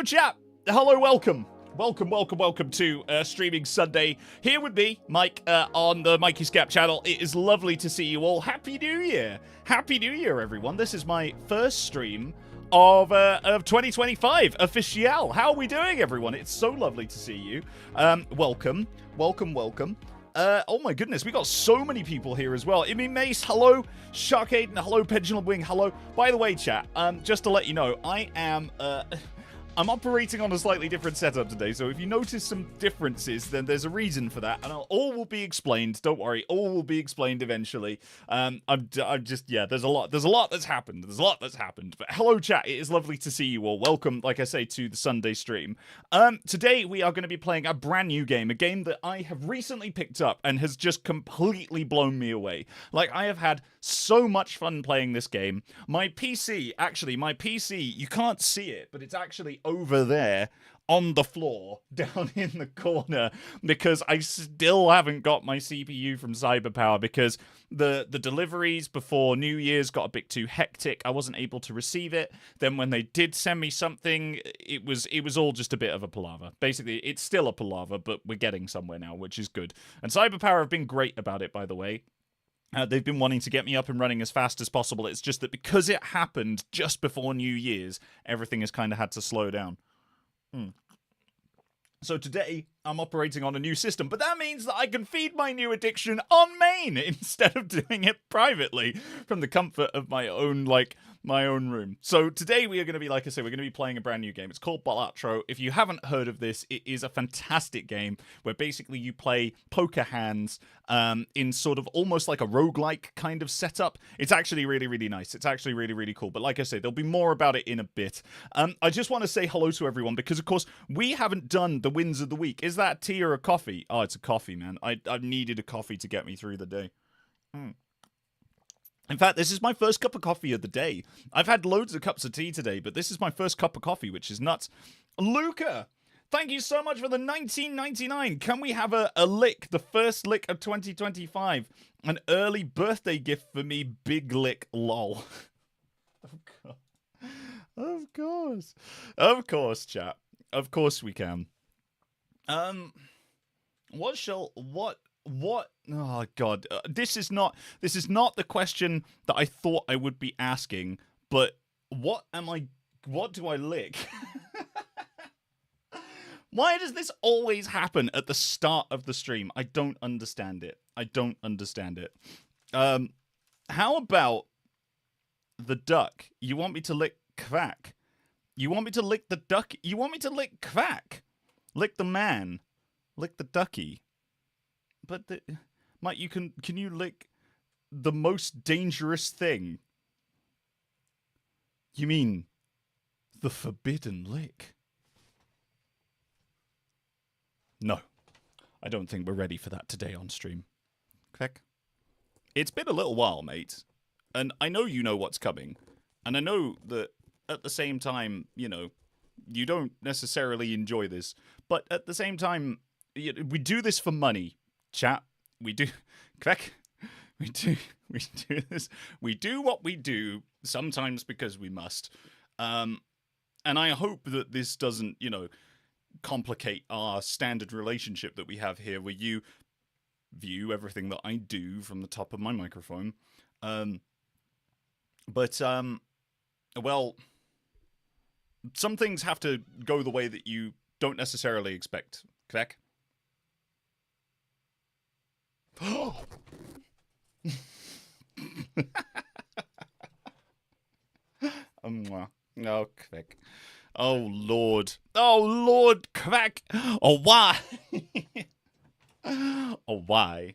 Chap. Hello, welcome. Welcome to Streaming Sunday. Here with me, Mike, on the Mikey Scap channel. It is lovely to see you all. Happy New Year. Happy New Year, everyone. This is my first stream of 2025 official. How are we doing, everyone? It's so lovely to see you. Welcome. Oh my goodness, we got so many people here as well. Imi Mace, hello. Sharkaden, hello. Pendulum Wing, hello. By the way, chat, just to let you know, I am I'm operating on a slightly different setup today, so if you notice some differences, then there's a reason for that, and all will be explained. Don't worry, all will be explained eventually. I'm just, yeah, there's a lot that's happened. But hello, chat. It is lovely to see you all. Welcome, like I say, to the Sunday stream. Today we are going to be playing a brand new game, a game that I have recently picked up and has just completely blown me away. Like, I have had so much fun playing this game. My PC, you can't see it, but it's actually over there on the floor down in the corner because I still haven't got my CPU from Cyberpower because the deliveries before New Year's got a bit too hectic. I wasn't able to receive it. Then when they did send me something, it was all just a bit of a palaver. Basically, it's still a palaver, but we're getting somewhere now, which is good. And Cyberpower have been great about it, by the way. They've been wanting to get me up and running as fast as possible. It's just that because it happened just before New Year's, everything has kind of had to slow down. So today, I'm operating on a new system, but that means that I can feed my new addiction on main instead of doing it privately from the comfort of my own, my own room. So today we are going to be, like I say, we're going to be playing a brand new game. It's called Balatro. If you haven't heard of this, it is a fantastic game where basically you play poker hands in sort of almost like a roguelike kind of setup. It's actually really, really nice. It's actually really, really cool. But like I say, there'll be more about it in a bit. I just want to say hello to everyone because, of course, we haven't done the wins of the week. Is that tea or a coffee? Oh, it's a coffee, man. I needed a coffee to get me through the day. In fact, this is my first cup of coffee of the day. I've had loads of cups of tea today, but this is my first cup of coffee, which is nuts. Luca, thank you so much for the 19.99. Can we have a lick, the first lick of 2025? An early birthday gift for me, big lick, lol. Of course, chat. Of course we can. What? Oh God, this is not the question that I thought I would be asking. But what do I lick? Why does this always happen at the start of the stream? I don't understand it. How about the duck? You want me to lick Quack? You want me to lick the duck? You want me to lick Quack? Lick the man? Lick the ducky? But Mike, can you lick the most dangerous thing? You mean the forbidden lick? No, I don't think we're ready for that today on stream. Quack. It's been a little while, mate, and I know you know what's coming, and I know that at the same time, you know, you don't necessarily enjoy this, but at the same time, we do this for money. Chat, we do, Quack, we do this. We do what we do, sometimes because we must. And I hope that this doesn't, you know, complicate our standard relationship that we have here, where you view everything that I do from the top of my microphone. Well, some things have to go the way that you don't necessarily expect, Quack. Oh, Quack. Oh, Lord, Quack. Oh, why? Oh, why?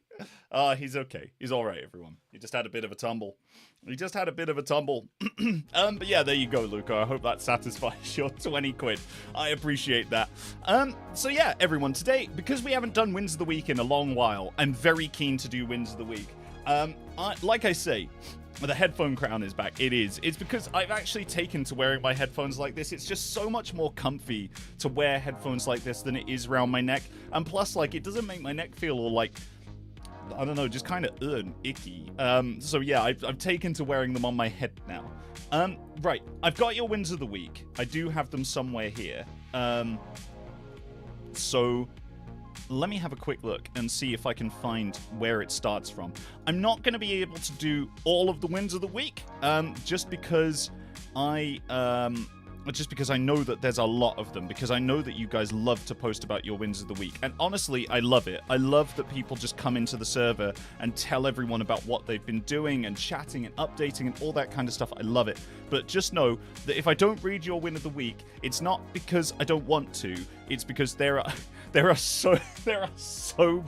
He's okay. He's all right, everyone. He just had a bit of a tumble. But yeah, there you go, Luca. I hope that satisfies your 20 quid. I appreciate that. So yeah, everyone, today, because we haven't done Wins of the Week in a long while, I'm very keen to do Wins of the Week. Like I say, the headphone crown is back. It is. It's because I've actually taken to wearing my headphones like this. It's just so much more comfy to wear headphones like this than it is around my neck. And plus, like, it doesn't make my neck feel all, like, I don't know, just kind of icky. So yeah, I've taken to wearing them on my head now. Right. I've got your wins of the week. I do have them somewhere here. So let me have a quick look and see if I can find where it starts from. I'm not going to be able to do all of the wins of the week, just because I know that there's a lot of them, because I know that you guys love to post about your wins of the week. And honestly, I love it. I love that people just come into the server and tell everyone about what they've been doing and chatting and updating and all that kind of stuff. I love it. But just know that if I don't read your win of the week, it's not because I don't want to. It's because there are so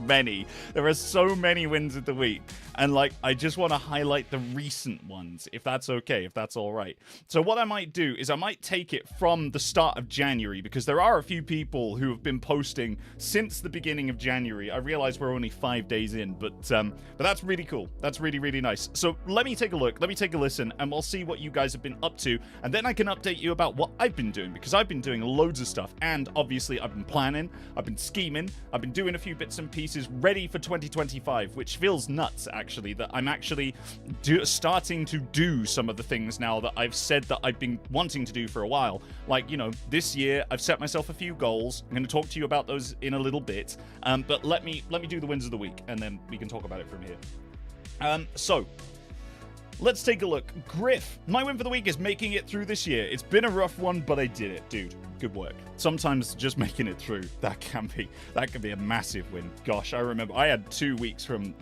many. There are so many wins of the week. And like, I just want to highlight the recent ones, if that's okay, if that's all right. So what I might do is I might take it from the start of January, because there are a few people who have been posting since the beginning of January. I realize we're only 5 days in, but that's really cool. That's really, really nice. So let me take a look, let me take a listen, and we'll see what you guys have been up to, and then I can update you about what I've been doing, because I've been doing loads of stuff, and obviously I've been planning, I've been scheming, I've been doing a few bits and pieces ready for 2025, which feels nuts, actually, that I'm actually starting to do some of the things now that I've said that I've been wanting to do for a while. Like, you know, this year I've set myself a few goals. I'm going to talk to you about those in a little bit, but let me do the wins of the week, and then we can talk about it from here. So let's take a look. Griff, my win for the week is making it through this year. It's been a rough one, but I did it, dude. Good work. Sometimes just making it through, that can be a massive win. Gosh, I remember I had 2 weeks from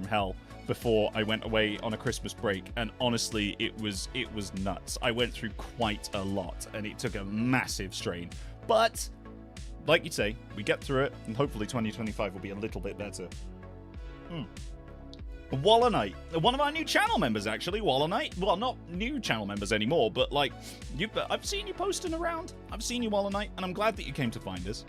hell before I went away on a Christmas break, and honestly, it was nuts. I went through quite a lot, and it took a massive strain. But like you say, we get through it, and hopefully 2025 will be a little bit better. Wallenite, one of our new channel members, actually. Wallenite, well, not new channel members anymore, but like, I've seen you posting around. I've seen you, Wallenite, and I'm glad that you came to find us.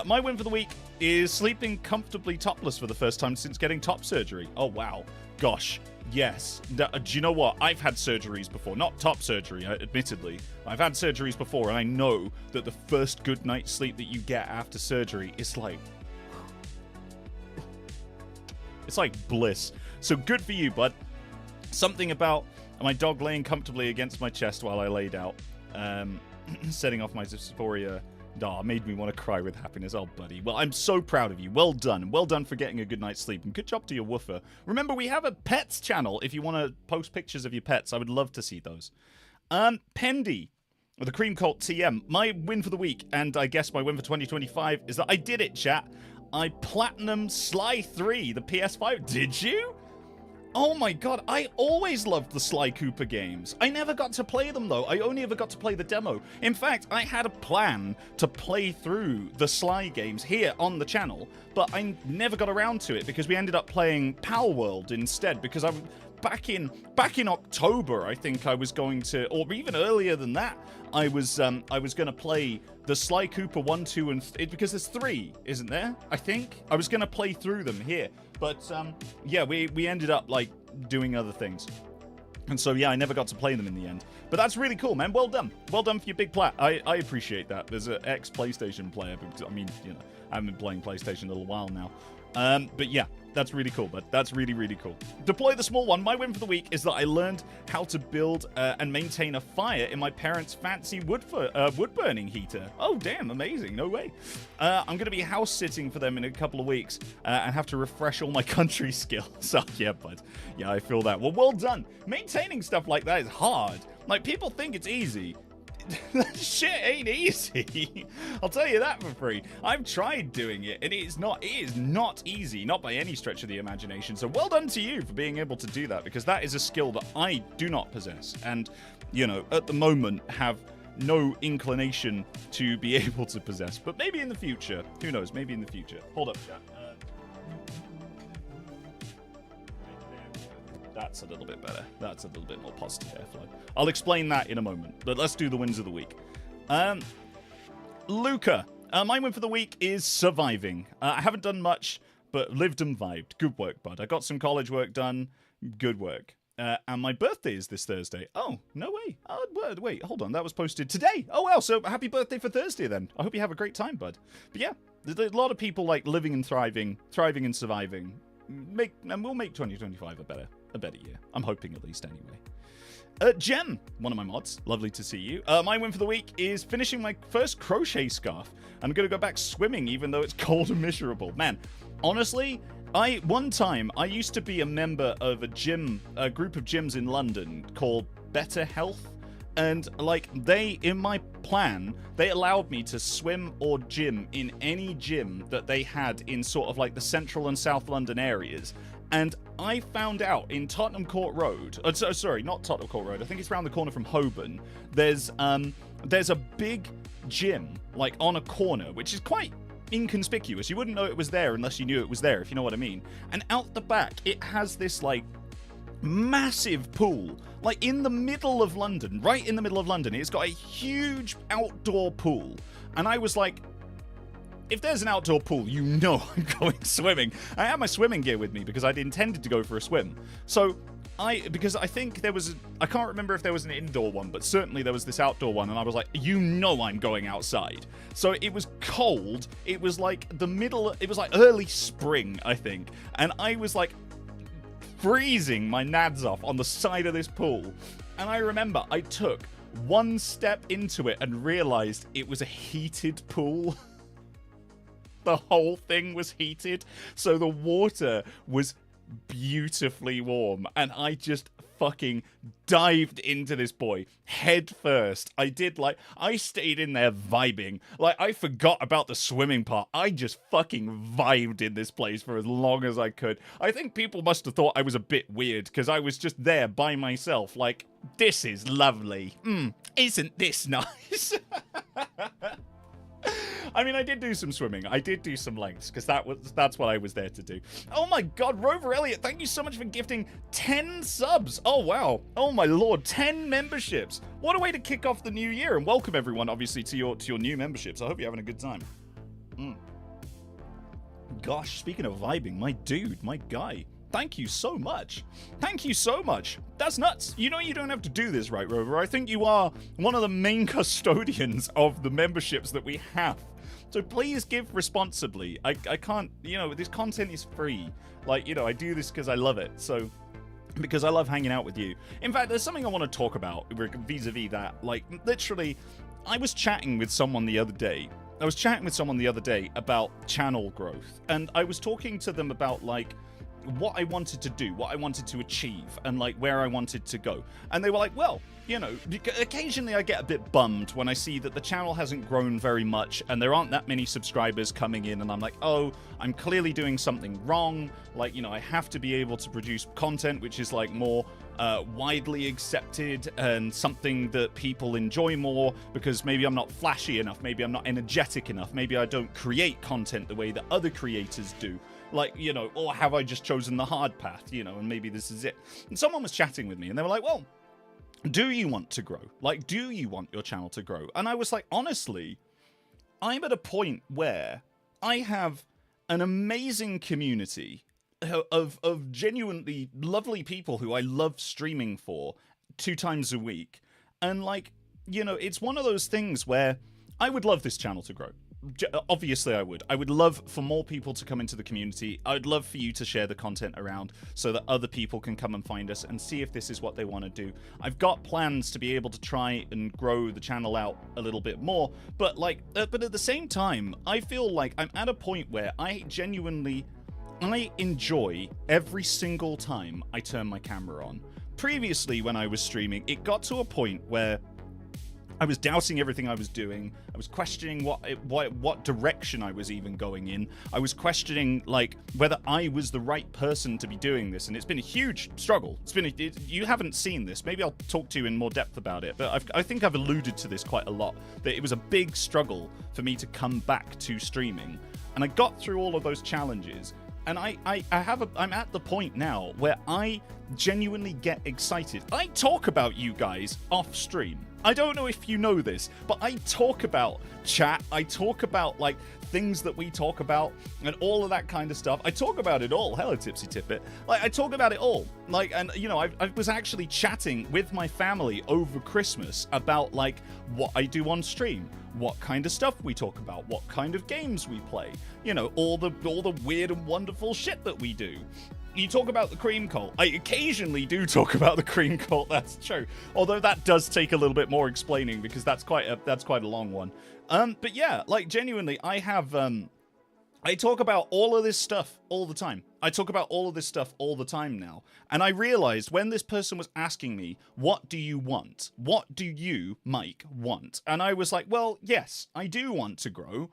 My win for the week is sleeping comfortably topless for the first time since getting top surgery. Oh, wow. Gosh, yes. Do you know what? I've had surgeries before. Not top surgery, admittedly. I've had surgeries before, and I know that the first good night's sleep that you get after surgery is like... it's like bliss. So good for you, bud. Something about my dog laying comfortably against my chest while I laid out, setting off my dysphoria, made me want to cry with happiness. Oh, buddy. Well, I'm so proud of you. Well done. Well done for getting a good night's sleep. And good job to your woofer. Remember, we have a pets channel. If you want to post pictures of your pets, I would love to see those. Pendy, or the Cream Cult TM. My win for the week, and I guess my win for 2025, is that I did it, chat. I platinum Sly 3, the PS5. Did you? Oh my god, I always loved the Sly Cooper games. I never got to play them though. I only ever got to play the demo. In fact, I had a plan to play through the Sly games here on the channel, but I never got around to it because we ended up playing Pal World instead, because back in October, I think I was going to, or even earlier than that, I was going to play the Sly Cooper 1, 2, and because there's 3, isn't there? I think I was going to play through them here, but yeah, we ended up like doing other things, and so yeah, I never got to play them in the end. But that's really cool, man. Well done for your big plat. I appreciate that. There's an ex-PlayStation player. I mean, you know, I haven't been playing PlayStation a little while now. But yeah, that's really cool, bud. That's really, really cool. Deploy the small one. My win for the week is that I learned how to build and maintain a fire in my parents' fancy wood-burning heater. Oh, damn, amazing. No way. I'm going to be house-sitting for them in a couple of weeks and have to refresh all my country skills. Oh, yeah, bud. Yeah, I feel that. Well done. Maintaining stuff like that is hard. Like, people think it's easy. That shit ain't easy. I'll tell you that for free. I've tried doing it, and it is not easy, not by any stretch of the imagination. So well done to you for being able to do that, because that is a skill that I do not possess, and, you know, at the moment have no inclination to be able to possess. But maybe in the future. Who knows? Maybe in the future. Hold up, chat. That's a little bit better. That's a little bit more positive airflow. I'll explain that in a moment, but let's do the wins of the week. Luca, my win for the week is surviving. I haven't done much, but lived and vibed. Good work, bud. I got some college work done. Good work. And my birthday is this Thursday. Oh, no way. Wait, hold on. That was posted today. Oh, well, so happy birthday for Thursday then. I hope you have a great time, bud. But yeah, there's a lot of people like living and thriving and surviving. And we'll make 2025 a better year. I'm hoping, at least, anyway. Jem, one of my mods, lovely to see you. My win for the week is finishing my first crochet scarf. I'm going to go back swimming even though it's cold and miserable. Man, honestly, one time I used to be a member of a group of gyms in London called Better Health. And like in my plan, they allowed me to swim or gym in any gym that they had in sort of like the central and south London areas. And I found out in Tottenham Court Road, sorry, not Tottenham Court Road, I think it's around the corner from Holborn, there's a big gym like on a corner, which is quite inconspicuous. You wouldn't know it was there unless you knew it was there, if you know what I mean. And out the back, it has this like massive pool, like in the middle of London, right in the middle of London. It's got a huge outdoor pool. And I was like, if there's an outdoor pool, you know I'm going swimming. I had my swimming gear with me because I'd intended to go for a swim. So because I think there was, I can't remember if there was an indoor one, but certainly there was this outdoor one, and I was like, you know I'm going outside. So it was cold. It was like it was like early spring, I think. And I was like freezing my nads off on the side of this pool. And I remember I took one step into it and realized it was a heated pool. The whole thing was heated, so the water was beautifully warm, and I just fucking dived into this boy head first. I stayed in there vibing. Like, I forgot about the swimming part. I just fucking vibed in this place for as long as I could. I think people must have thought I was a bit weird because I was just there by myself. Like, this is lovely. Isn't this nice? I mean, I did do some swimming. I did do some lengths because that's what I was there to do. Oh my god, Rover Elliott, thank you so much for gifting 10 subs. Oh wow. Oh my lord, 10 memberships. What a way to kick off the new year, and welcome everyone obviously to your new memberships. I hope you're having a good time. Gosh, speaking of vibing, my dude, my guy. Thank you so much. Thank you so much. That's nuts. You know you don't have to do this, right, Rover? I think you are one of the main custodians of the memberships that we have. So please give responsibly. I can't, this content is free. Like, I do this because I love it. So, because I love hanging out with you. In fact, there's something I want to talk about vis-a-vis that. Like, literally, I was chatting with someone the other day. About channel growth. And I was talking to them about, like, what I wanted to do, what I wanted to achieve, and like where I wanted to go. And they were like, well, occasionally I get a bit bummed when I see that the channel hasn't grown very much and there aren't that many subscribers coming in, and I'm like, oh, I'm clearly doing something wrong. Like, I have to be able to produce content which is like more widely accepted and something that people enjoy more, because maybe I'm not flashy enough, maybe I'm not energetic enough, maybe I don't create content the way that other creators do. Like, or have I just chosen the hard path, and maybe this is it. And someone was chatting with me and they were like, well, do you want to grow? Like, do you want your channel to grow? And I was like, honestly, I'm at a point where I have an amazing community of genuinely lovely people who I love streaming for 2 times a week. And like, it's one of those things where I would love this channel to grow. Obviously I would love for more people to come into the community. I'd love for you to share the content around so that other people can come and find us and see if this is what they want to do. I've got plans to be able to try and grow the channel out a little bit more, but but at the same time, I feel like I'm at a point where I enjoy every single time I turn my camera on. Previously, when I was streaming, it got to a point where I was doubting everything I was doing. I was questioning what direction I was even going in. I was questioning like whether I was the right person to be doing this, and it's been a huge struggle. You haven't seen this. Maybe I'll talk to you in more depth about it, but I think I've alluded to this quite a lot, that it was a big struggle for me to come back to streaming, and I got through all of those challenges. And I'm at the point now where I genuinely get excited. I talk about you guys off stream. I don't know if you know this, but I talk about chat. I talk about like things that we talk about and all of that kind of stuff. I talk about it all. Hello, Tipsy Tippet. Like, I talk about it all. Like, and I was actually chatting with my family over Christmas about like what I do on stream, what kind of stuff we talk about, what kind of games we play, all the weird and wonderful shit that we do. you talk about the cream cult. I occasionally do talk about the cream cult, that's true. Although that does take a little bit more explaining, because that's quite a long one. But yeah, like, genuinely, I have, I talk about all of this stuff all the time. I talk about all of this stuff all the time now. And I realized when this person was asking me, what do you want? What do you, Mike, want? And I was like, well, yes, I do want to grow.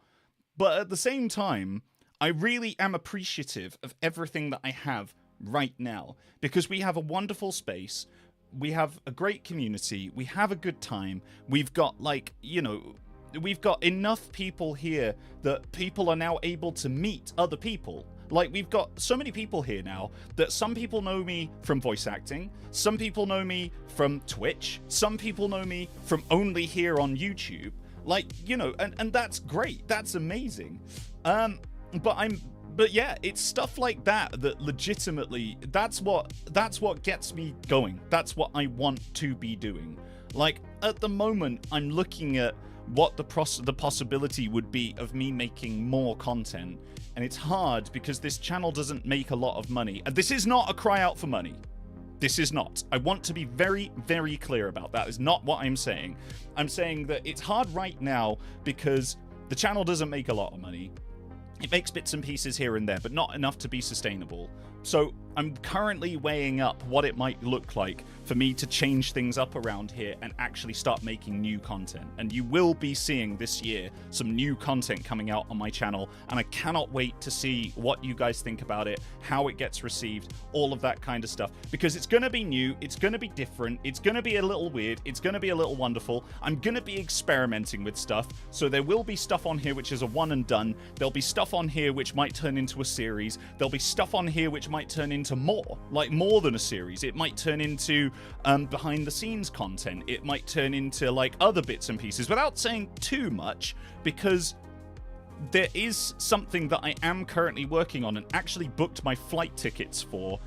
But at the same time, I really am appreciative of everything that I have right now. Because we have a wonderful space. We have a great community. We have a good time. We've got, like, you know, we've got enough people here that people are now able to meet other people. Like, we've got so many people here now that some people know me from voice acting, some people know me from Twitch, some people know me from only here on YouTube. Like, you know, and that's great. That's amazing. But yeah, it's stuff like that that legitimately, that's what gets me going. That's what I want to be doing. Like, at the moment, I'm looking at what the possibility would be of me making more content, and it's hard because this channel doesn't make a lot of money. And this is not a cry out for money. This is not. I want to be very, very clear about that. Is not what I'm saying. I'm saying that it's hard right now because the channel doesn't make a lot of money. It makes bits and pieces here and there, but not enough to be sustainable. So I'm currently weighing up what it might look like for me to change things up around here and actually start making new content. And you will be seeing this year some new content coming out on my channel, and I cannot wait to see what you guys think about it, how it gets received, all of that kind of stuff. Because it's going to be new, it's going to be different, it's going to be a little weird, it's going to be a little wonderful. I'm going to be experimenting with stuff, so there will be stuff on here which is a one and done. There'll be stuff on here which might turn into a series. There'll be stuff on here which might turn into more, like more than a series. It might turn into behind the scenes content. It might turn into like other bits and pieces without saying too much, because there is something that I am currently working on and actually booked my flight tickets for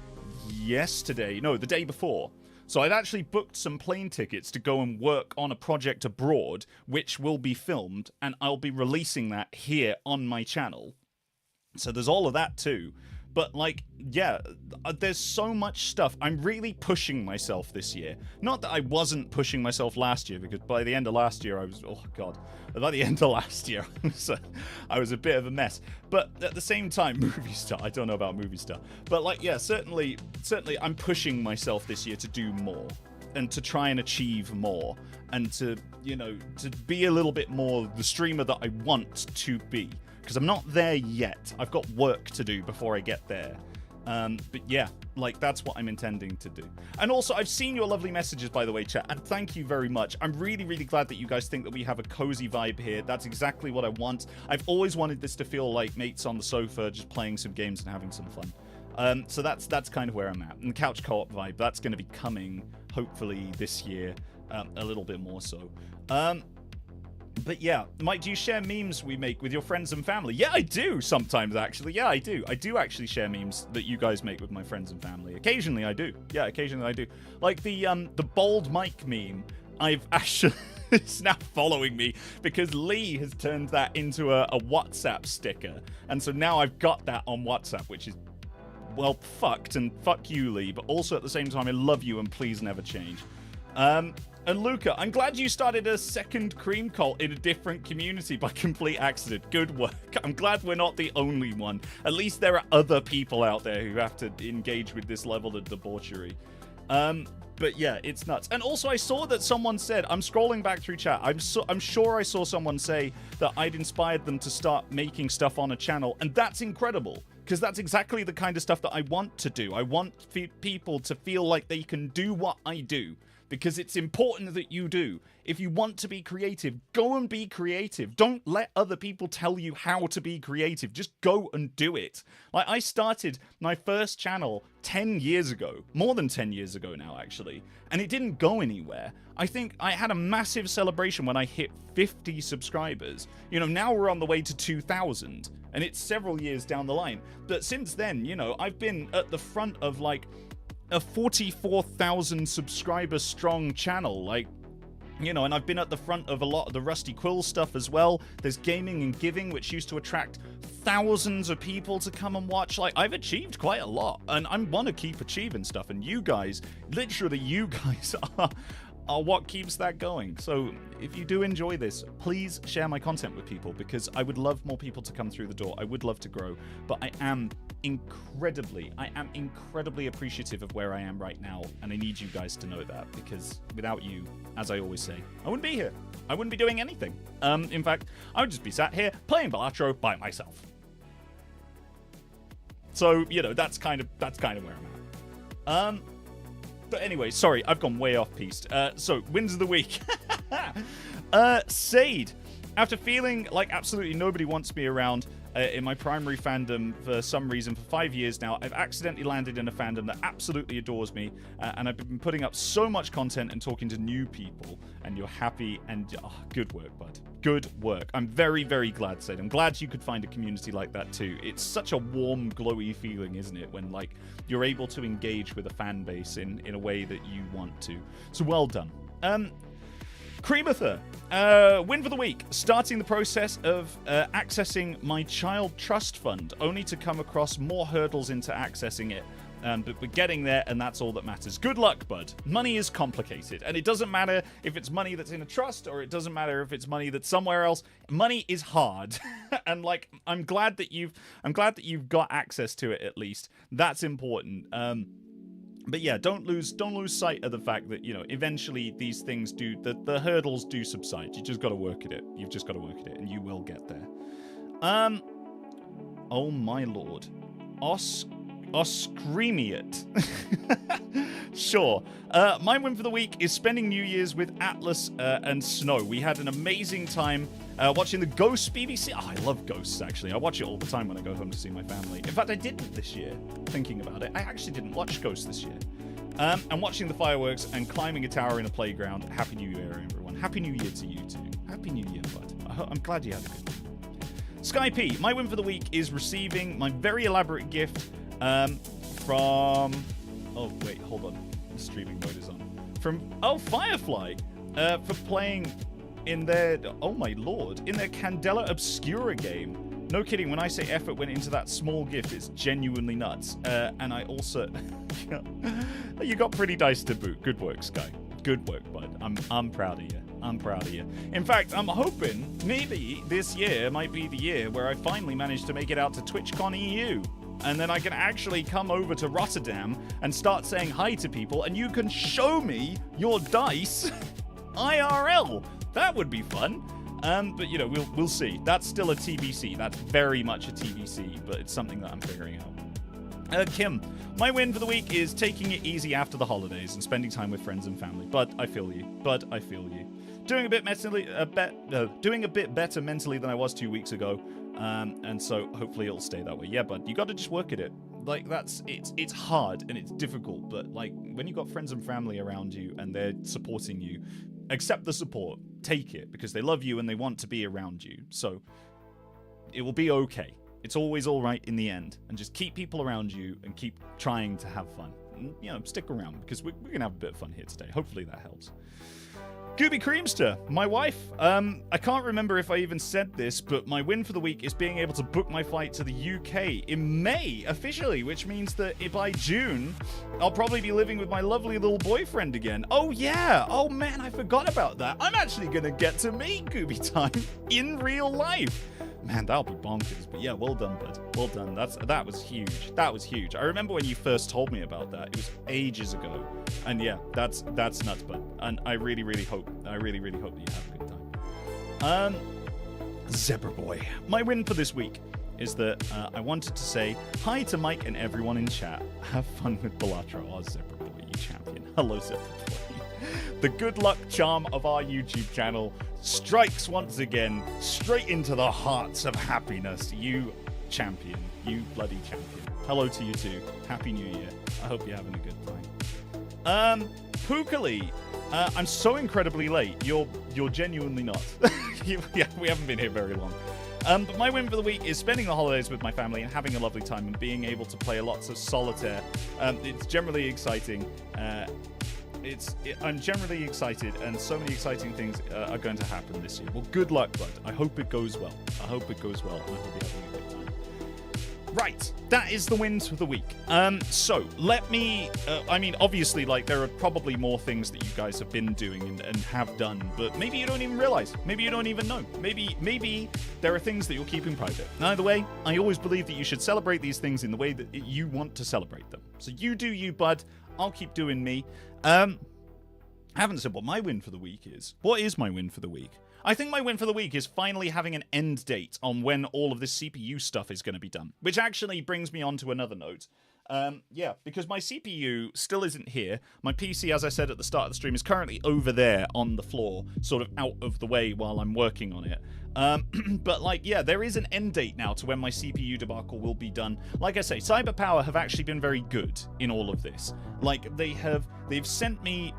the day before. So I've actually booked some plane tickets to go and work on a project abroad, which will be filmed, and I'll be releasing that here on my channel. So there's all of that too. But, like, yeah, there's so much stuff. I'm really pushing myself this year. Not that I wasn't pushing myself last year, because by the end of last year, I was, oh god, by the end of last year, I was a bit of a mess. But at the same time, movie star, I don't know about movie star. But, like, yeah, certainly, I'm pushing myself this year to do more, and to try and achieve more, and to, you know, to be a little bit more the streamer that I want to be. Because I'm not there yet. I've got work to do before I get there. But yeah, like, that's what I'm intending to do. And also, I've seen your lovely messages, by the way, chat, and thank you very much. I'm really, really glad that you guys think that we have a cozy vibe here. That's exactly what I want. I've always wanted this to feel like mates on the sofa, just playing some games and having some fun. So that's kind of where I'm at. And the couch co-op vibe, that's going to be coming, hopefully, this year, a little bit more so. But yeah, Mike, do you share memes we make with your friends and family? Yeah, I do sometimes, actually. Yeah, I do. I do actually share memes that you guys make with my friends and family. Occasionally, I do. Yeah, occasionally I do. Like the bald Mike meme, I've actually... it's now following me because Lee has turned that into a WhatsApp sticker. And so now I've got that on WhatsApp, which is, well, fucked. And fuck you, Lee. But also at the same time, I love you and please never change. And Luca, I'm glad you started a second cream cult in a different community by complete accident. Good work. I'm glad we're not the only one. At least there are other people out there who have to engage with this level of debauchery. But yeah, it's nuts. And also, I saw that someone said, I'm scrolling back through chat, I'm sure I saw someone say that I'd inspired them to start making stuff on a channel, and that's incredible. Because that's exactly the kind of stuff that I want to do. I want people to feel like they can do what I do. Because it's important that you do. If you want to be creative, go and be creative. Don't let other people tell you how to be creative. Just go and do it. Like, I started my first channel 10 years ago. More than 10 years ago now, actually. And it didn't go anywhere. I think I had a massive celebration when I hit 50 subscribers. You know, now we're on the way to 2,000. And it's several years down the line. But since then, you know, I've been at the front of, like, a 44,000 subscriber strong channel, like, you know, and I've been at the front of a lot of the Rusty Quill stuff as well. There's Gaming and Giving, which used to attract thousands of people to come and watch. Like, I've achieved quite a lot, and I want to keep achieving stuff. And you guys, literally, you guys are what keeps that going. So if you do enjoy this, please share my content with people, because I would love more people to come through the door. I would love to grow, but I am incredibly appreciative of where I am right now, and I need you guys to know that, because without you, as I always say, I wouldn't be here. I wouldn't be doing anything. In fact, I would just be sat here playing Balatro by myself. So, you know, that's kind of where I'm at. But anyway, sorry, I've gone way off piste. So, wins of the week. Sade. After feeling like absolutely nobody wants me around in my primary fandom for some reason for 5 years now, I've accidentally landed in a fandom that absolutely adores me, and I've been putting up so much content and talking to new people, and you're happy, and good work, bud. Good work. I'm very, very glad, Sade. I'm glad you could find a community like that too. It's such a warm, glowy feeling, isn't it, when like you're able to engage with a fan base in a way that you want to. So well done. Creamather, win for the week. Starting the process of accessing my child trust fund, only to come across more hurdles into accessing it. But we're getting there, and that's all that matters. Good luck, bud. Money is complicated, and it doesn't matter if it's money that's in a trust, or it doesn't matter if it's money that's somewhere else. Money is hard, and like I'm glad that you've got access to it at least. That's important. But yeah, don't lose sight of the fact that, you know, eventually these things do, the hurdles do subside. You just got to work at it. You've just got to work at it, and you will get there. Oh my lord, Oscreamiot. Sure. My win for the week is spending New Year's with Atlas and Snow. We had an amazing time watching the Ghosts BBC. Oh, I love Ghosts, actually. I watch it all the time when I go home to see my family. In fact, I didn't this year, thinking about it. I actually didn't watch Ghosts this year. And watching the fireworks and climbing a tower in a playground. Happy New Year, everyone. Happy New Year to you too. Happy New Year, bud. I'm glad you had a good one. Sky P, my win for the week is receiving my very elaborate gift from... Oh, wait, hold on. The streaming mode is on. From... Oh, Firefly! For playing in their... Oh, my lord. In their Candela Obscura game. No kidding, when I say effort went into that small gift, it's genuinely nuts. And I also... You got pretty dice to boot. Good work, Sky. Good work, bud. I'm proud of you. I'm proud of you. In fact, I'm hoping maybe this year might be the year where I finally manage to make it out to TwitchCon EU. And then I can actually come over to Rotterdam and start saying hi to people, and you can show me your dice IRL. That would be fun. But, you know, we'll see. That's still a TBC. That's very much a TBC, but it's something that I'm figuring out. Kim, my win for the week is taking it easy after the holidays and spending time with friends and family. But I feel you. Doing a bit better mentally than I was 2 weeks ago. And so hopefully it'll stay that way. Yeah, but you got to just work at it. Like, it's hard and it's difficult, but like when you got friends and family around you and they're supporting you, accept the support, take it, because they love you and they want to be around you. So it will be okay. It's always all right in the end, and just keep people around you and keep trying to have fun. And, you know, stick around, because we're gonna have a bit of fun here today. Hopefully that helps. Gooby Creamster, my wife. I can't remember if I even said this, but my win for the week is being able to book my flight to the UK in May, officially, which means that by June, I'll probably be living with my lovely little boyfriend again. Oh, yeah. Oh, man, I forgot about that. I'm actually going to get to meet Gooby Time in real life. Man, that'll be bonkers. But yeah, well done, bud. Well done. That was huge. That was huge. I remember when you first told me about that. It was ages ago. And yeah, that's nuts, bud. And I really, really hope that you have a good time. Zebra Boy. My win for this week is that I wanted to say hi to Mike and everyone in chat. Have fun with Balatro. Oh, Zebra Boy, you champion. Hello, Zebra Boy. The good luck charm of our YouTube channel strikes once again straight into the hearts of happiness. You champion. You bloody champion. Hello to you too. Happy New Year. I hope you're having a good time. Pookali. I'm so incredibly late. You're genuinely not. Yeah, we haven't been here very long. But my win for the week is spending the holidays with my family and having a lovely time and being able to play lots of solitaire. It's generally exciting. I'm generally excited, and so many exciting things are going to happen this year. Well, good luck, bud. I hope it goes well. And I hope you're having a good time. Right, that is the wins for the week. So let me, I mean, obviously, like, there are probably more things that you guys have been doing and have done, but maybe you don't even realize. Maybe you don't even know. Maybe there are things that you're keeping private. Either way, I always believe that you should celebrate these things in the way that you want to celebrate them. So you do you, bud. I'll keep doing me. I haven't said what my win for the week is. What is my win for the week? I think my win for the week is finally having an end date on when all of this CPU stuff is going to be done. Which actually brings me on to another note. Yeah, because my CPU still isn't here. My PC, as I said at the start of the stream, is currently over there on the floor, sort of out of the way while I'm working on it. But, like, yeah, there is an end date now to when my CPU debacle will be done. Like I say, CyberPower have actually been very good in all of this. Like, they've sent me,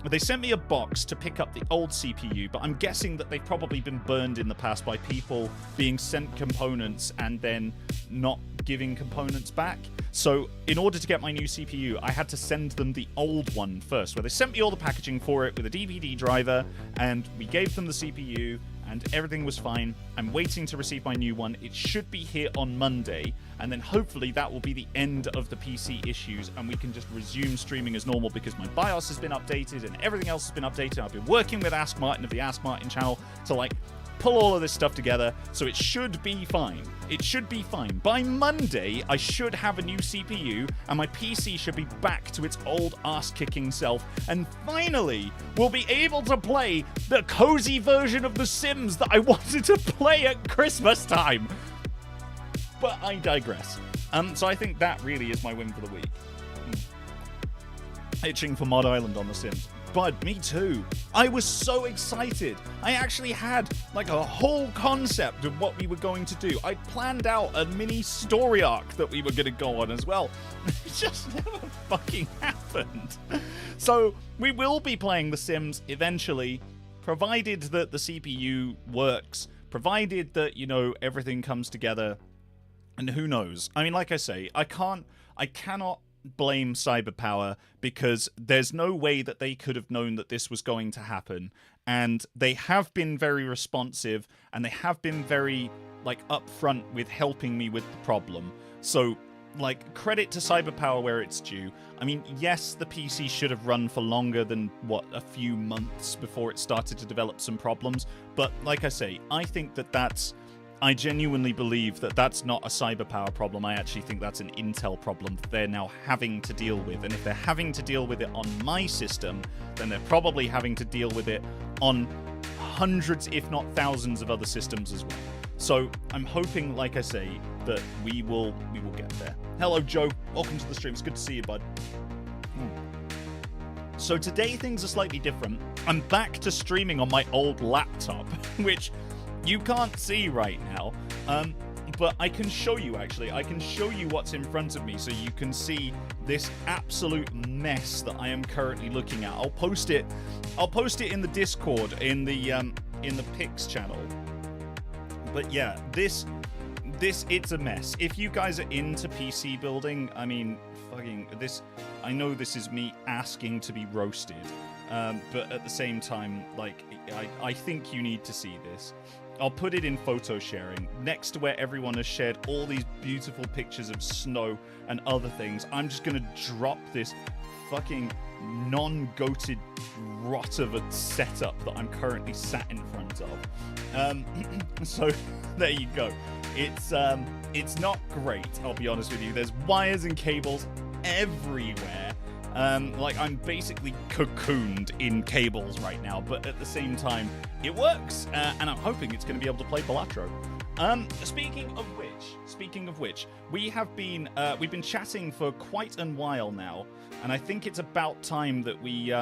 they sent me a box to pick up the old CPU, but I'm guessing that they've probably been burned in the past by people being sent components and then not giving components back. So in order to get my new CPU, I had to send them the old one first, where they sent me all the packaging for it with a DVD driver, and we gave them the CPU, and everything was fine. I'm waiting to receive my new one. It should be here on Monday, and then hopefully that will be the end of the PC issues, and we can just resume streaming as normal because my BIOS has been updated and everything else has been updated. I've been working with Ask Martin of the Ask Martin channel to, like, pull all of this stuff together, so it should be fine. It should be fine. By Monday, I should have a new CPU, and my PC should be back to its old ass-kicking self, and finally, we'll be able to play the cozy version of The Sims that I wanted to play at Christmas time. But I digress. So I think that really is my win for the week. Itching for Mod Island on The Sims. But me too. I was so excited. I actually had, like, a whole concept of what we were going to do. I planned out a mini story arc that we were going to go on as well. It just never fucking happened. So we will be playing The Sims eventually, provided that the CPU works, provided that, you know, everything comes together. And who knows? I mean, like I say, I cannot blame CyberPower because there's no way that they could have known that this was going to happen, and they have been very responsive and they have been very, like, upfront with helping me with the problem. So, like, credit to CyberPower where it's due. I mean, yes, the PC should have run for longer than, what, a few months before it started to develop some problems, but like I say, I think that I genuinely believe that that's not a CyberPower problem. I actually think that's an Intel problem that they're now having to deal with. And if they're having to deal with it on my system, then they're probably having to deal with it on hundreds, if not thousands, of other systems as well. So I'm hoping, like I say, that we will get there. Hello, Joe. Welcome to the stream. It's good to see you, bud. So today things are slightly different. I'm back to streaming on my old laptop, which you can't see right now, but I can show you, actually. I can show you what's in front of me so you can see this absolute mess that I am currently looking at. I'll post it in the Discord, in the Pix channel. But yeah, this it's a mess. If you guys are into PC building, I mean, fucking this, I know this is me asking to be roasted, but at the same time, like, I think you need to see this. I'll put it in photo sharing next to where everyone has shared all these beautiful pictures of snow and other things. I'm just going to drop this fucking non-goated rot of a setup that I'm currently sat in front of. So there you go. It's not great, I'll be honest with you. There's wires and cables everywhere. Like, I'm basically cocooned in cables right now, but at the same time, it works, and I'm hoping it's going to be able to play Balatro. Speaking of which, we've been chatting for quite a while now, and I think it's about time that we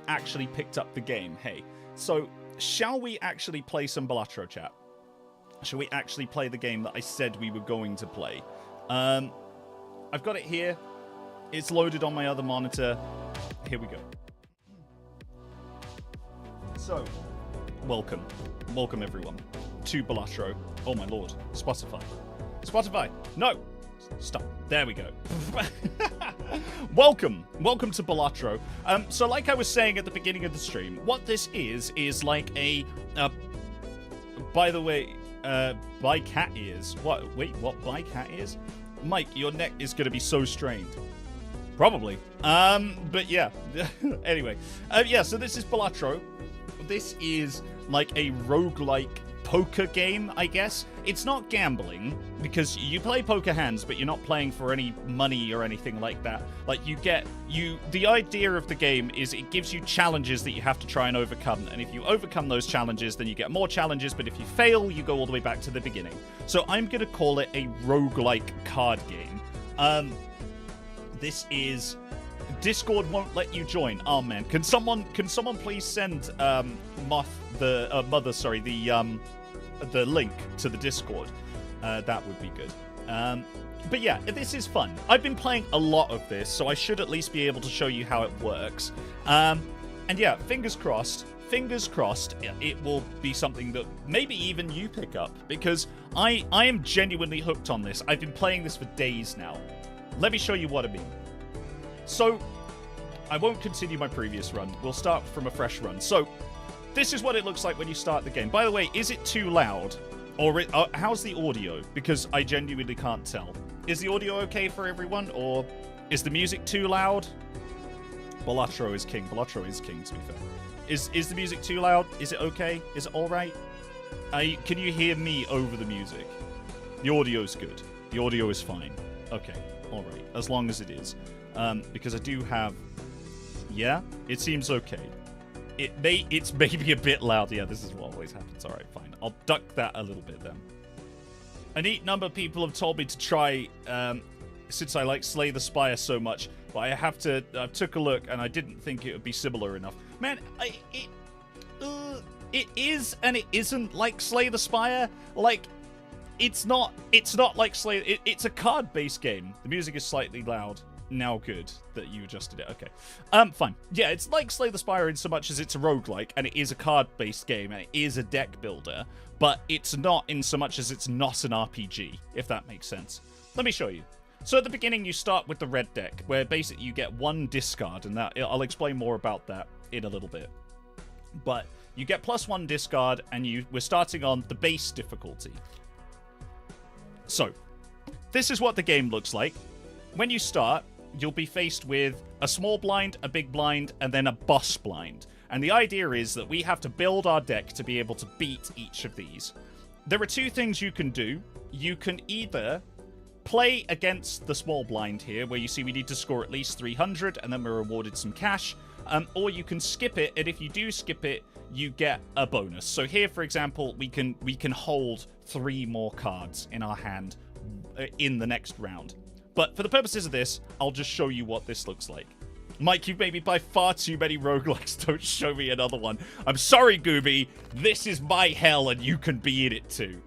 actually picked up the game. Hey, so shall we actually play some Balatro, chat? Shall we actually play the game that I said we were going to play? I've got it here. It's loaded on my other monitor. Here we go. So, welcome everyone to Balatro. Oh my lord, Spotify, no, stop. There we go. Welcome to Balatro. So like I was saying at the beginning of the stream, what this is like a, by the way, by cat ears. What? Wait, what? By cat ears? Mike, your neck is going to be so strained. Probably. But yeah. Anyway. Yeah, so this is Balatro. This is like a roguelike poker game, I guess. It's not gambling, because you play poker hands, but you're not playing for any money or anything like that. Like, the idea of the game is it gives you challenges that you have to try and overcome, and if you overcome those challenges, then you get more challenges, but if you fail, you go all the way back to the beginning. So I'm gonna call it a roguelike card game. This is... Discord won't let you join. Oh man, can someone please send the link to the Discord? That would be good. But yeah, this is fun. I've been playing a lot of this, so I should at least be able to show you how it works. And yeah, fingers crossed, it will be something that maybe even you pick up, because I am genuinely hooked on this. I've been playing this for days now. Let me show you what I mean. So, I won't continue my previous run. We'll start from a fresh run. So, this is what it looks like when you start the game. By the way, is it too loud? Or how's the audio? Because I genuinely can't tell. Is the audio okay for everyone? Or is the music too loud? Balatro is king. Balatro is king, to be fair. Is the music too loud? Is it okay? Is it alright? Can you hear me over the music? The audio's good. The audio is fine. Okay, alright. As long as it is. Because I do have... Yeah, it seems okay. It's maybe a bit loud. Yeah, this is what always happens. Alright, fine. I'll duck that a little bit then. A neat number of people have told me to try, since I like Slay the Spire so much, but I took a look and I didn't think it would be similar enough. Man, it is and it isn't like Slay the Spire. Like, it's not like Slay... It's a card-based game. The music is slightly loud. Now good that you adjusted it. Okay. Fine. Yeah, it's like Slay the Spire in so much as it's a roguelike, and it is a card-based game, and it is a deck builder, but it's not in so much as it's not an RPG, if that makes sense. Let me show you. So at the beginning, you start with the red deck, where basically you get one discard, and I'll explain more about that in a little bit. But you get +1 discard, and we're starting on the base difficulty. So, this is what the game looks like. When you start, you'll be faced with a small blind, a big blind, and then a boss blind. And the idea is that we have to build our deck to be able to beat each of these. There are two things you can do. You can either play against the small blind here, where you see we need to score at least 300, and then we're awarded some cash. Or you can skip it, and if you do skip it, you get a bonus. So here, for example, we can hold 3 more cards in our hand in the next round. But for the purposes of this, I'll just show you what this looks like. Mike, you've made me buy far too many roguelikes. Don't show me another one. I'm sorry, Gooby. This is my hell, and you can be in it too.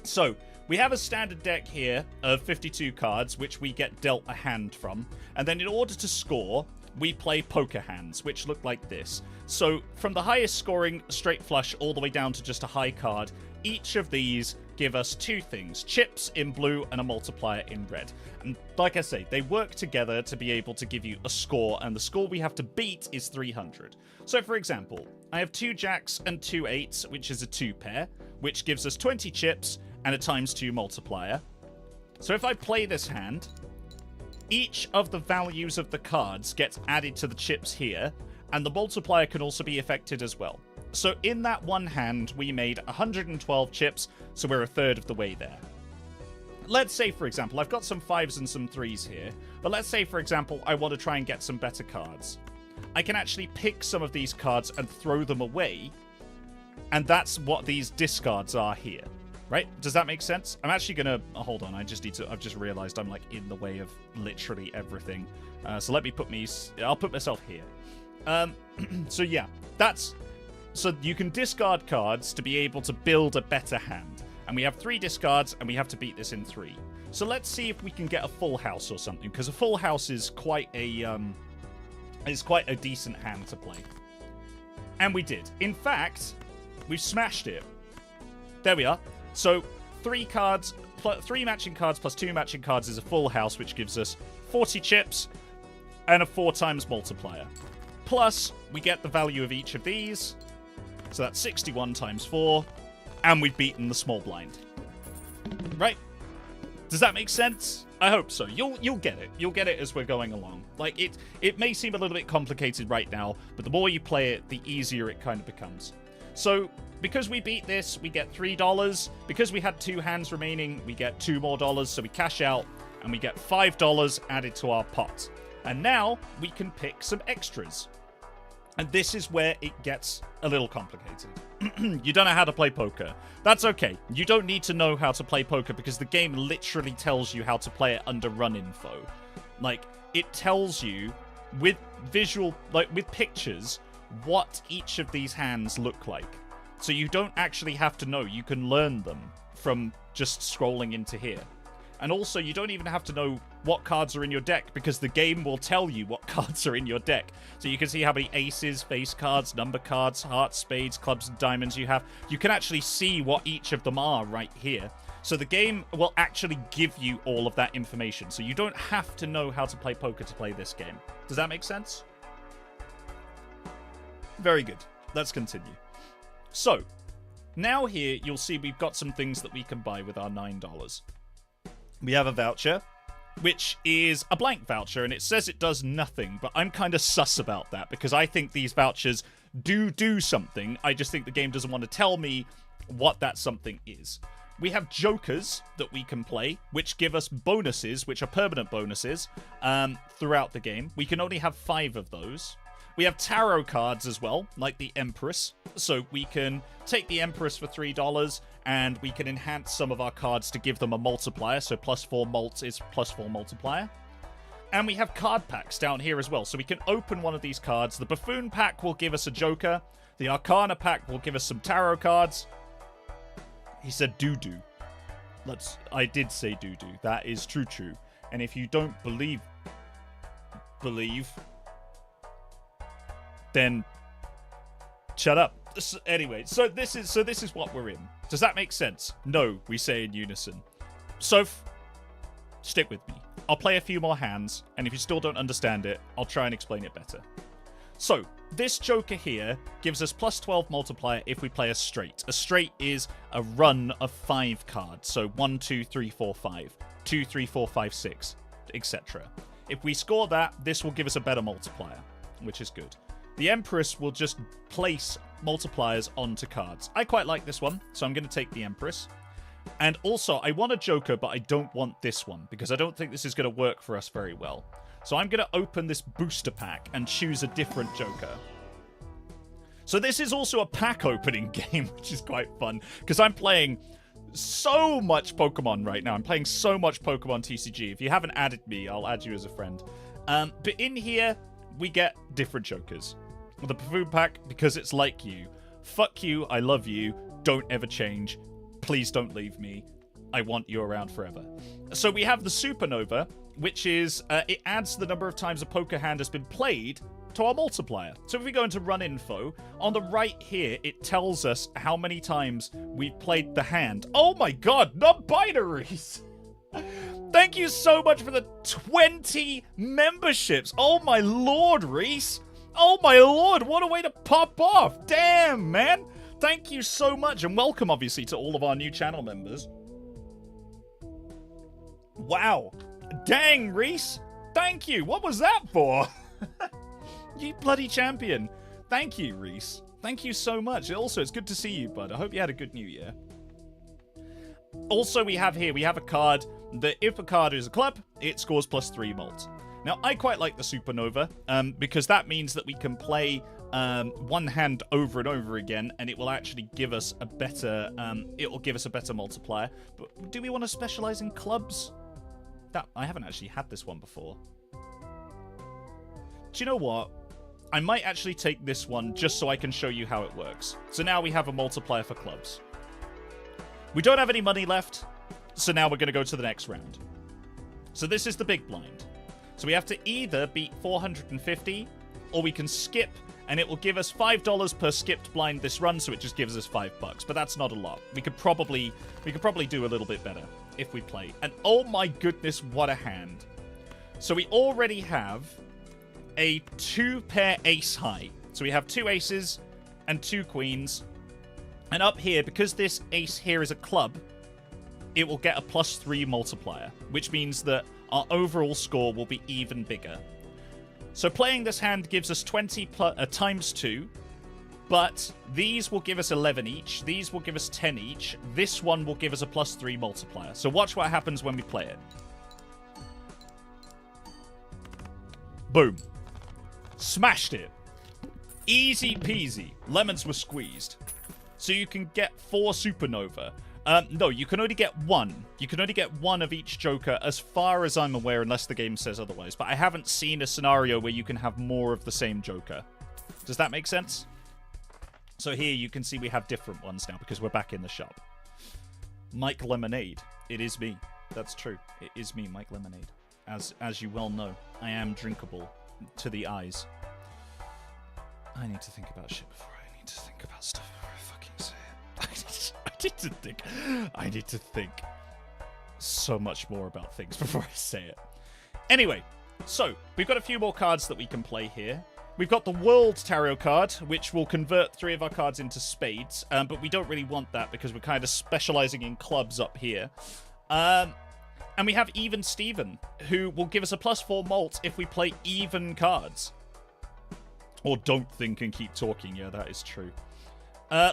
So, we have a standard deck here of 52 cards, which we get dealt a hand from. And then in order to score, we play poker hands, which look like this. So, from the highest scoring straight flush all the way down to just a high card, each of these give us 2 things, chips in blue and a multiplier in red. And like I say, they work together to be able to give you a score, and the score we have to beat is 300. So for example, I have 2 jacks and 2 8s, which is a 2 pair, which gives us 20 chips and a ×2 multiplier. So if I play this hand, each of the values of the cards gets added to the chips here, and the multiplier can also be affected as well. So in that one hand, we made 112 chips, so we're a third of the way there. Let's say, for example, I've got some 5s and some 3s here, but let's say, for example, I want to try and get some better cards. I can actually pick some of these cards and throw them away, and that's what these discards are here, right? Does that make sense? I'm actually going to... hold on, I've just realized I'm, like, in the way of literally everything. So let me put I'll put myself here. So yeah, that's... So you can discard cards to be able to build a better hand. And we have 3 discards, and we have to beat this in 3. So let's see if we can get a full house or something, because a full house is quite a decent hand to play. And we did. In fact, we've smashed it. There we are. So 3 cards, 3 matching cards plus 2 matching cards is a full house, which gives us 40 chips and a 4 times multiplier. Plus, we get the value of each of these. So that's 61 times 4. And we've beaten the small blind. Right? Does that make sense? I hope so. You'll get it. You'll get it as we're going along. Like, it may seem a little bit complicated right now, but the more you play it, the easier it kind of becomes. So, because we beat this, we get $3. Because we had 2 hands remaining, we get $2 more. So we cash out, and we get $5 added to our pot. And now, we can pick some extras. And this is where it gets a little complicated. You don't know how to play poker. That's okay. You don't need to know how to play poker because the game literally tells you how to play it under run info. Like, it tells you with visual, like with pictures, what each of these hands look like. So you don't actually have to know. You can learn them from just scrolling into here. And also, you don't even have to know what cards are in your deck because the game will tell you what cards are in your deck. So you can see how many aces, face cards, number cards, hearts, spades, clubs, and diamonds you have. You can actually see what each of them are right here. So the game will actually give you all of that information. So you don't have to know how to play poker to play this game. Does that make sense? Very good. Let's continue. So, now here you'll see we've got some things that we can buy with our $9. We have a voucher, which is a blank voucher, and it says it does nothing, but I'm kind of sus about that, because I think these vouchers do something. I just think the game doesn't want to tell me what that something is. We have jokers that we can play, which give us bonuses, which are permanent bonuses, throughout the game. We can only have 5 of those. We have tarot cards as well, like the Empress. So we can take the Empress for $3, and we can enhance some of our cards to give them a multiplier. So +4 mult is +4 multiplier. And we have card packs down here as well. So we can open one of these cards. The Buffoon pack will give us a joker. The Arcana pack will give us some tarot cards. He said doo-doo. I did say doo-doo. That is true. And if you don't believe, then shut up. Anyway, so this is what we're in. Does that make sense? No, we say in unison. So, stick with me. I'll play a few more hands, and if you still don't understand it, I'll try and explain it better. So, this joker here gives us +12 multiplier if we play a straight. A straight is a run of 5 cards. So 1, 2, 3, 4, 5. 2, 3, 4, 5, 6, etc. If we score that, this will give us a better multiplier, which is good. The Empress will just place multipliers onto cards. I quite like this one, so I'm going to take the Empress. And also, I want a joker, but I don't want this one, because I don't think this is going to work for us very well. So I'm going to open this booster pack and choose a different joker. So this is also a pack opening game, which is quite fun, because I'm playing so much Pokemon right now. I'm playing so much Pokemon TCG. If you haven't added me, I'll add you as a friend. But in here, we get different jokers. The Buffoon pack, because it's like you. Fuck you, I love you, don't ever change. Please don't leave me. I want you around forever. So we have the Supernova, which is, it adds the number of times a poker hand has been played to our multiplier. So if we go into run info, on the right here, it tells us how many times we've played the hand. Oh my god, non-binaries! Thank you so much for the 20 memberships. Oh my lord, Reese. Oh my lord, what a way to pop off. Damn, man. Thank you so much, and welcome, obviously, to all of our new channel members. Wow. Dang, Reese. Thank you. What was that for? You bloody champion. Thank you, Reese. Thank you so much. Also, it's good to see you, bud. I hope you had a good new year. Also, we have a card that if a card is a club, it scores +3 mult. Now, I quite like the Supernova, because that means that we can play one hand over and over again, and it will actually give us a better, multiplier. But do we want to specialize in clubs? I haven't actually had this one before. Do you know what? I might actually take this one just so I can show you how it works. So now we have a multiplier for clubs. We don't have any money left, so now we're going to go to the next round. So this is the big blind. So we have to either beat 450, or we can skip, and it will give us $5 per skipped blind this run, so it just gives us $5. But that's not a lot. We could probably do a little bit better if we play. And oh my goodness, what a hand. So we already have a 2-pair ace high. So we have 2 aces and 2 queens. And up here, because this ace here is a club, it will get a +3 multiplier, which means that our overall score will be even bigger. So playing this hand gives us 20 times 2, but these will give us 11 each, these will give us 10 each, this one will give us a +3 multiplier. So watch what happens when we play it. Boom. Smashed it. Easy peasy. Lemons were squeezed. So you can get 4 supernova. No, you can only get 1. You can only get 1 of each joker as far as I'm aware, unless the game says otherwise. But I haven't seen a scenario where you can have more of the same joker. Does that make sense? So here you can see we have different ones now because we're back in the shop. Mike Lemonade. It is me. That's true. It is me, Mike Lemonade. As you well know, I am drinkable to the eyes. I need to think about shit before I need to think about stuff before I fucking say it. I need to think so much more about things before I say it. Anyway, so we've got a few more cards that we can play here. We've got the World Tarot card, which will convert 3 of our cards into spades, but we don't really want that because we're kind of specializing in clubs up here. And we have Even Steven, who will give us a +4 mult if we play even cards. Or don't think and keep talking. Yeah, that is true.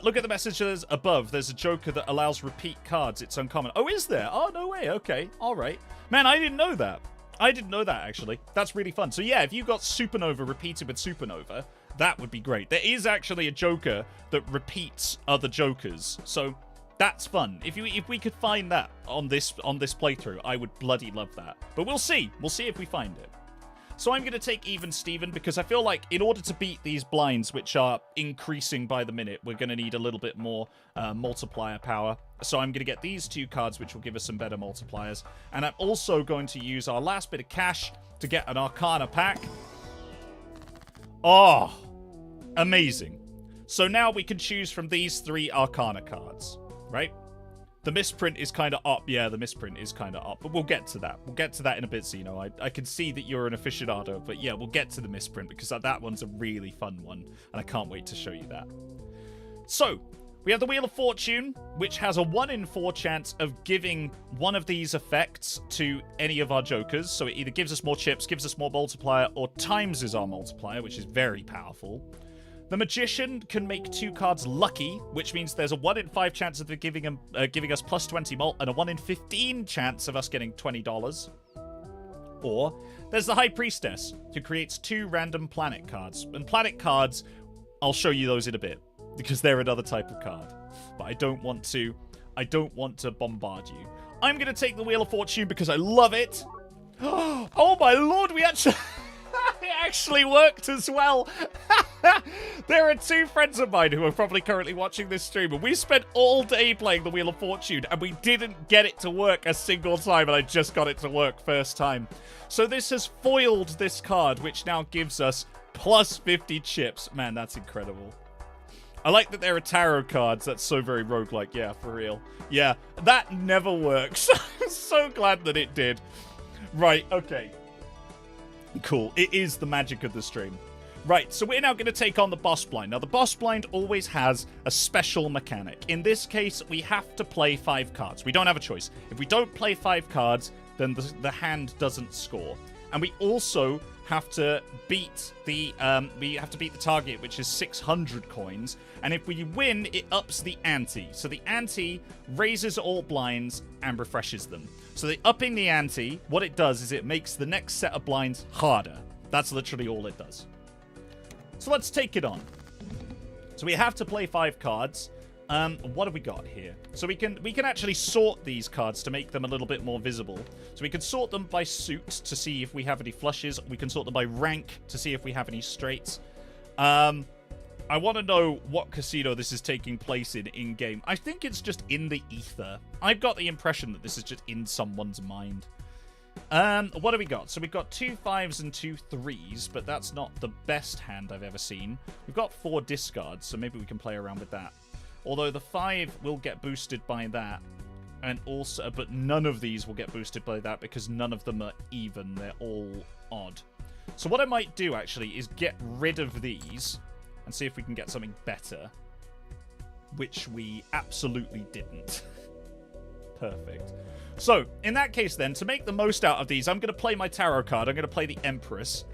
Look at the messages above. There's a joker that allows repeat cards. It's uncommon. Oh, is there? Oh, no way. Okay. All right. Man, I didn't know that. I didn't know that, actually. That's really fun. So, yeah, if you got Supernova repeated with Supernova, that would be great. There is actually a joker that repeats other jokers. So, that's fun. If we could find that on this playthrough, I would bloody love that. But we'll see. We'll see if we find it. So I'm going to take Even Steven because I feel like in order to beat these blinds, which are increasing by the minute, we're going to need a little bit more multiplier power. So I'm going to get these 2 cards, which will give us some better multipliers. And I'm also going to use our last bit of cash to get an Arcana pack. Oh, amazing. So now we can choose from these 3 Arcana cards, right? The misprint is kind of up. Yeah, the misprint is kind of up. But we'll get to that. We'll get to that in a bit, Zeno. I can see that you're an aficionado. But yeah, we'll get to the misprint because that one's a really fun one. And I can't wait to show you that. So, we have the Wheel of Fortune, which has a 1 in 4 chance of giving one of these effects to any of our jokers. So it either gives us more chips, gives us more multiplier, or times our multiplier, which is very powerful. The Magician can make 2 cards lucky, which means there's a 1 in 5 chance of giving us +20 mult and a 1 in 15 chance of us getting $20. Or there's the High Priestess, who creates 2 random planet cards. And planet cards, I'll show you those in a bit, because they're another type of card. But I don't want to bombard you. I'm going to take the Wheel of Fortune because I love it. Oh my lord, we actually... It actually worked as well. There are 2 friends of mine who are probably currently watching this stream, and we spent all day playing the Wheel of Fortune, and we didn't get it to work a single time, and I just got it to work first time. So this has foiled this card, which now gives us +50 chips. Man, that's incredible. I like that there are tarot cards. That's so very roguelike. Yeah, for real. Yeah, that never works. I'm so glad that it did. Right, okay. Cool. It is the magic of the stream. Right, so we're now going to take on the boss blind. Now, the boss blind always has a special mechanic. In this case, we have to play 5 cards. We don't have a choice. If we don't play 5 cards, then the hand doesn't score. And we also have to beat the target, which is 600 coins. And if we win, it ups the ante. So the ante raises all blinds and refreshes them. So the upping the ante, what it does is it makes the next set of blinds harder. That's literally all it does. So let's take it on. So we have to play 5 cards. What have we got here? So we can actually sort these cards to make them a little bit more visible. So we can sort them by suit to see if we have any flushes. We can sort them by rank to see if we have any straights. I want to know what casino this is taking place in-game. I think it's just in the ether. I've got the impression that this is just in someone's mind. What have we got? So we've got 2 5s and 2 3s, but that's not the best hand I've ever seen. We've got 4 discards, so maybe we can play around with that. Although the 5 will get boosted by that, and also, but none of these will get boosted by that because none of them are even. They're all odd. So what I might do actually is get rid of these and see if we can get something better, which we absolutely didn't. Perfect. So, in that case then, to make the most out of these, I'm going to play my tarot card. I'm going to play the Empress.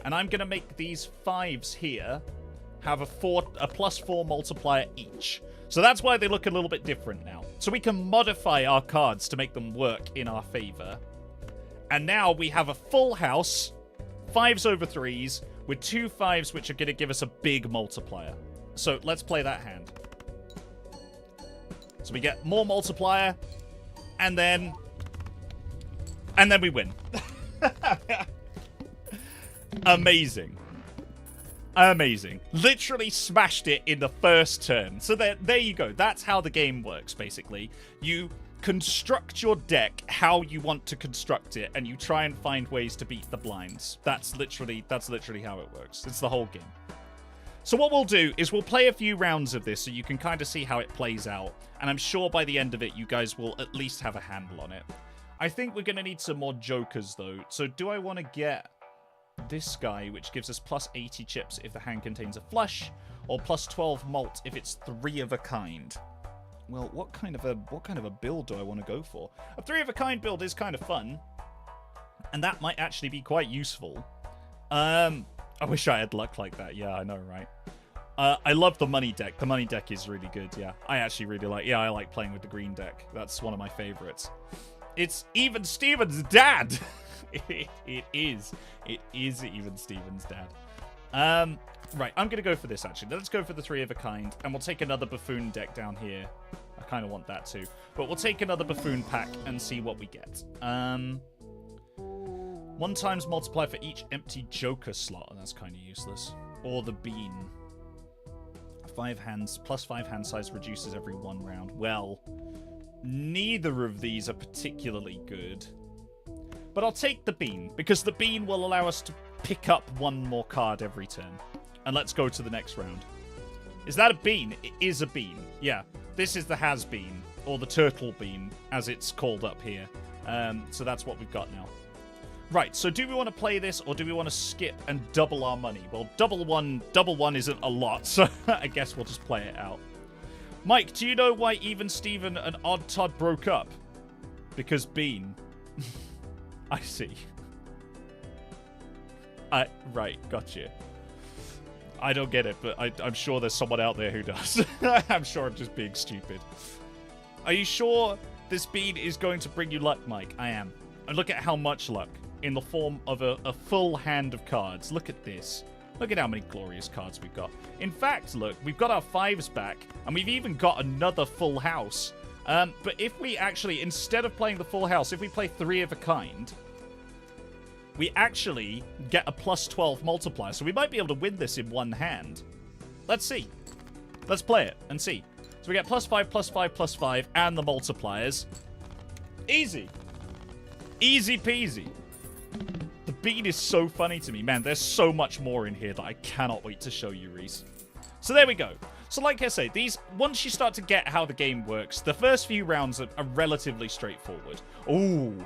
And I'm going to make these 5s here have a +4 multiplier each. So that's why they look a little bit different now. So we can modify our cards to make them work in our favor. And now we have a full house, 5s over 3s, with 2 5s, which are going to give us a big multiplier. So let's play that hand. So we get more multiplier, and then we win. Amazing. Amazing. Literally smashed it in the first turn. So there you go. That's how the game works, basically. You construct your deck how you want to construct it, and you try and find ways to beat the blinds. That's literally how it works. It's the whole game. So what we'll do is we'll play a few rounds of this so you can kind of see how it plays out. And I'm sure by the end of it, you guys will at least have a handle on it. I think we're going to need some more jokers, though. So do I want to get this guy, which gives us +80 chips if the hand contains a flush, or +12 malt if it's 3 of a kind? Well, what kind of a build do I want to go for? A 3 of a kind build is kind of fun, and that might actually be quite useful. I wish I had luck like that. Yeah, I know, right? I love the money deck. The money deck is really good, yeah. I actually really like... Yeah, I like playing with the green deck. That's one of my favorites. It's even Steven's dad! It is. It is even Steven's dad. Right, I'm going to go for this, actually. Let's go for the 3 of a kind, and we'll take another buffoon deck down here. I kind of want that, too. But we'll take another buffoon pack and see what we get. 1 times multiplier for each empty joker slot. That's kind of useless. Or the bean. 5 hands, +5 hand size reduces every 1 round. Well, neither of these are particularly good. But I'll take the bean, because the bean will allow us to pick up 1 more card every turn. And let's go to the next round. Is that a bean? It is a bean. Yeah, this is the has-bean, or the turtle bean, as it's called up here. So that's what we've got now. Right, so do we want to play this, or do we want to skip and double our money? Well, double one isn't a lot, so I guess we'll just play it out. Mike, do you know why even Steven and Odd Todd broke up? Because bean. I see. Right, gotcha. I don't get it, but I'm sure there's someone out there who does. I'm sure I'm just being stupid. Are you sure this bean is going to bring you luck, Mike? I am. And look at how much luck. In the form of a full hand of cards. Look at this. Look at how many glorious cards we've got. In fact, look, we've got our 5s back, and we've even got another full house. But if we actually, instead of playing the full house, if we play 3 of a kind, we actually get a +12 multiplier. So we might be able to win this in 1 hand. Let's see. Let's play it and see. So we get +5, +5, +5, and the multipliers. Easy. Easy peasy. The bean is so funny to me. Man, there's so much more in here that I cannot wait to show you, Reese. So there we go. So like I say, these, once you start to get how the game works, the first few rounds are relatively straightforward. Ooh,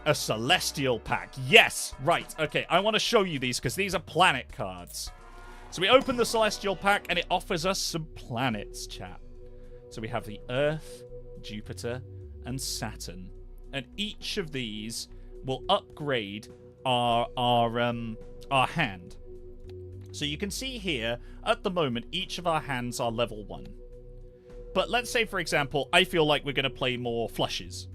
a celestial pack. Yes, right. Okay, I want to show you these because these are planet cards. So we open the celestial pack and it offers us some planets, chat. So we have the Earth, Jupiter, and Saturn. And each of these will upgrade our hand. So you can see here, at the moment, each of our hands are level 1. But let's say, for example, I feel like we're going to play more flushes.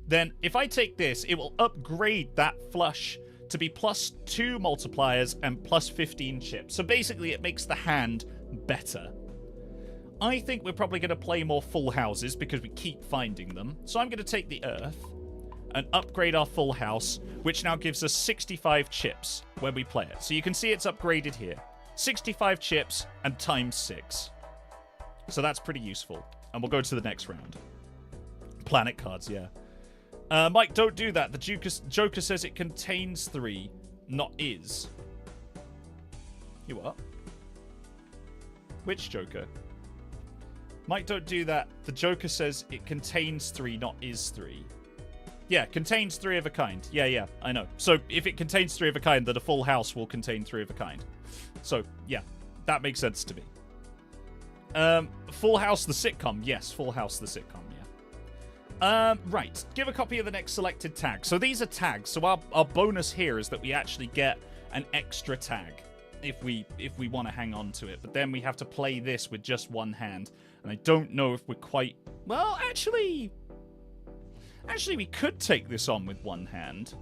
Then, if I take this, it will upgrade that flush to be +2 multipliers and +15 chips. So basically, it makes the hand better. I think we're probably going to play more full houses because we keep finding them. So I'm going to take the Earth and upgrade our full house, which now gives us 65 chips when we play it. So you can see it's upgraded here. 65 chips and ×6. So that's pretty useful. And we'll go to the next round. Planet cards, yeah. Mike, don't do that. The Joker says it contains 3, not is. You what? Which Joker? Mike, don't do that. The Joker says it contains 3, not is 3. Yeah, contains 3 of a kind. Yeah, I know. So if it contains 3 of a kind, then a full house will contain 3 of a kind. So, yeah, that makes sense to me. Full House the sitcom. Yes, Full House the sitcom, yeah. Right. Give a copy of the next selected tag. So these are tags. So our bonus here is that we actually get an extra tag if we want to hang on to it. But then we have to play this with just one hand. And I don't know if we're quite... Well, actually, we could take this on with one hand.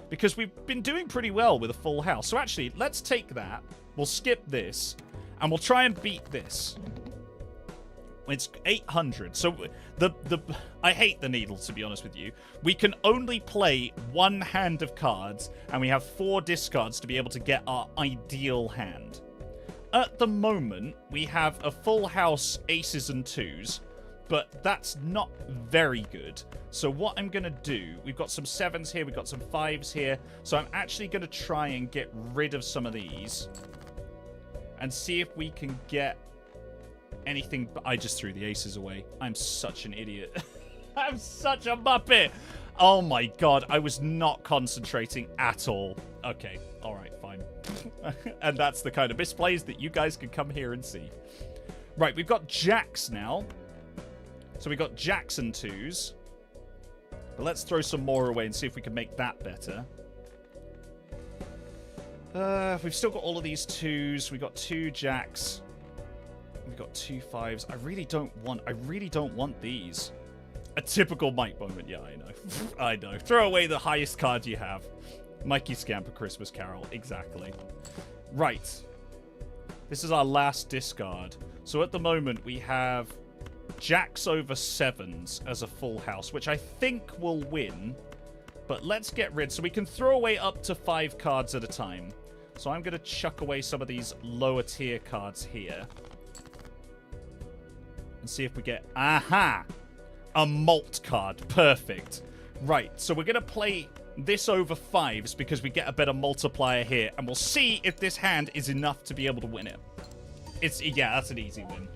Because we've been doing pretty well with a full house. So actually, let's take that. We'll skip this. And we'll try and beat this. It's 800. So I hate the needle, to be honest with you. We can only play one hand of cards, and we have 4 discards to be able to get our ideal hand. At the moment, we have a full house aces and 2s, but that's not very good. So what I'm going to do, we've got some 7s here, we've got some 5s here, so I'm actually going to try and get rid of some of these and see if we can get anything. But I just threw the aces away. I'm such an idiot. I'm such a muppet. Oh my god, I was not concentrating at all. Okay, all right, fine. And that's the kind of misplays that you guys can come here and see. Right, we've got jacks now. So we've got jacks and 2s. But let's throw some more away and see if we can make that better. We've still got all of these 2s. We've got 2 jacks. We've got 2 5s. I really don't want these. A typical Mike moment. Yeah, I know. I know. Throw away the highest card you have. Mikey Scamper Christmas Carol. Exactly. Right. This is our last discard. So at the moment we have jacks over 7s as a full house, which I think will win. But let's get rid. So we can throw away up to 5 cards at a time. So I'm going to chuck away some of these lower tier cards here. And see if we get... Aha! A malt card. Perfect. Right, so we're going to play this over 5s because we get a better multiplier here. And we'll see if this hand is enough to be able to win it. Yeah, that's an easy win.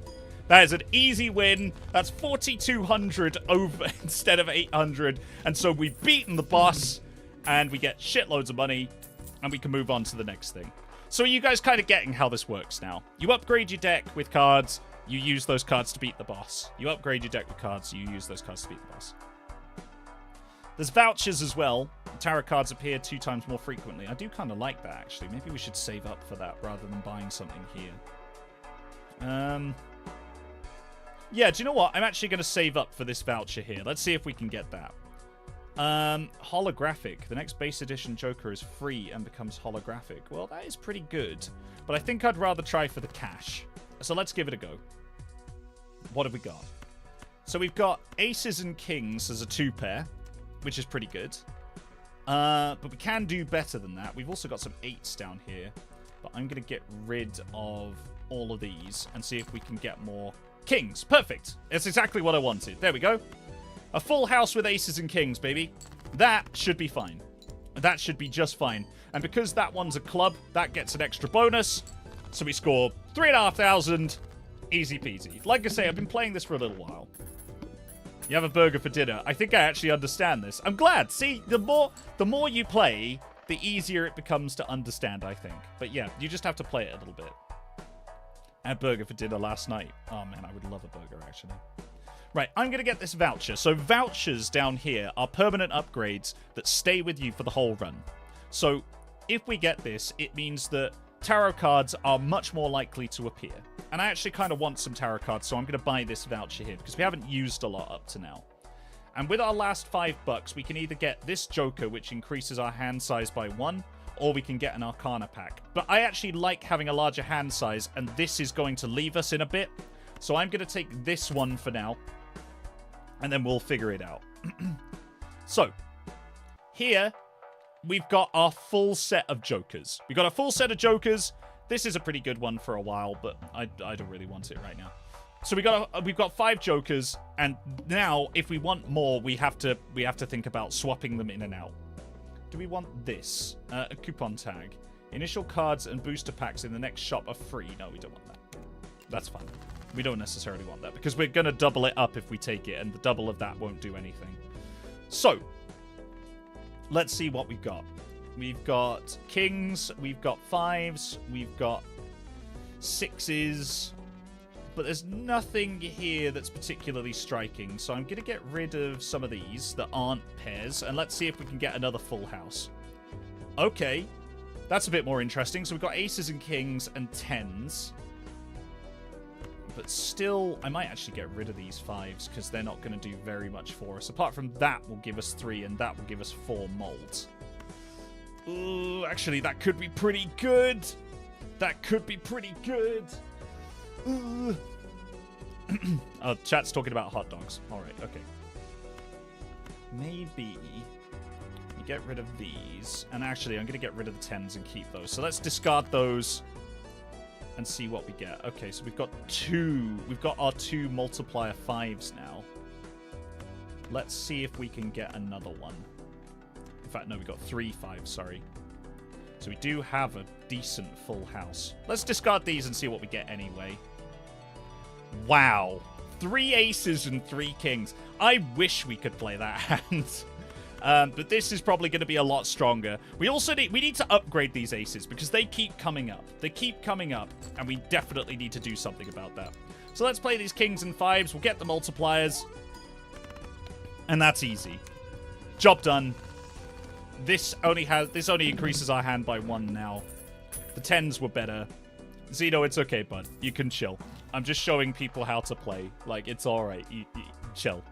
That is an easy win. That's 4,200 over instead of 800. And so we've beaten the boss. And we get shitloads of money. And we can move on to the next thing. So are you guys kind of getting how this works now? You upgrade your deck with cards. You use those cards to beat the boss. You upgrade your deck with cards. You use those cards to beat the boss. There's vouchers as well. Tarot cards appear 2 times more frequently. I do kind of like that, actually. Maybe we should save up for that rather than buying something here. Yeah, do you know what? I'm actually going to save up for this voucher here. Let's see if we can get that. Holographic. The next base edition Joker is free and becomes holographic. Well, that is pretty good. But I think I'd rather try for the cash. So let's give it a go. What have we got? So we've got aces and kings as a 2-pair, which is pretty good. But we can do better than that. We've also got some 8s down here. But I'm going to get rid of all of these and see if we can get more kings. Perfect. It's exactly what I wanted. There we go. A full house with aces and kings, baby. That should be fine. That should be just fine. And because that one's a club, that gets an extra bonus. So we score 3,500. Easy peasy. Like I say, I've been playing this for a little while. You have a burger for dinner. I think I actually understand this. I'm glad. See, the more you play, the easier it becomes to understand, I think. But yeah, you just have to play it a little bit. I had burger for dinner last night. Oh man, I would love a burger, actually. Right, I'm going to get this voucher. So vouchers down here are permanent upgrades that stay with you for the whole run. So if we get this, it means that tarot cards are much more likely to appear. And I actually kind of want some tarot cards, so I'm going to buy this voucher here because we haven't used a lot up to now. And with our last $5, we can either get this Joker, which increases our hand size by 1, or we can get an Arcana pack. But I actually like having a larger hand size, and this is going to leave us in a bit. So I'm going to take this one for now, and then we'll figure it out. So, here, we've got our full set of Jokers. We've got a full set of Jokers. This is a pretty good one for a while, but I don't really want it right now. So we've got 5 Jokers, and now if we want more, we have to think about swapping them in and out. Do we want this? A coupon tag. Initial cards and booster packs in the next shop are free. No, we don't want that. That's fine. We don't necessarily want that because we're going to double it up if we take it, and the double of that won't do anything. So, let's see what we've got. We've got kings, we've got 5s, we've got 6s. But there's nothing here that's particularly striking. So I'm going to get rid of some of these that aren't pairs. And let's see if we can get another full house. Okay. That's a bit more interesting. So we've got aces and kings and tens. But still, I might actually get rid of these fives because they're not going to do very much for us. Apart from that will give us 3 and that will give us 4 molds. Ooh, actually, that could be pretty good. That could be pretty good. Oh, chat's talking about hot dogs. All right, okay. Maybe you get rid of these. And actually, I'm going to get rid of the 10s and keep those. So let's discard those and see what we get. Okay, so we've got 2. We've got our 2 multiplier 5s now. Let's see if we can get another one. In fact, no, we've got 3 5s, sorry. So we do have a decent full house. Let's discard these and see what we get anyway. Wow. 3 aces and 3 kings. I wish we could play that hand. But this is probably going to be a lot stronger. We need to upgrade these aces because they keep coming up. They keep coming up, and we definitely need to do something about that. So let's play these kings and 5s. We'll get the multipliers. And that's easy. Job done. This only increases our hand by 1 now. The 10s were better. Zeno, it's okay, bud. You can chill. I'm just showing people how to play. Like, it's alright. You chill.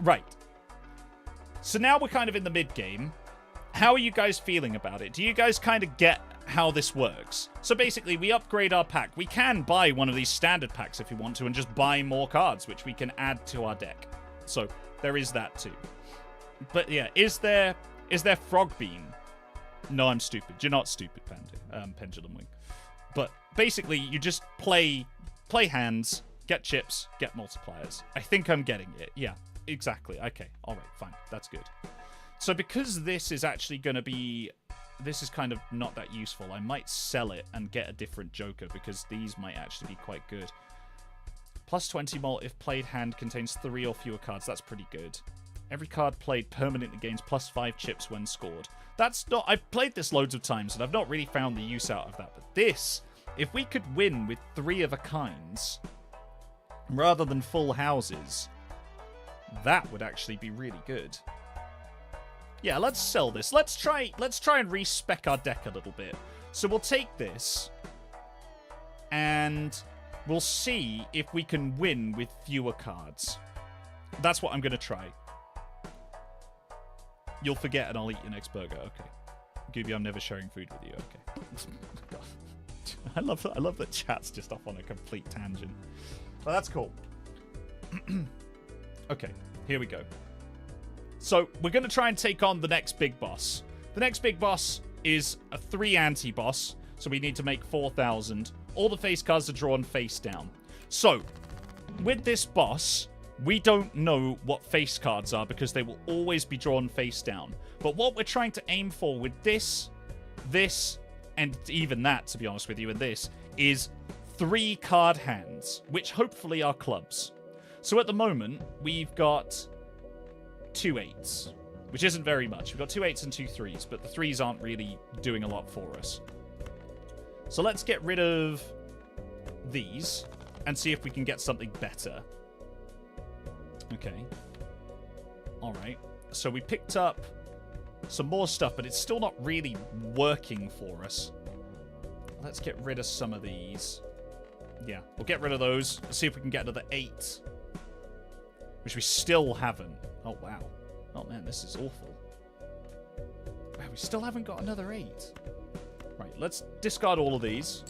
Right. So now we're kind of in the mid-game. How are you guys feeling about it? Do you guys kind of get how this works? So basically, we upgrade our pack. We can buy one of these standard packs if you want to and just buy more cards, which we can add to our deck. So there is that too. But yeah, is there Frog Bean? No, I'm stupid. You're not stupid, Pendulum Wing. But basically, you just play hands, get chips, get multipliers. I think I'm getting it. Yeah. Exactly. Okay. All right. Fine. That's good. So because this is actually going to be... This is kind of not that useful. I might sell it and get a different Joker because these might actually be quite good. Plus 20 mult if played hand contains 3 or fewer cards. That's pretty good. Every card played permanently gains plus 5 chips when scored. That's not... I've played this loads of times and I've not really found the use out of that. But this, if we could win with 3 of a kinds rather than full houses... That would actually be really good. Yeah, let's sell this. Let's try and respec our deck a little bit. So we'll take this and we'll see if we can win with fewer cards. That's what I'm going to try. You'll forget and I'll eat your next burger. Okay. Gooby, I'm never sharing food with you. Okay. I love that chat's just off on a complete tangent. Well, that's cool. Okay, here we go. So, we're going to try and take on the next big boss. The next big boss is a 3 anti-boss, so we need to make 4,000. All the face cards are drawn face down. So, with this boss, we don't know what face cards are because they will always be drawn face down. But what we're trying to aim for with this, and even that, to be honest with you, and this, is 3 card hands, which hopefully are clubs. So at the moment, we've got 2 8s, which isn't very much. We've got 2 8s and 2 3s, but the 3s aren't really doing a lot for us. So let's get rid of these and see if we can get something better. Okay. All right. So we picked up some more stuff, but it's still not really working for us. Let's get rid of some of these. Yeah, we'll get rid of those. See if we can get another 8. Which we still haven't. Oh, wow. Oh, man, this is awful. Wow, we still haven't got another 8. Right, let's discard all of these.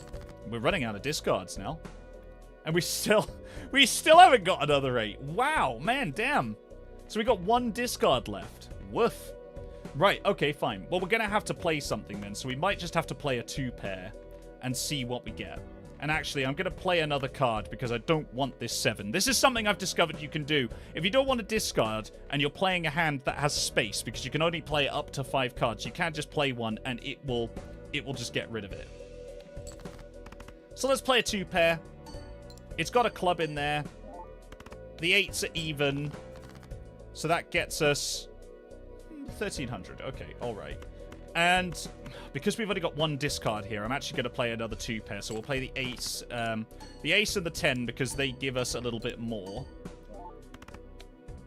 We're running out of discards now. And we still haven't got another 8. Wow, man, damn. So we got 1 discard left. Woof. Right, okay, fine. Well, we're going to have to play something then. So we might just have to play a 2-pair and see what we get. And actually, I'm going to play another card because I don't want this 7. This is something I've discovered you can do. If you don't want to discard and you're playing a hand that has space, because you can only play up to 5 cards, you can't just play one and it will just get rid of it. So let's play a 2-pair. It's got a club in there. The 8s are even. So that gets us 1,300. Okay, all right. And because we've only got one discard here, I'm actually going to play another 2 pair. So we'll play the ace and the 10 because they give us a little bit more.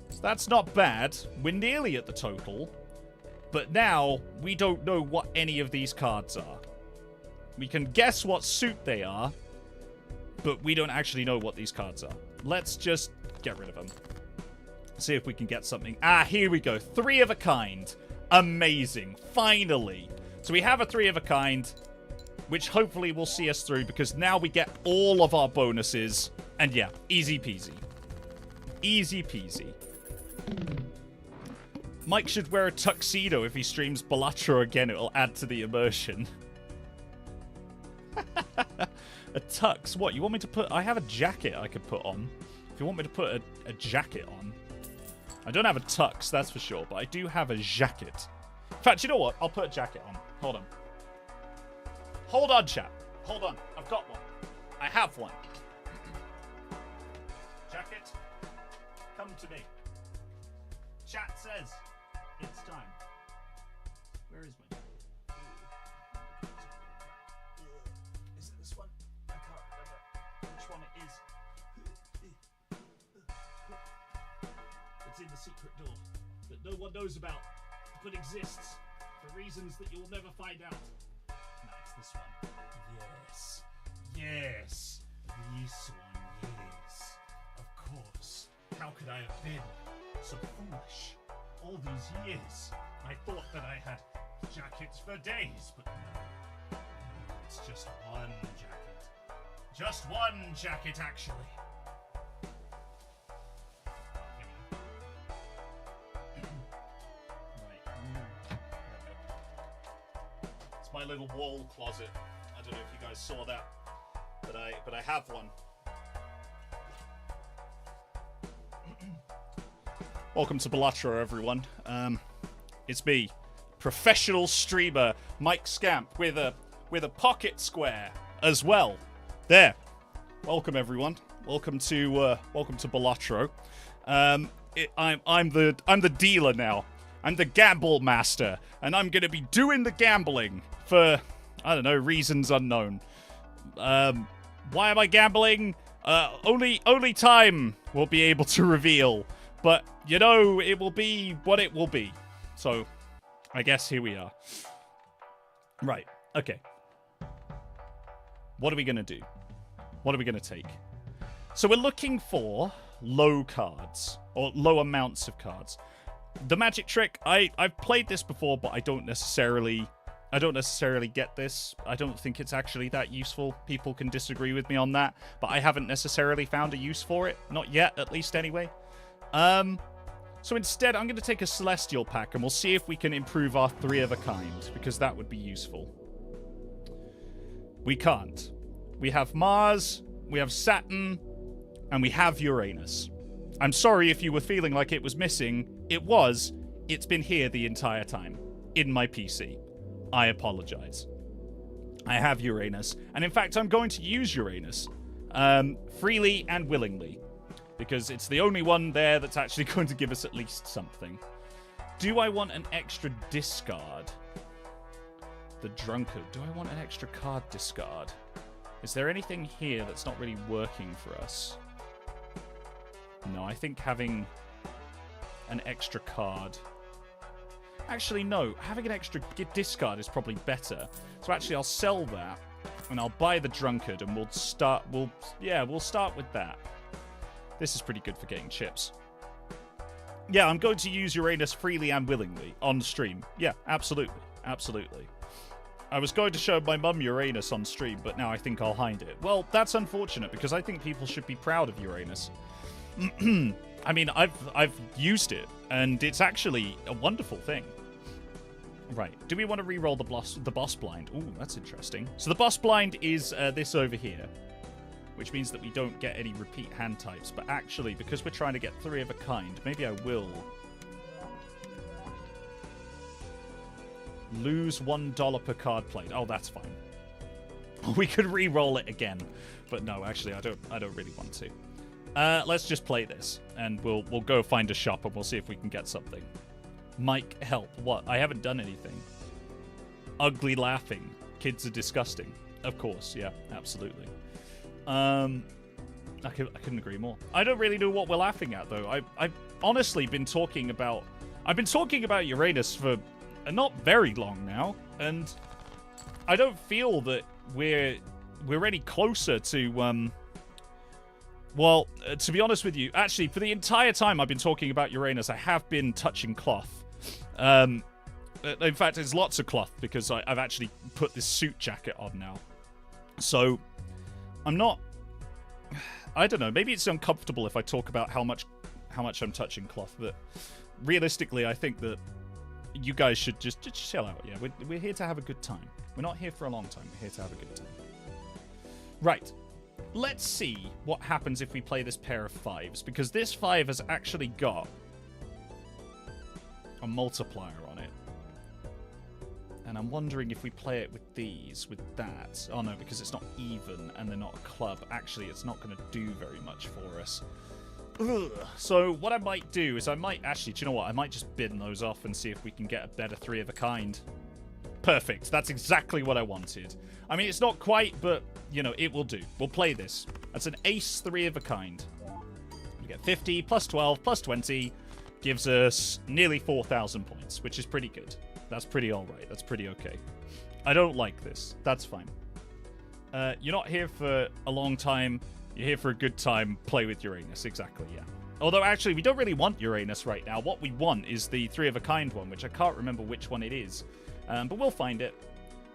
So that's not bad. We're nearly at the total. But now we don't know what any of these cards are. We can guess what suit they are, but we don't actually know what these cards are. Let's just get rid of them. See if we can get something. Ah, here we go. 3 of a kind. Amazing. Finally. So we have a 3 of a kind, which hopefully will see us through because now we get all of our bonuses. And yeah, easy peasy. Easy peasy. Mike should wear a tuxedo if he streams Balatro again. It will add to the immersion. A tux? What, you want me to put... I have a jacket I could put on. If you want me to put a jacket on. I don't have a tux, that's for sure, but I do have a jacket. In fact, you know what? I'll put a jacket on. Hold on. Hold on, chat. Hold on. I've got one. I have one. Jacket, come to me. Chat says it's time. Where is my... Is it this one? I can't remember which one it is. It's in the secret door that no one knows about, but exists for reasons that you'll never find out. No, it's this one. Yes. Yes. This one, yes. Of course. How could I have been so foolish all these years? I thought that I had jackets for days, but no. It's just one jacket. Just one jacket, actually. It's my little wall closet. I don't know if you guys saw that, but I have one. Welcome to Balatro, everyone. It's me, professional streamer Mike Scamp, with a pocket square as well. There. Welcome, everyone. Welcome to Balatro. I'm the dealer now. I'm the gamble master, and I'm gonna be doing the gambling for, I don't know, reasons unknown. Why am I gambling? Only time will be able to reveal. But, you know, it will be what it will be. So, I guess here we are. Right, okay. What are we going to do? What are we going to take? So we're looking for low cards, or low amounts of cards. The magic trick, I've played this before, but I don't necessarily get this. I don't think it's actually that useful. People can disagree with me on that, but I haven't necessarily found a use for it. Not yet, at least anyway. So instead, I'm going to take a Celestial pack, and we'll see if we can improve our 3 of a kind, because that would be useful. We can't. We have Mars, we have Saturn, and we have Uranus. I'm sorry if you were feeling like it was missing. It was. It's been here the entire time. In my PC. I apologize. I have Uranus, and in fact, I'm going to use Uranus. Freely and willingly. Because it's the only one there that's actually going to give us at least something. Do I want an extra discard? The Drunkard. Do I want an extra card discard? Is there anything here that's not really working for us? No, I think having an extra card... Actually, no. Having an extra discard is probably better. So actually, I'll sell that, and I'll buy the Drunkard, and we'll start with that. This is pretty good for getting chips. Yeah, I'm going to use Uranus freely and willingly on stream. Yeah, absolutely. Absolutely. I was going to show my mum Uranus on stream, but now I think I'll hide it. Well, that's unfortunate, because I think people should be proud of Uranus. I mean, I've used it, and it's actually a wonderful thing. Right. Do we want to re-roll the boss blind? Ooh, that's interesting. So the boss blind is this over here, which means that we don't get any repeat hand types. But actually, because we're trying to get 3 of a kind, maybe I will lose $1 per card played. Oh, that's fine. We could re-roll it again, but no, actually, I don't really want to. Let's just play this, and we'll go find a shop, and we'll see if we can get something. Mike, help. What? I haven't done anything. ugly laughing. Kids are disgusting. Of course, yeah, absolutely. I couldn't agree more. I don't really know what we're laughing at, though. I've honestly been talking about... I've been talking about Uranus for not very long now, and I don't feel that we're any closer to... Well, to be honest with you, actually, for the entire time I've been talking about Uranus, I have been touching cloth. In fact, there's lots of cloth, because I've actually put this suit jacket on now. So, I'm not... I don't know, maybe it's uncomfortable if I talk about how much I'm touching cloth, but realistically, I think that you guys should just chill out. Yeah, we're here to have a good time. We're not here for a long time. We're here to have a good time. Right. Let's see what happens if we play this pair of 5s, because this 5 has actually got a multiplier on it. And I'm wondering if we play it with these, with that. Oh no, because it's not even and they're not a club. Actually, it's not going to do very much for us. Ugh. So what I might do is actually, do you know what? I might just bin those off and see if we can get a better 3 of a kind. Perfect. That's exactly what I wanted. I mean, it's not quite, but, you know, it will do. We'll play this. That's an ace 3 of a kind. We get 50 plus 12 plus 20 gives us nearly 4,000 points, which is pretty good. That's pretty alright. That's pretty okay. I don't like this. That's fine. You're not here for a long time. You're here for a good time. Play with Uranus. Exactly, yeah. Although, actually, we don't really want Uranus right now. What we want is the 3 of a kind one, which I can't remember which one it is. But we'll find it.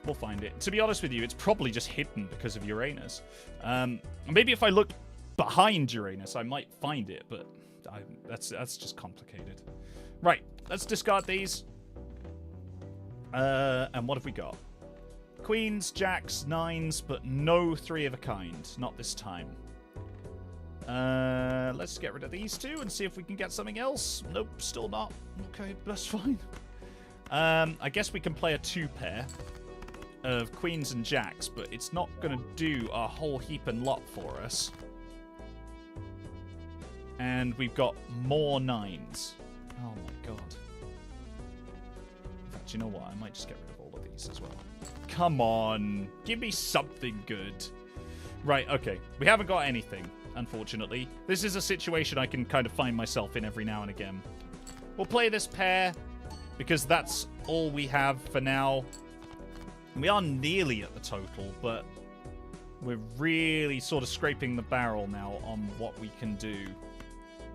We'll find it. To be honest with you, it's probably just hidden because of Uranus. Maybe if I look behind Uranus, I might find it, but that's just complicated. Right, let's discard these. And what have we got? Queens, jacks, 9s, but no 3 of a kind. Not this time. Let's get rid of these 2 and see if we can get something else. Nope, still not. Okay, that's fine. I guess we can play a 2 pair of queens and jacks, but it's not going to do a whole heap and lot for us. And we've got more 9s. Oh my god. In fact, you know what? I might just get rid of all of these as well. Come on. Give me something good. Right, okay. We haven't got anything, unfortunately. This is a situation I can kind of find myself in every now and again. We'll play this pair, because that's all we have for now. We are nearly at the total, but we're really sort of scraping the barrel now on what we can do.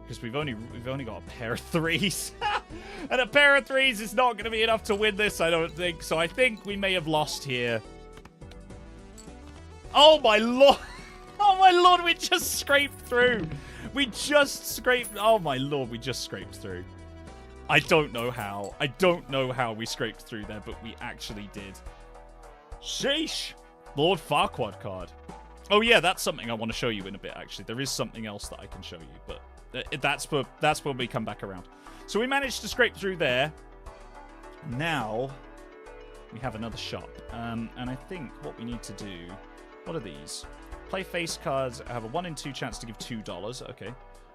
Because we've only got a pair of 3s. And a pair of 3s is not going to be enough to win this, I don't think. So I think we may have lost here. Oh my lord! Oh my lord, we just scraped through! We just scraped... Oh my lord, we just scraped through. I don't know how. I don't know how we scraped through there, but we actually did. Sheesh! Lord Farquaad card. Oh yeah, that's something I want to show you in a bit, actually. There is something else that I can show you, but that's when we come back around. So we managed to scrape through there. Now, we have another shop. And I think what we need to do... What are these? Play face cards. I have a 1 in 2 chance to give $2. Okay.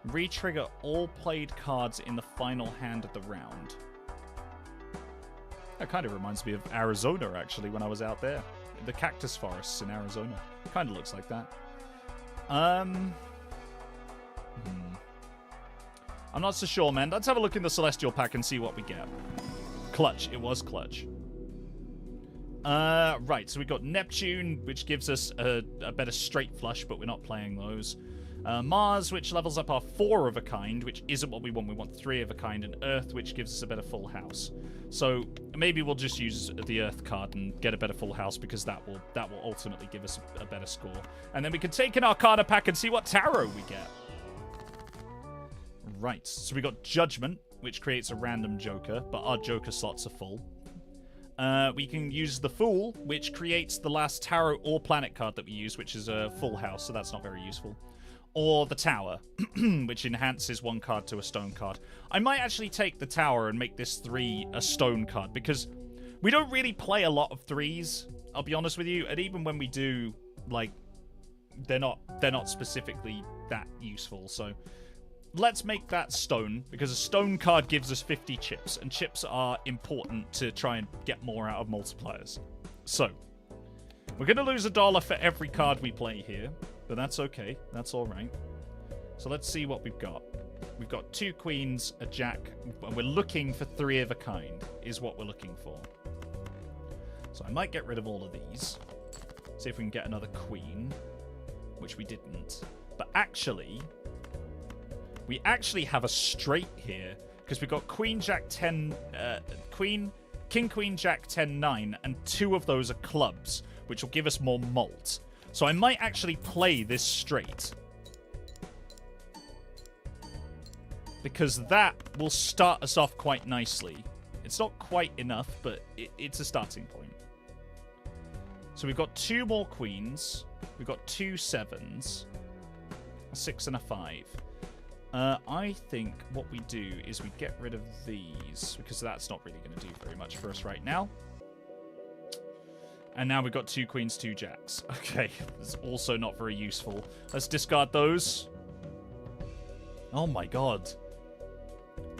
Re-trigger all played cards in the final hand of the round. That kind of reminds me of Arizona, actually, when I was out there. The cactus forests in Arizona. Kind of looks like that. I'm not so sure, man. Let's have a look in the Celestial pack and see what we get. Clutch. It was clutch. Right, so we've got Neptune, which gives us a better straight flush, but we're not playing those. Mars, which levels up our 4 of a kind, which isn't what we want. We want 3 of a kind. And Earth, which gives us a better full house. So maybe we'll just use the Earth card and get a better full house, because that will ultimately give us a better score. And then we can take an Arcana pack and see what tarot we get. Right, so we got Judgment, which creates a random Joker, but our Joker slots are full. We can use the Fool, which creates the last tarot or planet card that we use, which is a full house, so that's not very useful. Or the Tower, which enhances 1 card to a stone card. I might actually take the Tower and make this 3 a stone card, because we don't really play a lot of 3s, I'll be honest with you. And even when we do, like, they're not specifically that useful. So let's make that stone, because a stone card gives us 50 chips, and chips are important to try and get more out of multipliers. So, we're going to lose $1 for every card we play here, but that's okay. That's all right. So let's see what we've got. We've got 2 queens, a jack, and we're looking for 3 of a kind, is what we're looking for. So I might get rid of all of these. See if we can get another queen, which we didn't. But actually, we actually have a straight here, because we've got queen, jack, 10, king, queen, jack, 10, 9, and 2 of those are clubs, which will give us more malt. So I might actually play this straight, because that will start us off quite nicely. It's not quite enough, but it's a starting point. So we've got 2 more queens. We've got 2 7s, a 6 and a 5. I think what we do is we get rid of these, because that's not really going to do very much for us right now. And now we've got 2 queens, 2 jacks. Okay, it's also not very useful. Let's discard those. Oh my god.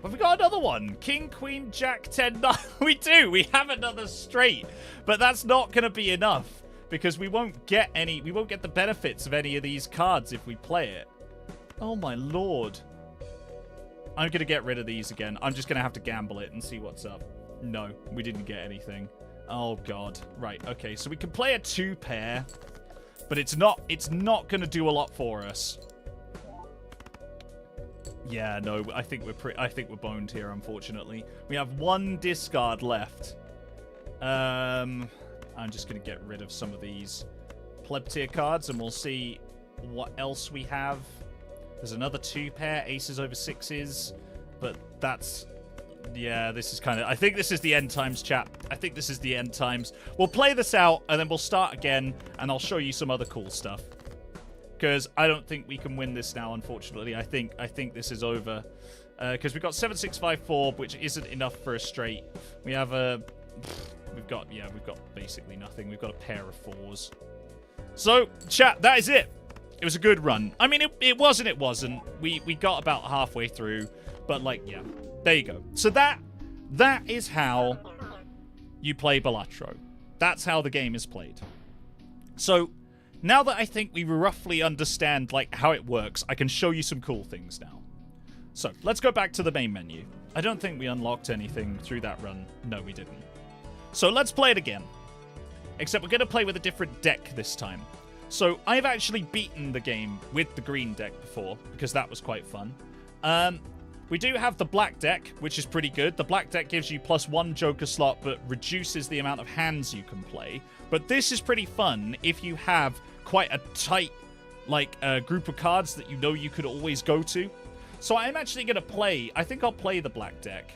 Have we got another one? King, queen, jack, 10, 9. We do. We have another straight. But that's not going to be enough, because we won't get the benefits of any of these cards if we play it. Oh my lord. I'm going to get rid of these again. I'm just going to have to gamble it and see what's up. No, we didn't get anything. Oh god. Right, okay. So we can play a 2 pair, but it's not going to do a lot for us. Yeah, no, I think we're boned here, unfortunately. We have 1 discard left. I'm just going to get rid of some of these pleb tier cards, and we'll see what else we have. There's another 2 pair, aces over 6s, but that's... Yeah, this is kind of... I think this is the end times, chat. I think this is the end times. We'll play this out, and then we'll start again, and I'll show you some other cool stuff. Because I don't think we can win this now, unfortunately. I think this is over. Because we've got 7, 6, 5, 4, which isn't enough for a straight. We have a... We've got basically nothing. We've got a pair of 4s. So, chat, that is it. It was a good run. I mean, it was and it wasn't. We got about halfway through. But, like, yeah. There you go. So that is how you play Balatro. That's how the game is played. So... Now that I think we roughly understand, like, how it works, I can show you some cool things now. So, let's go back to the main menu. I don't think we unlocked anything through that run. No, we didn't. So, let's play it again. Except we're going to play with a different deck this time. So, I've actually beaten the game with the green deck before, because that was quite fun. We do have the black deck, which is pretty good. The black deck gives you +1 Joker slot, but reduces the amount of hands you can play. But this is pretty fun if you have quite a tight, like, group of cards that you know you could always go to. So I'm actually going to play... I think I'll play the black deck.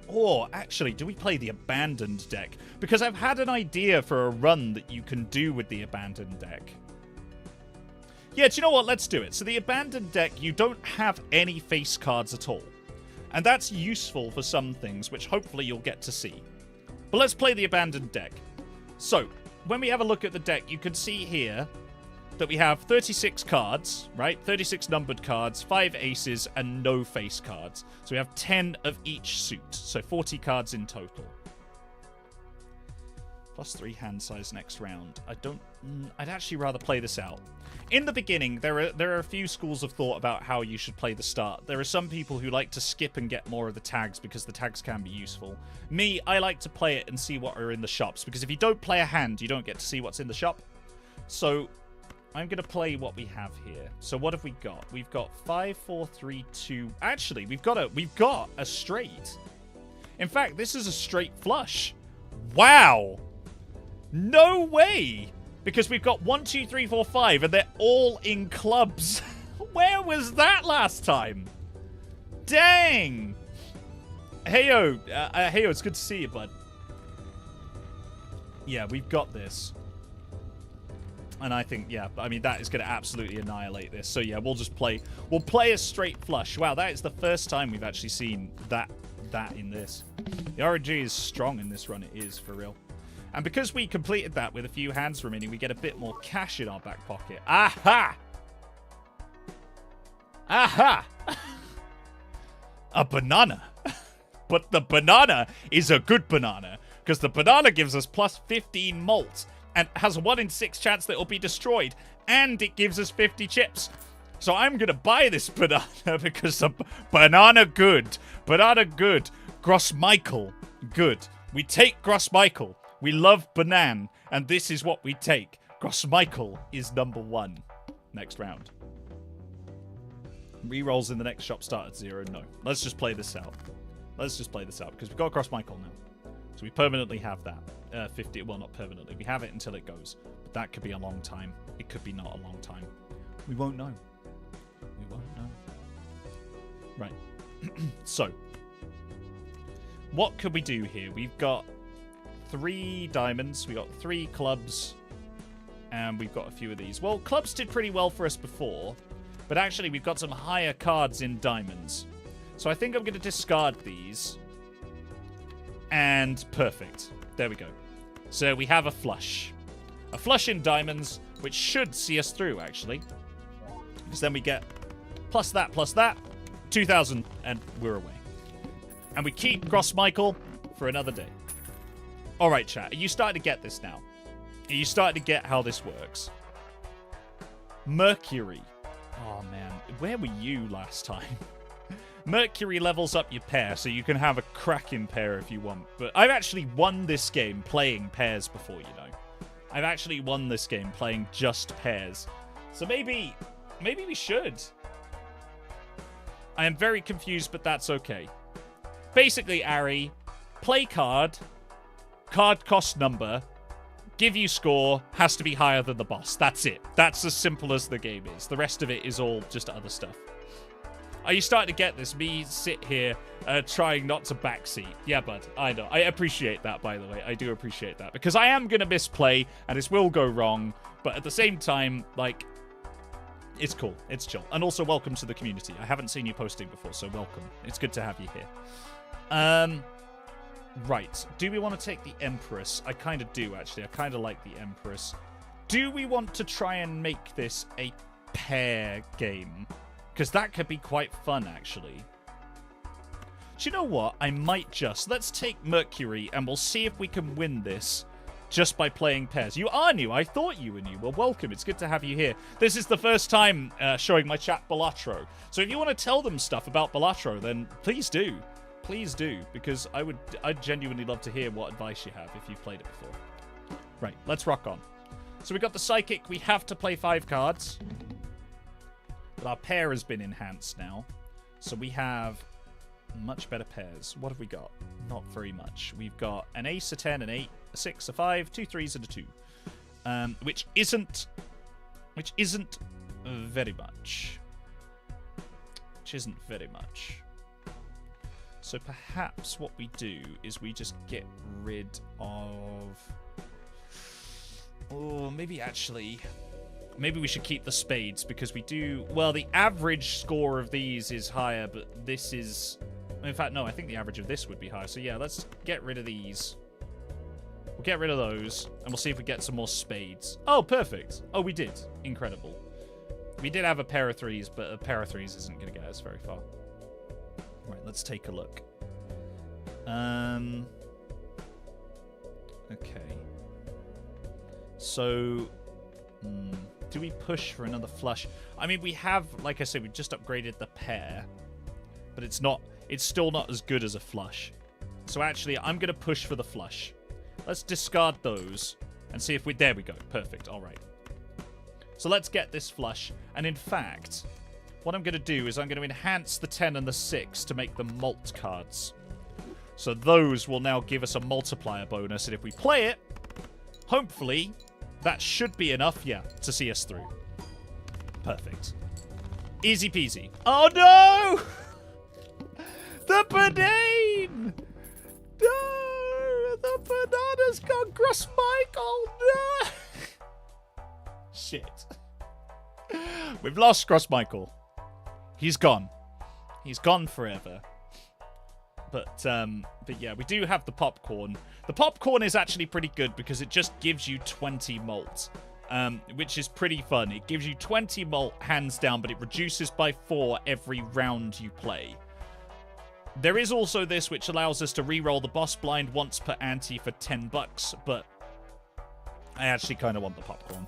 Or, actually, do we play the abandoned deck? Because I've had an idea for a run that you can do with the abandoned deck. Yeah, do you know what? Let's do it. So the abandoned deck, you don't have any face cards at all. And that's useful for some things, which hopefully you'll get to see. But let's play the abandoned deck. So, when we have a look at the deck, you can see here that we have 36 cards, right? 36 numbered cards, 5 aces, and no face cards. So we have 10 of each suit. So 40 cards in total. +3 hand size next round. I'd actually rather play this out. In the beginning, there are a few schools of thought about how you should play the start. There are some people who like to skip and get more of the tags because the tags can be useful. Me, I like to play it and see what are in the shops, because if you don't play a hand, you don't get to see what's in the shop. So I'm going to play what we have here. So what have we got? We've got 5, 4, 3, 2. Actually, we've got a straight. In fact, this is a straight flush. Wow. No way. Because we've got 1, 2, 3, 4, 5, and they're all in clubs. Where was that last time? Dang. Heyo, Heyo, it's good to see you, bud. Yeah, we've got this. And I think, yeah, I mean, that is going to absolutely annihilate this. So, yeah, we'll play a straight flush. Wow, that is the first time we've actually seen that in this. The RNG is strong in this run, it is, for real. And because we completed that with a few hands remaining, we get a bit more cash in our back pocket. Aha! Aha! A banana. But the banana is a good banana, because the banana gives us plus 15 malt and has a 1 in 6 chance that it'll be destroyed, and it gives us 50 chips. So I'm going to buy this banana because the banana good. Banana good. Gross Michael good. We take Gross Michael. We love banan, and this is what we take. Gross Michael is number 1. Next round. Rerolls in the next shop start at 0. No. Let's just play this out. Let's just play this out, because we've got Gross Michael now. So we permanently have that. 50, well, not permanently. We have it until it goes. But that could be a long time. It could be not a long time. We won't know. We won't know. Right. So. What could we do here? We've got 3 diamonds. We've got 3 clubs. And we've got a few of these. Well, clubs did pretty well for us before. But actually, we've got some higher cards in diamonds. So I think I'm going to discard these. And perfect. There we go. So we have a flush. A flush in diamonds, which should see us through, actually. Because then we get plus that, 2,000, and we're away. And we keep Gross Michael for another day. All right, chat. Are you starting to get this now? Are you starting to get how this works? Mercury. Oh, man. Where were you last time? Mercury levels up your pair, so you can have a cracking pair if you want. But I've actually won this game playing pairs before, you know. I've actually won this game playing just pairs. So maybe we should. I am very confused, but that's okay. Basically, Ari, play card cost number, give you score, has to be higher than the boss. That's it. That's as simple as the game is. The rest of it is all just other stuff. Are you starting to get this? Me sit here trying not to backseat. Yeah, bud. I know. I appreciate that, by the way. I do appreciate that. Because I am going to misplay, and this will go wrong. But at the same time, like, it's cool. It's chill. And also, welcome to the community. I haven't seen you posting before, so welcome. It's good to have you here. Right. Do we want to take the Empress? I kind of do, actually. I kind of like the Empress. Do we want to try and make this a pair game? Because that could be quite fun, actually. Do you know what? I might just... Let's take Mercury, and we'll see if we can win this just by playing pairs. You are new. I thought you were new. Well, welcome. It's good to have you here. This is the first time showing my chat Balatro. So if you want to tell them stuff about Balatro, then please do. Please do. Because I'd genuinely love to hear what advice you have if you've played it before. Right. Let's rock on. So we got the Psychic. We have to play 5 cards. But our pair has been enhanced now. So we have much better pairs. What have we got? Not very much. We've got an ace, a 10, an 8, a 6, a 5, 2 3s, and a 2. Which isn't very much. Which isn't very much. So perhaps what we do is we just get rid of... Oh, maybe actually... Maybe we should keep the spades, because we do... Well, the average score of these is higher, but this is... In fact, no, I think the average of this would be higher. So yeah, let's get rid of these. We'll get rid of those, and we'll see if we get some more spades. Oh, perfect. Oh, we did. Incredible. We did have a pair of 3s, but a pair of 3s isn't going to get us very far. Right, let's take a look. Okay. So... do we push for another flush? I mean, we have, like I said, we just upgraded the pair. But it's still not as good as a flush. So actually, I'm going to push for the flush. Let's discard those and see if we... There we go. Perfect. All right. So let's get this flush. And in fact, what I'm going to do is I'm going to enhance the 10 and the 6 to make them malt cards. So those will now give us a multiplier bonus. And if we play it, hopefully... That should be enough, yeah, to see us through. Perfect. Easy peasy. Oh, no! The banane! No! The banana's got Gross Michael! No! Shit. We've lost Gross Michael. He's gone. He's gone forever. But yeah, we do have the popcorn. The popcorn is actually pretty good because it just gives you 20 malt. which is pretty fun. It gives you 20 malt hands down, but it reduces by 4 every round you play. There is also this, which allows us to re-roll the boss blind once per ante for $10, but I actually kind of want the popcorn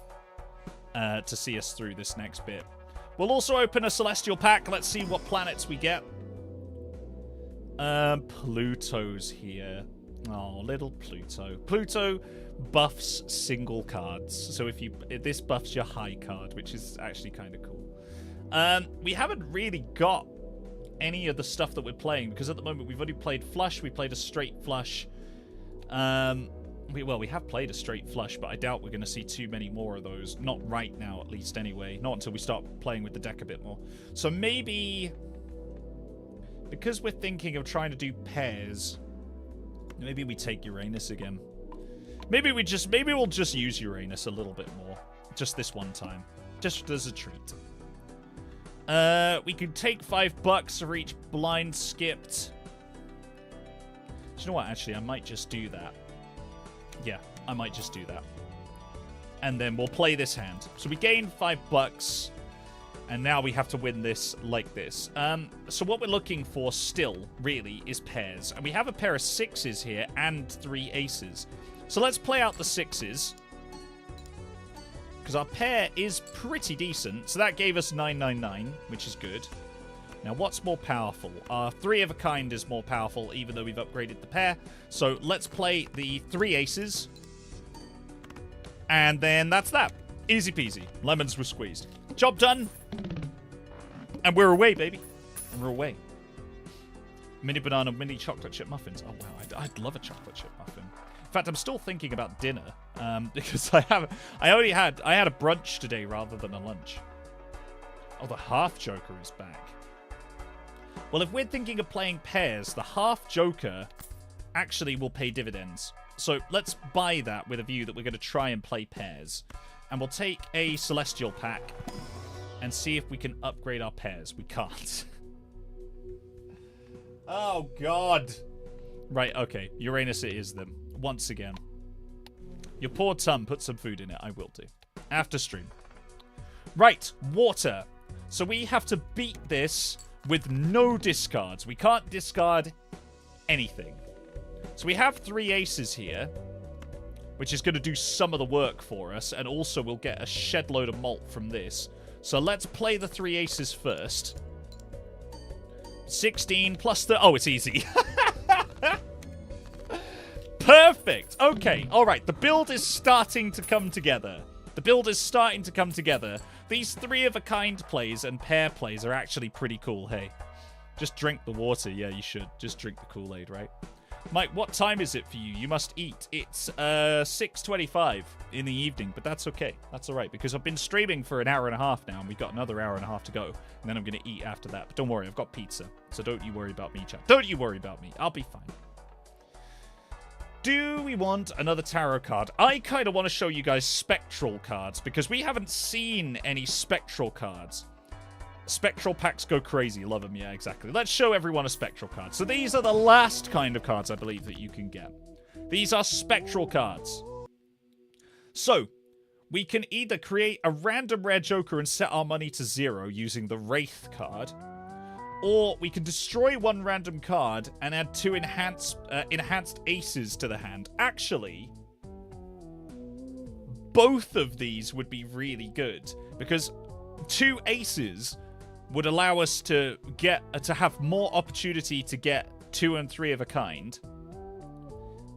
to see us through this next bit. We'll also open a Celestial pack. Let's see what planets we get. Pluto's here. Oh, little Pluto. Pluto buffs single cards. So if this buffs your high card, which is actually kind of cool. We haven't really got any of the stuff that we're playing, because at the moment we've only played flush. We played a straight flush. We have played a straight flush, but I doubt we're going to see too many more of those. Not right now, at least, anyway. Not until we start playing with the deck a bit more. So maybe, because we're thinking of trying to do pairs, maybe we take Uranus again. Maybe we'll just use Uranus a little bit more. Just this one time. Just as a treat. We could take $5 for each blind skipped. Do you know what? Actually, I might just do that. Yeah, I might just do that. And then we'll play this hand. So we gain $5, and now we have to win this like this. So what we're looking for still, really, is pairs. And we have a pair of 6s here and 3 aces. So let's play out the 6s. Because our pair is pretty decent. So that gave us 999, which is good. Now, what's more powerful? Our 3 of a kind is more powerful, even though we've upgraded the pair. So let's play the 3 aces. And then that's that. Easy peasy. Lemons were squeezed. Job done. And we're away, baby. And we're away. Mini banana, mini chocolate chip muffins. Oh, wow. I'd love a chocolate chip muffin. In fact, I'm still thinking about dinner. Because I had a brunch today rather than a lunch. Oh, the half joker is back. Well, if we're thinking of playing pairs, the half joker actually will pay dividends. So let's buy that with a view that we're going to try and play pairs. And we'll take a Celestial pack and see if we can upgrade our pairs. We can't. Oh, God. Right, okay. Uranus it is then. Once again. Your poor Tum, put some food in it. I will do. After stream. Right, water. So we have to beat this with no discards. We can't discard anything. So we have 3 aces here, which is going to do some of the work for us, and also we'll get a shed load of malt from this. So let's play the 3 aces first. 16 plus the... Oh, it's easy. Perfect. Okay. All right. The build is starting to come together. The build is starting to come together. These 3 of a kind plays and pair plays are actually pretty cool. Hey, just drink the water. Yeah, you should. Just drink the Kool-Aid, right? Mike, what time is it for you? You must eat. It's 6:25 in the evening, but that's okay. That's all right, because I've been streaming for an hour and a half now, and we've got another hour and a half to go, and then I'm going to eat after that. But don't worry, I've got pizza, so don't you worry about me, chat. Don't you worry about me. I'll be fine. Do we want another tarot card? I kind of want to show you guys spectral cards, because we haven't seen any spectral cards. Spectral packs go crazy. Love them. Yeah, exactly. Let's show everyone a spectral card. So these are the last kind of cards, I believe, that you can get. These are spectral cards. So we can either create a random rare joker and set our money to 0 using the Wraith card, or we can destroy 1 random card and add 2 enhanced aces to the hand. Actually, both of these would be really good, because 2 aces would allow us to have more opportunity to get 2 and 3 of a kind.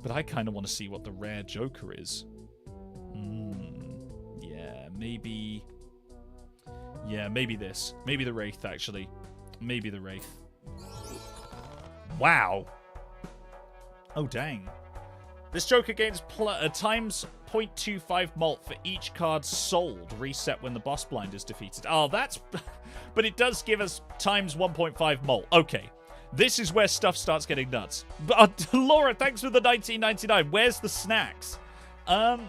But I kind of want to see what the rare joker is. Yeah, maybe... Yeah, maybe this. Maybe the Wraith, actually. Maybe the Wraith. Wow. Oh, dang. This joker gains times 0.25 malt for each card sold. Reset when the boss blind is defeated. Oh, that's... But it does give us times 1.5 malt. Okay. This is where stuff starts getting nuts. Laura, thanks for the 19.99. Where's the snacks? I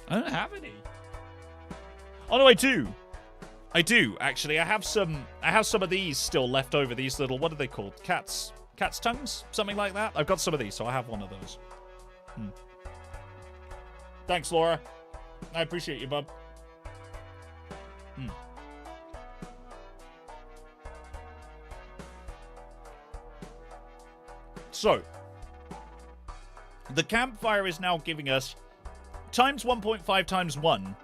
don't have any. Oh, no, I do. I do, actually. I have some of these still left over. These little... What are they called? Cat's tongues? Something like that? I've got some of these, so I have one of those. Thanks, Laura. I appreciate you, bub. So, the campfire is now giving us times 1.5 times 1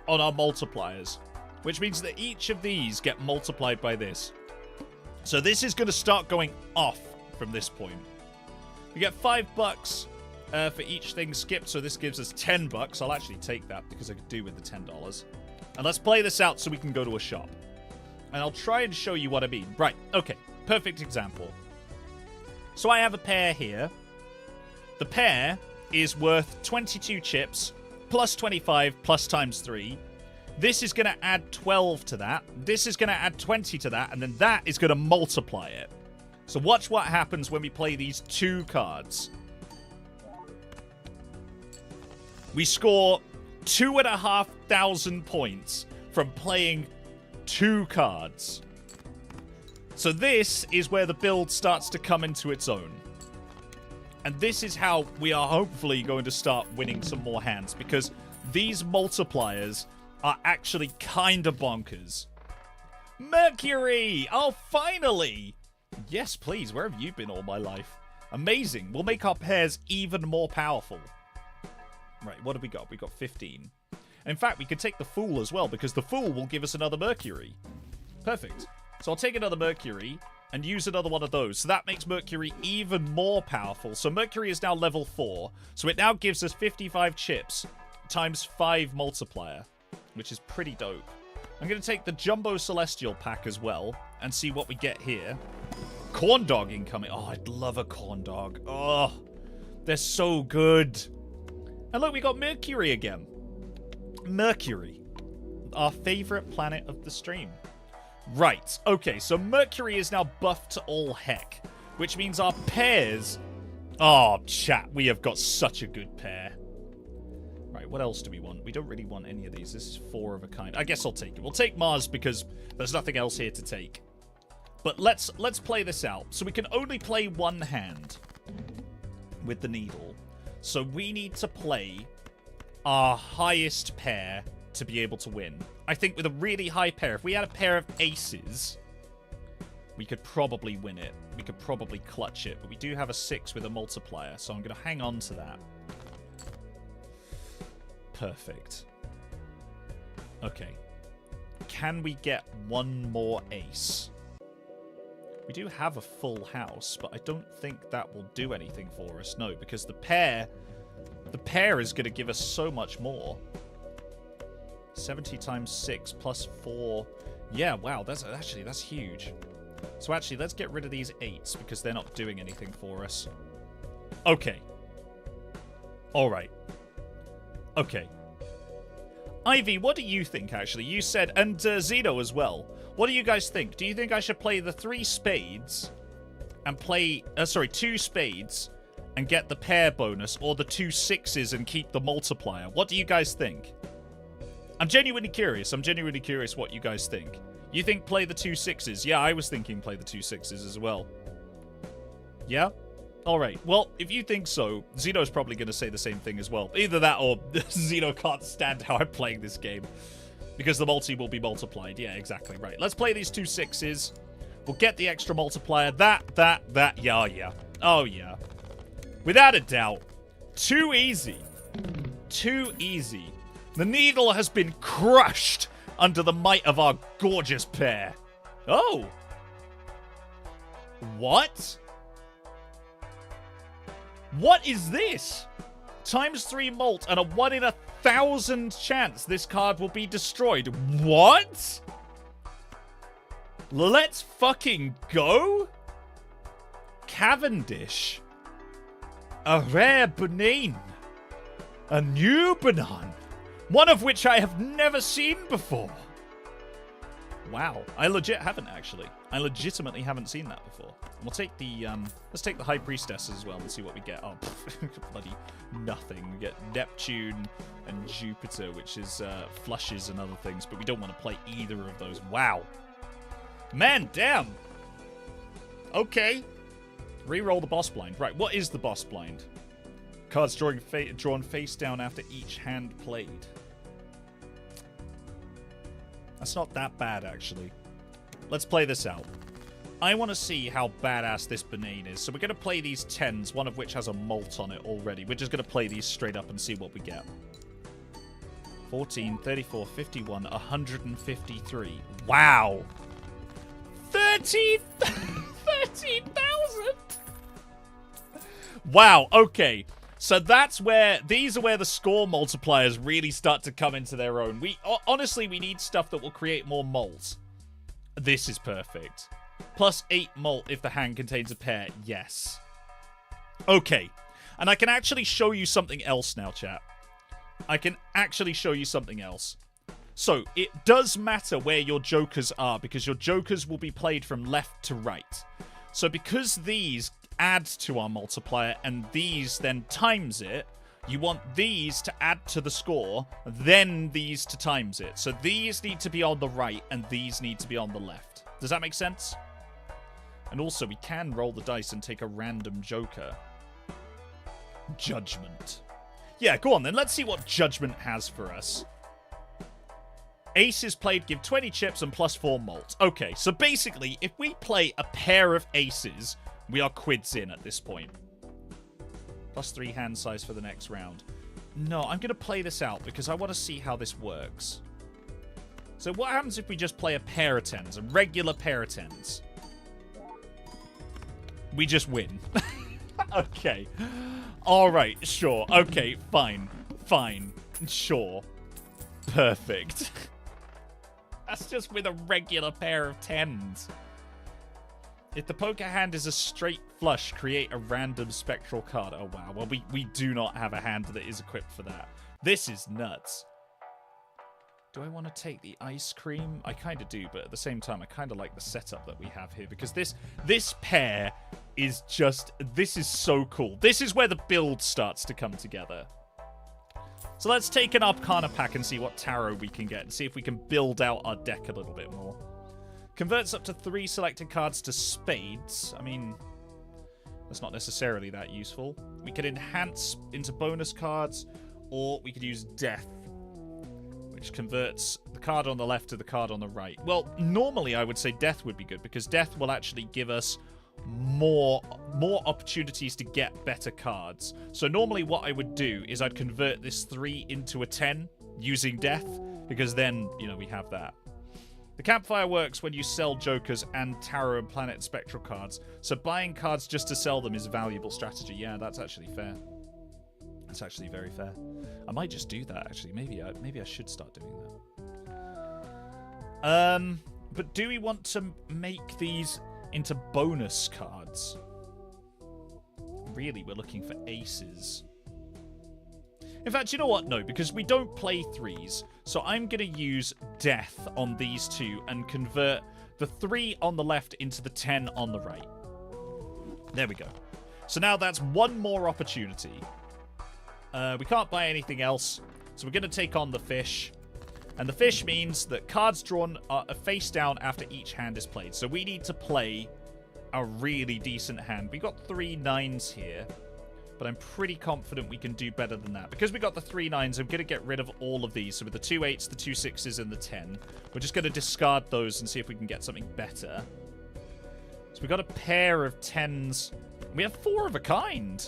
on our multipliers, which means that each of these get multiplied by this. So this is going to start going off from this point. We get $5 for each thing skipped, so this gives us $10. I'll actually take that because I could do with the $10. And let's play this out so we can go to a shop. And I'll try and show you what I mean. Right, okay, perfect example. So I have a pear here. The pear is worth 22 chips, plus 25, plus times 3. This is going to add 12 to that. This is going to add 20 to that, and then that is going to multiply it. So watch what happens when we play these two cards. We score 2,500 points from playing two cards. So this is where the build starts to come into its own. And this is how we are hopefully going to start winning some more hands, because these multipliers are actually kind of bonkers. Mercury! Oh, finally! Yes, please. Where have you been all my life? Amazing. We'll make our pairs even more powerful. Right, what have we got? We got 15. In fact, we could take the Fool as well, because the Fool will give us another Mercury. Perfect. So I'll take another Mercury and use another one of those. So that makes Mercury even more powerful. So Mercury is now level 4. So it now gives us 55 chips times 5 multiplier, which is pretty dope. I'm going to take the Jumbo Celestial pack as well and see what we get here. Corn dog incoming. Oh, I'd love a corn dog. Oh, they're so good. And look, we got Mercury again. Mercury, our favorite planet of the stream. Right, okay, so Mercury is now buffed to all heck, which means our pairs... Oh, chat, we have got such a good pair. Right, what else do we want? We don't really want any of these. This is 4 of a kind. I guess I'll take it. We'll take Mars because there's nothing else here to take. But let's play this out. So we can only play one hand with the needle. So we need to play our highest pair to be able to win. I think with a really high pair, if we had a pair of aces, we could probably win it. We could probably clutch it. But we do have a 6 with a multiplier, so I'm going to hang on to that. Perfect. Okay. Can we get one more ace? We do have a full house, but I don't think that will do anything for us. No, because the pair is going to give us so much more. 70 times 6 plus 4. Yeah, wow, that's huge. So actually, let's get rid of these 8s because they're not doing anything for us. Okay. All right. Okay. Ivy, what do you think, actually? You said, and Zeno as well. What do you guys think? Do you think I should play the 3 spades and play... sorry, 2 spades and get the pair bonus, or the 2 6s and keep the multiplier? What do you guys think? I'm genuinely curious. I'm genuinely curious what you guys think. You think play the 2 6s? Yeah, I was thinking play the 2 6s as well. Yeah? Alright, well, if you think so, Zeno's probably going to say the same thing as well. Either that or Zeno can't stand how I'm playing this game. Because the multi will be multiplied. Yeah, exactly, right. Let's play these 2 6s. We'll get the extra multiplier. That. Yeah, yeah. Oh, yeah. Without a doubt. Too easy. Too easy. The needle has been crushed under the might of our gorgeous pair. Oh. What? What is this? Times 3 mult and a 1 in 1,000 chance this card will be destroyed. What? Let's fucking go? Cavendish. A rare banane. A new banana. One of which I have never seen before. Wow. I legit haven't, actually. I legitimately haven't seen that before. We'll take the, let's take the High Priestess as well and see what we get. Oh, bloody nothing. We get Neptune and Jupiter, which is, flushes and other things, but we don't want to play either of those. Wow. Man, damn. Okay. Reroll the boss blind. Right, what is the boss blind? Cards drawn face down after each hand played. That's not that bad, actually. Let's play this out. I want to see how badass this Banane is. So we're going to play these 10s, one of which has a malt on it already. We're just going to play these straight up and see what we get. 14, 34, 51, 153. Wow! 13,000! Wow, okay. So that's where, these are where the score multipliers really start to come into their own. Honestly, we need stuff that will create more malt. This is perfect. Plus 8 malt if the hand contains a pair. Yes. Okay. And I can actually show you something else now, chat. I can actually show you something else. So, it does matter where your jokers are, because your jokers will be played from left to right. So because these add to our multiplier and these then times it, you want these to add to the score, then these to times it. So these need to be on the right and these need to be on the left. Does that make sense? And also, we can roll the dice and take a random joker. Judgment. Yeah, go on then. Let's see what Judgment has for us. Aces played give 20 chips and plus 4 malt. Okay, so basically, if we play a pair of aces, we are quids in at this point. Plus 3 hand size for the next round. No, I'm going to play this out because I want to see how this works. So what happens if we just play a pair of 10s, a regular pair of 10s? We just win. Okay. Alright, sure. Okay, fine. Fine. Sure. Perfect. That's just with a regular pair of 10s. If the poker hand is a straight flush, create a random spectral card. Oh, wow. Well, we do not have a hand that is equipped for that. This is nuts. Do I want to take the ice cream? I kind of do, but at the same time, I kind of like the setup that we have here, because this pair is just... This is so cool. This is where the build starts to come together. So let's take an Arcana pack and see what tarot we can get, and see if we can build out our deck a little bit more. Converts up to 3 selected cards to spades. I mean, that's not necessarily that useful. We could enhance into bonus cards, or we could use death, which converts the card on the left to the card on the right. Well, normally I would say death would be good, because death will actually give us more opportunities to get better cards. So normally what I would do is I'd convert this 3 into a 10 using death, because then, you know, we have that. The campfire works when you sell jokers and tarot and planet spectral cards, so buying cards just to sell them is a valuable strategy. Yeah, that's actually fair. That's actually very fair. I might just do that, actually. Maybe I should start doing that. But do we want to make these into bonus cards? Really, we're looking for aces. In fact, you know what? No, because we don't play 3s. So I'm going to use death on these 2 and convert the 3 on the left into the 10 on the right. There we go. So now that's one more opportunity. We can't buy anything else. So we're going to take on the fish. And the fish means that cards drawn are face down after each hand is played. So we need to play a really decent hand. We got 3 9s here. But I'm pretty confident we can do better than that. Because we got the 3 9s, I'm going to get rid of all of these. So with the 2 8s, the 2 6s, and the 10, we're just going to discard those and see if we can get something better. So we got a pair of 10s. We have 4 of a kind.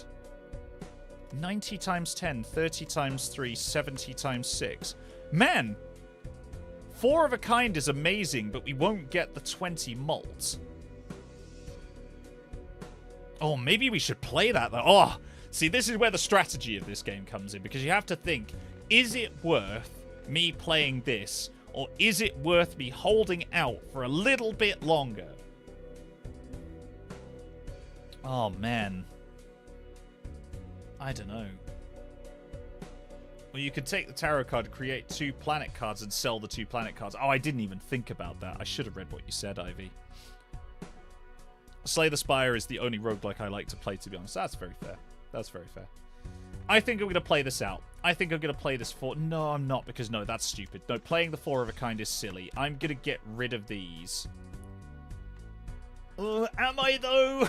90 times 10, 30 times 3, 70 times 6. Man, 4 of a kind is amazing, but we won't get the 20 malt. Oh, maybe we should play that, though. Oh, see, this is where the strategy of this game comes in, because you have to think, is it worth me playing this, or is it worth me holding out for a little bit longer? Oh, man. I don't know. Well, you could take the tarot card, create 2 planet cards, and sell the 2 planet cards. Oh, I didn't even think about that. I should have read what you said, Ivy. Slay the Spire is the only roguelike I like to play, to be honest. That's very fair. That's very fair. I think I'm going to play this out. I think I'm going to play this 4... No, I'm not, because no, that's stupid. No, playing the 4 of a kind is silly. I'm going to get rid of these. Am I, though?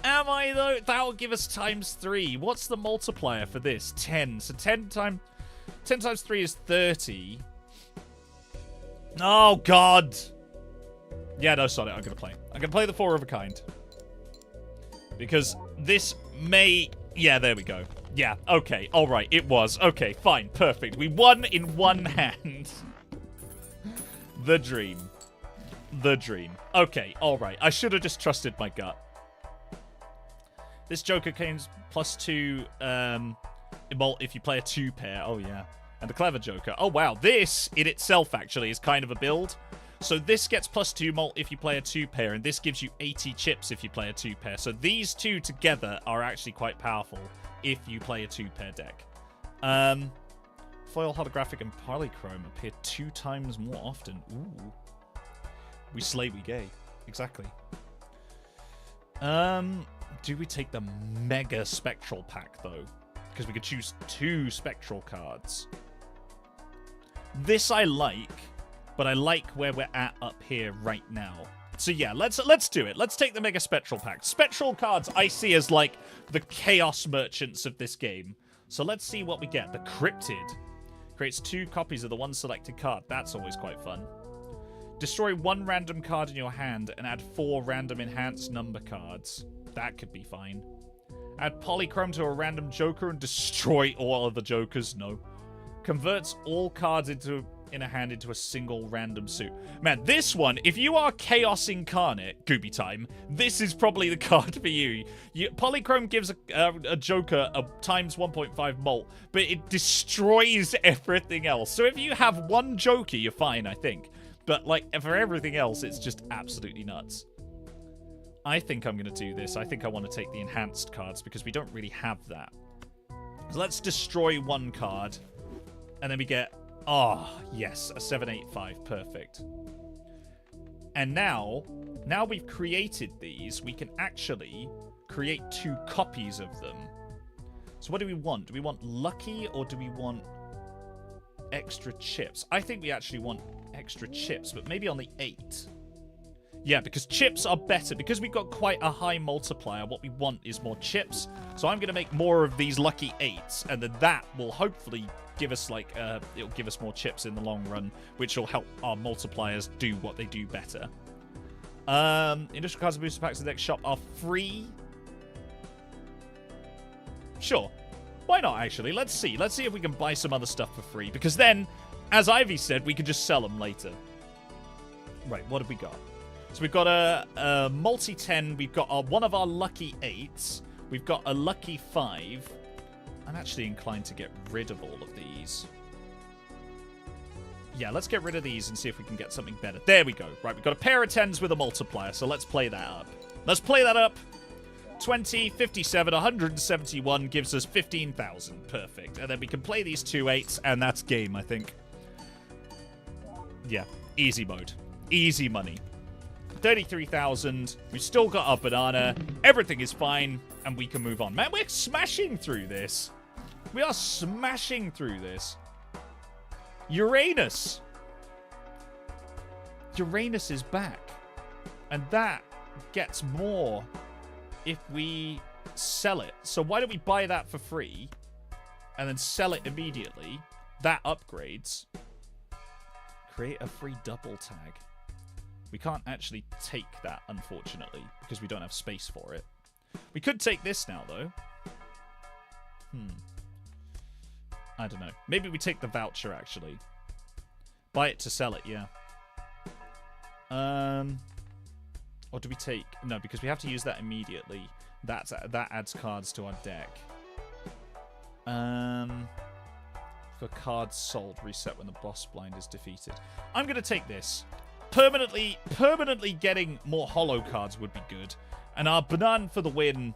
Am I, though? That will give us ×3. What's the multiplier for this? 10. So 10 times 3 is 30. Oh, God. Yeah, no, sorry. I'm going to play. I'm going to play the 4 of a kind. Because this may... Yeah, there we go. Yeah, okay. All right, it was. Okay, fine. Perfect. We won in one hand. The dream. The dream. Okay, all right. I should have just trusted my gut. This Joker gains +2 Emolt if you play a 2-pair. Oh, yeah. And the Clever Joker. Oh, wow. This, in itself, actually, is kind of a build. So this gets +2 Molt if you play a 2-pair, and this gives you 80 chips if you play a 2-pair. So these two together are actually quite powerful if you play a 2-pair deck. Foil, Holographic, and Polychrome appear 2 times more often. Ooh. We slay, we gay. Exactly. Do we take the Mega Spectral pack, though? Because we could choose 2 Spectral cards. This I like, but I like where we're at up here right now. So yeah, let's do it. Let's take the Mega Spectral pack. Spectral cards I see as like the Chaos Merchants of this game. So let's see what we get. The Cryptid creates 2 copies of the one selected card. That's always quite fun. Destroy 1 random card in your hand and add 4 random enhanced number cards. That could be fine. Add Polychrome to a random Joker and destroy all of the Jokers. No. Converts all cards in a hand into a single random suit. Man, this one, if you are Chaos Incarnate, Gooby Time, this is probably the card for you. Polychrome gives a Joker a ×1.5 Molt, but it destroys everything else. So if you have 1 Joker, you're fine, I think. But, like, for everything else, it's just absolutely nuts. I think I'm going to do this. I think I want to take the enhanced cards because we don't really have that. So let's destroy 1 card. And then we get... Oh, yes. A 7/8/5. Perfect. And now we've created these, we can actually create 2 copies of them. So what do we want? Do we want lucky or do we want extra chips? I think we actually want extra chips, but maybe on the 8. Yeah, because chips are better. Because we've got quite a high multiplier, what we want is more chips. So I'm going to make more of these lucky 8s, and then that will hopefully give us, like, it'll give us more chips in the long run, which will help our multipliers do what they do better. Industrial cards and booster packs in the deck shop are free. Sure. Why not, actually? Let's see. Let's see if we can buy some other stuff for free, because then, as Ivy said, we can just sell them later. Right, what have we got? So we've got a multi-10. We've got one of our lucky 8s. We've got a lucky 5. I'm actually inclined to get rid of all of these. Yeah, let's get rid of these and see if we can get something better. There we go. Right, we've got a pair of 10s with a multiplier, so let's play that up. Let's play that up. 20, 57, 171 gives us 15,000. Perfect. And then we can play these 2 8s, and that's game, I think. Yeah, easy mode. Easy money. 33,000. We've still got our banana. Everything is fine, and we can move on. Man, we're smashing through this. We are smashing through this. Uranus. Uranus is back. And that gets more if we sell it. So why don't we buy that for free and then sell it immediately? That upgrades. Create a free double tag. We can't actually take that, unfortunately, because we don't have space for it. We could take this now, though. I don't know. Maybe we take the voucher, actually. Buy it to sell it, yeah. Or do we take... No, because we have to use that immediately. That adds cards to our deck. For cards sold, reset when the boss blind is defeated. I'm going to take this. Permanently getting more holo cards would be good. And our banana for the win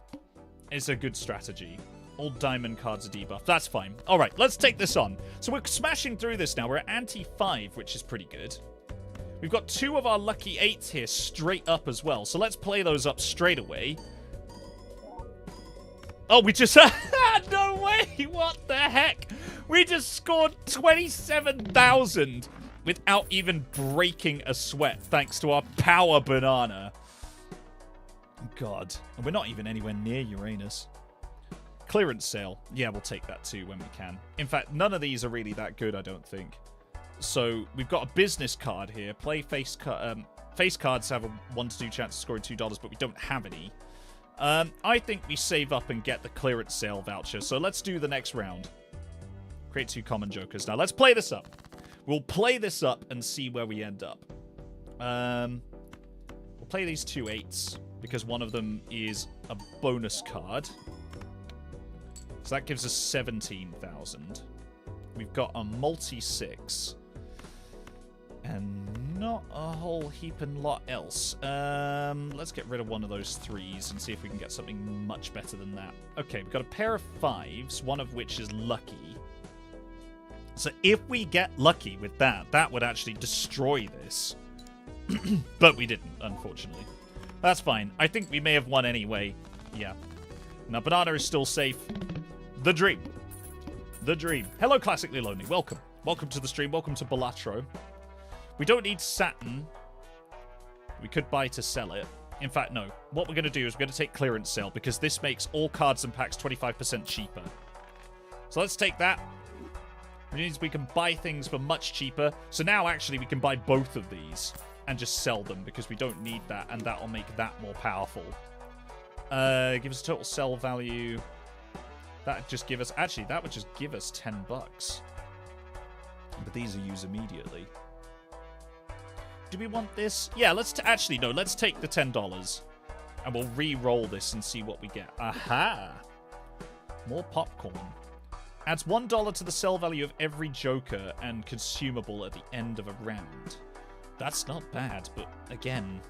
is a good strategy. All diamond cards are debuffed. That's fine. All right, let's take this on. So we're smashing through this now. We're at ante-5, which is pretty good. We've got 2 of our lucky 8s here straight up as well. So let's play those up straight away. Oh, we just... No way! What the heck? We just scored 27,000 without even breaking a sweat, thanks to our power banana. God. And we're not even anywhere near Uranus. Clearance sale. Yeah, we'll take that too when we can. In fact, none of these are really that good, I don't think. So, we've got a business card here. Play face cards have a 1 to 2 chance of scoring $2, but we don't have any. I think we save up and get the clearance sale voucher. So, let's do the next round. Create 2 common jokers. Now, let's play this up. We'll play this up and see where we end up. We'll play these 2 8s because one of them is a bonus card. So that gives us 17,000. We've got a multi-6. And not a whole heap and lot else. Let's get rid of one of those 3s and see if we can get something much better than that. Okay, we've got a pair of 5s, one of which is lucky. So if we get lucky with that, that would actually destroy this. But we didn't, unfortunately. That's fine. I think we may have won anyway. Yeah. Now, banana is still safe. The dream. The dream. Hello, Classically Lonely. Welcome. Welcome to the stream. Welcome to Balatro. We don't need Saturn. We could buy to sell it. In fact, no. What we're going to do is we're going to take clearance sale because this makes all cards and packs 25% cheaper. So let's take that. It means we can buy things for much cheaper. So now, actually, we can buy both of these and just sell them because we don't need that, and that will make that more powerful. Give us a total sell value. That just give us... Actually, that would just give us $10. But these are used immediately. Do we want this? Yeah, let's... Actually, no. Let's take the $10. And we'll re-roll this and see what we get. Aha! More popcorn. Adds $1 to the sell value of every joker and consumable at the end of a round. That's not bad, but again...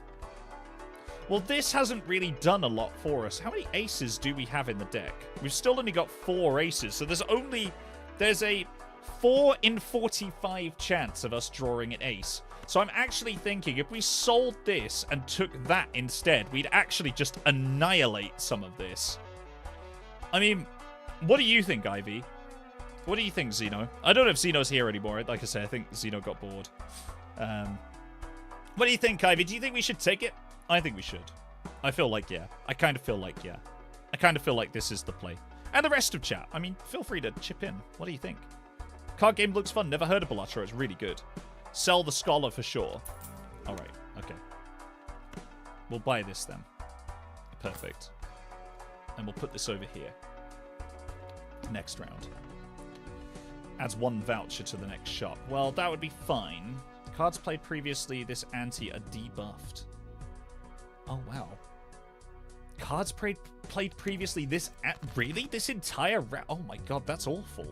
Well, this hasn't really done a lot for us. How many aces do we have in the deck? We've still only got 4 aces, so there's a 4 in 45 chance of us drawing an ace. So I'm actually thinking if we sold this and took that instead, we'd actually just annihilate some of this. I mean, what do you think, Ivy? What do you think, Xeno? I don't know if Xeno's here anymore. Like I said, I think Xeno got bored. What do you think, Ivy? Do you think we should take it? I think we should. I feel like, yeah. I kind of feel like, yeah. I kind of feel like this is the play. And the rest of chat. I mean, feel free to chip in. What do you think? Card game looks fun. Never heard of Balatro. It's really good. Sell the Scholar for sure. All right. Okay. We'll buy this then. Perfect. And we'll put this over here. Next round. Adds 1 voucher to the next shop. Well, that would be fine. Cards played previously, this ante are debuffed. Oh, wow. Cards played previously, this... Really? This entire round? Oh, my God, that's awful.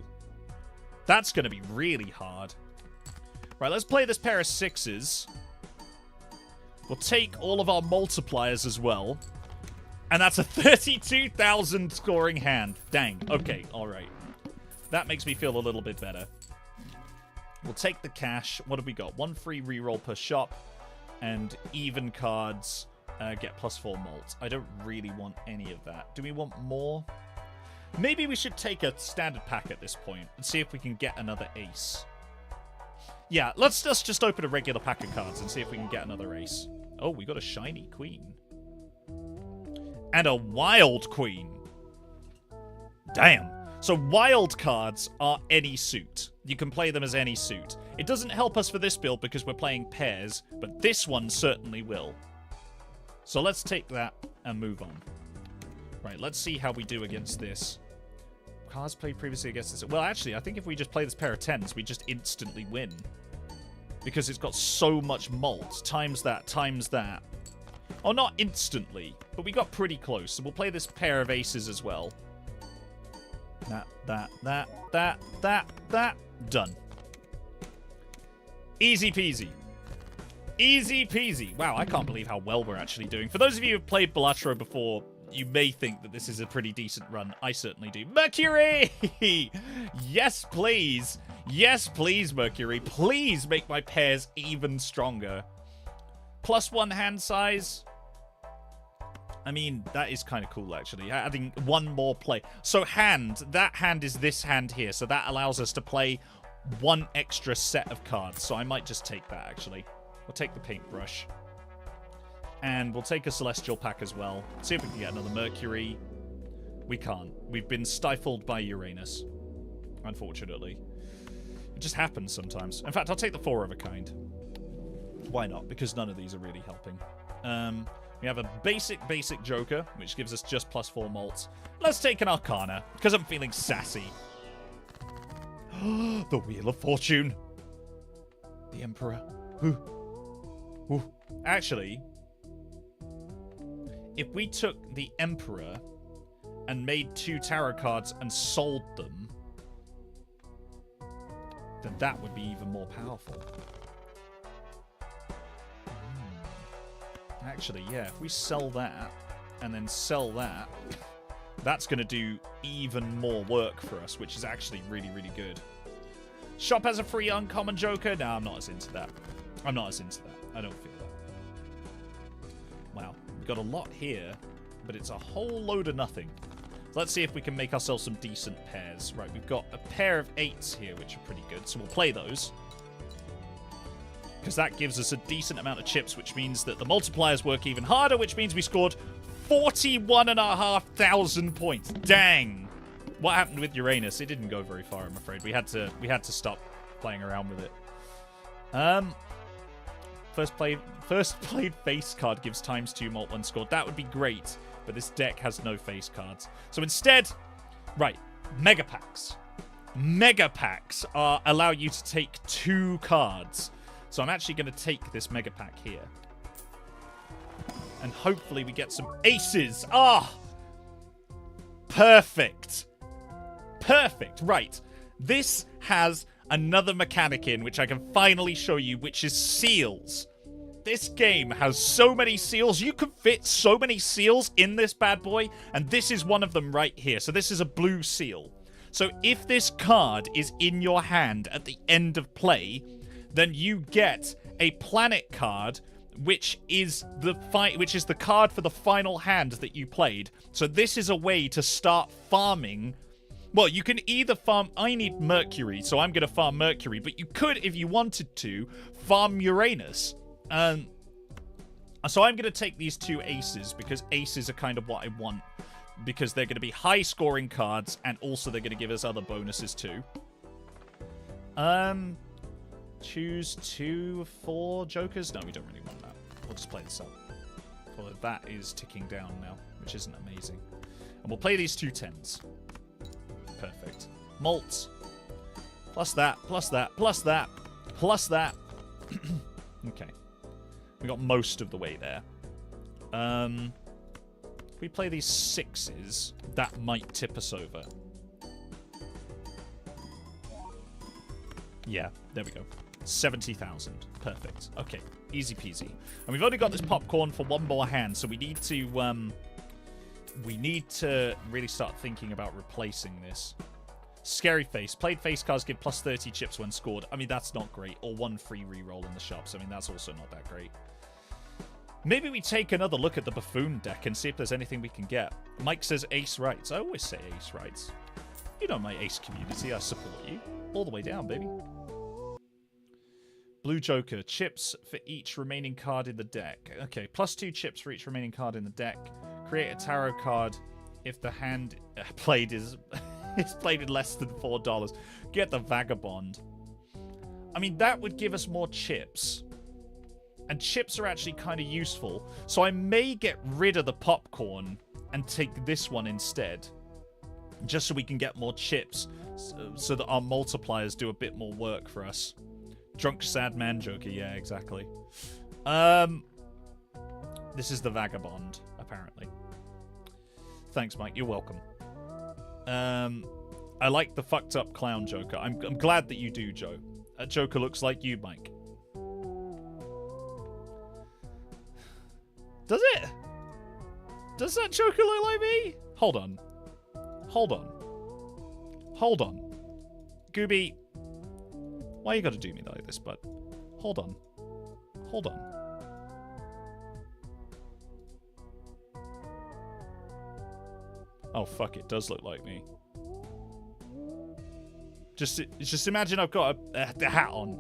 That's going to be really hard. Right, let's play this pair of 6s. We'll take all of our multipliers as well. And that's a 32,000 scoring hand. Dang. Okay, all right. That makes me feel a little bit better. We'll take the cash. What have we got? 1 free reroll per shop. And even cards get +4 malt. I don't really want any of that. Do we want more? Maybe we should take a standard pack at this point and see if we can get another ace. Yeah, let's just open a regular pack of cards and see if we can get another ace. Oh, we got a shiny queen. And a wild queen. Damn. So wild cards are any suit. You can play them as any suit. It doesn't help us for this build because we're playing pairs, but this one certainly will. So let's take that and move on. Right, let's see how we do against this. Cards played previously against this. Well, actually, I think if we just play this pair of 10s, we just instantly win. Because it's got so much malt. Times that, times that. Oh, not instantly, but we got pretty close. So we'll play this pair of aces as well. That. Done. Easy peasy. Easy peasy. Wow, I can't believe how well we're actually doing. For those of you who've played Balatro before, you may think that this is a pretty decent run. I certainly do. Mercury! Yes, please. Yes, please, Mercury. Please make my pairs even stronger. +1 hand size. I mean, that is kind of cool, actually. Adding 1 more play. So that hand is this hand here. So that allows us to play 1 extra set of cards. So I might just take that, actually. We'll take the paintbrush. And we'll take a Celestial pack as well. See if we can get another Mercury. We can't. We've been stifled by Uranus. Unfortunately. It just happens sometimes. In fact, I'll take the 4 of a kind. Why not? Because none of these are really helping. We have a basic Joker, which gives us just +4 malts. Let's take an Arcana, because I'm feeling sassy. The Wheel of Fortune. The Emperor. Ooh. Ooh. Actually, if we took the Emperor and made 2 tarot cards and sold them, then that would be even more powerful. Actually, yeah, if we sell that and then sell that, that's going to do even more work for us, which is actually really, really good. Shop has a free uncommon Joker. No, I'm not as into that. I'm not as into that. I don't feel that. Wow, we've got a lot here, but it's a whole load of nothing. Let's see if we can make ourselves some decent pairs. Right, we've got a pair of 8s here, which are pretty good, so we'll play those. Because that gives us a decent amount of chips, which means that the multipliers work even harder, which means we scored 41,500 points. Dang! What happened with Uranus? It didn't go very far, I'm afraid. We had to stop playing around with it. First played face card gives ×2 mult when scored. That would be great, but this deck has no face cards. So instead, right, Mega Packs. Mega Packs allow you to take 2 cards. So I'm actually going to take this Mega Pack here. And hopefully we get some aces. Ah! Perfect. Perfect. Right. This has another mechanic in, which I can finally show you, which is seals. This game has so many seals. You can fit so many seals in this bad boy, and this is one of them right here. So this is a blue seal. So if this card is in your hand at the end of play, then you get a planet card, which is the card for the final hand that you played. So this is a way to start farming. Well, you can either farm... I need Mercury, so I'm going to farm Mercury. But you could, if you wanted to, farm Uranus. So I'm going to take these 2 aces, because aces are kind of what I want. Because they're going to be high-scoring cards, and also they're going to give us other bonuses too. Choose 2 of 4 Jokers? No, we don't really want that. We'll just play this up. Although that is ticking down now, which isn't amazing. And we'll play these 2 10s. Perfect. Malts. Plus that, plus that, plus that, plus that. Okay. We got most of the way there. If we play these 6s, that might tip us over. Yeah, there we go. 70,000. Perfect. Okay, easy peasy. And we've only got this popcorn for 1 more hand, so we need to really start thinking about replacing this. Scary Face. Played face cards give +30 chips when scored. I mean, that's not great. Or 1 free reroll in the shops. I mean, that's also not that great. Maybe we take another look at the Buffoon deck and see if there's anything we can get. Mike says Ace Rights. I always say Ace Rights. You know my Ace community. I support you. All the way down, baby. Blue Joker. Chips for each remaining card in the deck. Okay, +2 chips for each remaining card in the deck. Create a tarot card if the hand played is played in less than $4. Get the Vagabond. I mean, that would give us more chips. And chips are actually kind of useful. So I may get rid of the popcorn and take this one instead. Just so we can get more chips. So that our multipliers do a bit more work for us. Drunk Sad Man Joker. Yeah, exactly. This is the Vagabond, apparently. Thanks, Mike. You're welcome. I like the fucked up clown Joker. I'm glad that you do, Joe. That Joker looks like you, Mike. Does it? Does that Joker look like me? Hold on. Hold on. Hold on. Gooby. Why you gotta do me like this, bud? Hold on. Hold on. Oh, fuck, it does look like me. Just imagine I've got a hat on.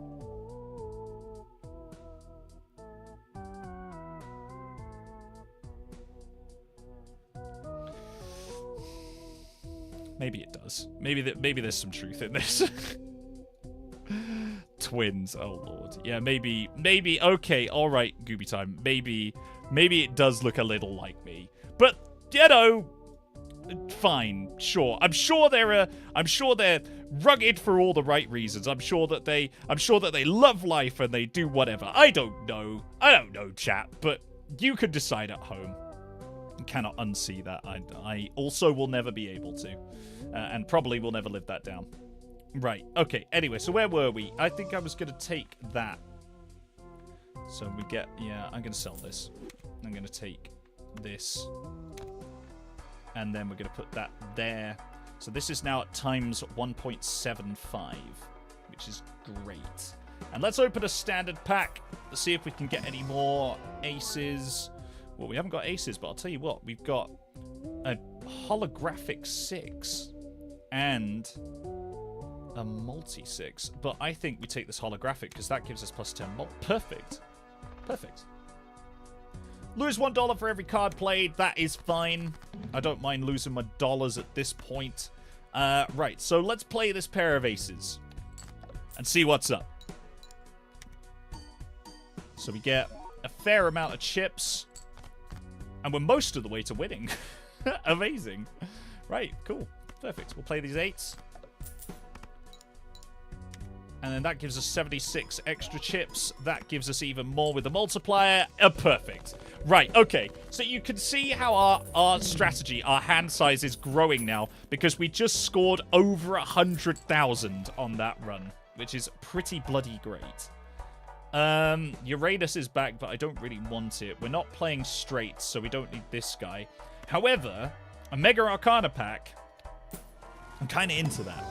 Maybe it does. Maybe there's some truth in this. Twins. Oh, Lord. Yeah, maybe. Okay, all right, Gooby Time. Maybe it does look a little like me. But, you know, fine, sure. I'm sure they're rugged for all the right reasons. I'm sure that they love life and they do whatever. I don't know, chat, but you could decide at home. You cannot unsee that. I also will never be able to, and probably will never live that down. Right. Okay. Anyway, so where were we? I think I was gonna take that. So we get. Yeah, I'm gonna sell this. I'm gonna take this. And then we're going to put that there. So this is now at times 1.75, which is great. And let's open a standard pack to see if we can get any more aces. Well, we haven't got aces, but I'll tell you what. We've got a holographic 6 and a multi-6. But I think we take this holographic because that gives us plus 10 mult. Perfect. Perfect. Lose $1 for every card played. That is fine. I don't mind losing my dollars at this point. Right, so let's play this pair of aces and see what's up. So we get a fair amount of chips, and we're most of the way to winning. Amazing. Right, cool. Perfect. We'll play these 8s. And then that gives us 76 extra chips. That gives us even more with the multiplier. Perfect. Right, okay. So you can see how our strategy, our hand size is growing now because we just scored over 100,000 on that run, which is pretty bloody great. Uranus is back, but I don't really want it. We're not playing straight, so we don't need this guy. However, a Mega Arcana pack, I'm kind of into that.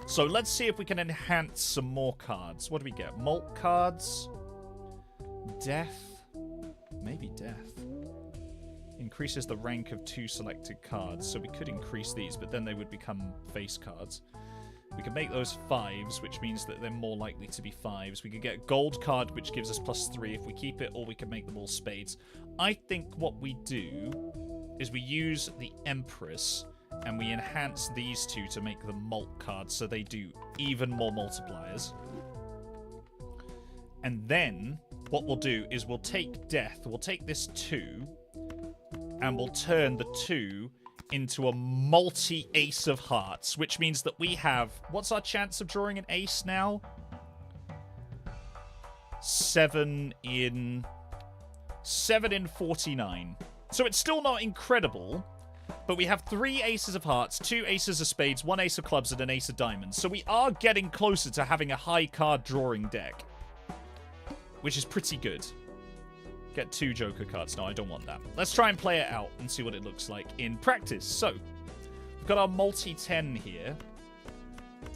So let's see if we can enhance some more cards. What do we get? Malt cards. Death. Maybe death. Increases the rank of 2 selected cards. So we could increase these, but then they would become face cards. We could make those 5s, which means that they're more likely to be 5s. We could get a gold card, which gives us plus 3 if we keep it, or we can make them all spades. I think what we do is we use the Empress and we enhance these 2 to make them malt cards so they do even more multipliers. And then what we'll do is we'll take death, we'll take this 2, and we'll turn the 2 into a multi-ace of hearts, which means that we have... What's our chance of drawing an ace now? 7 in 49. So it's still not incredible, but we have 3 aces of hearts, 2 aces of spades, 1 ace of clubs, and an ace of diamonds. So we are getting closer to having a high card drawing deck, which is pretty good. Get 2 Joker cards. No, I don't want that. Let's try and play it out and see what it looks like in practice. So, we've got our multi-10 here.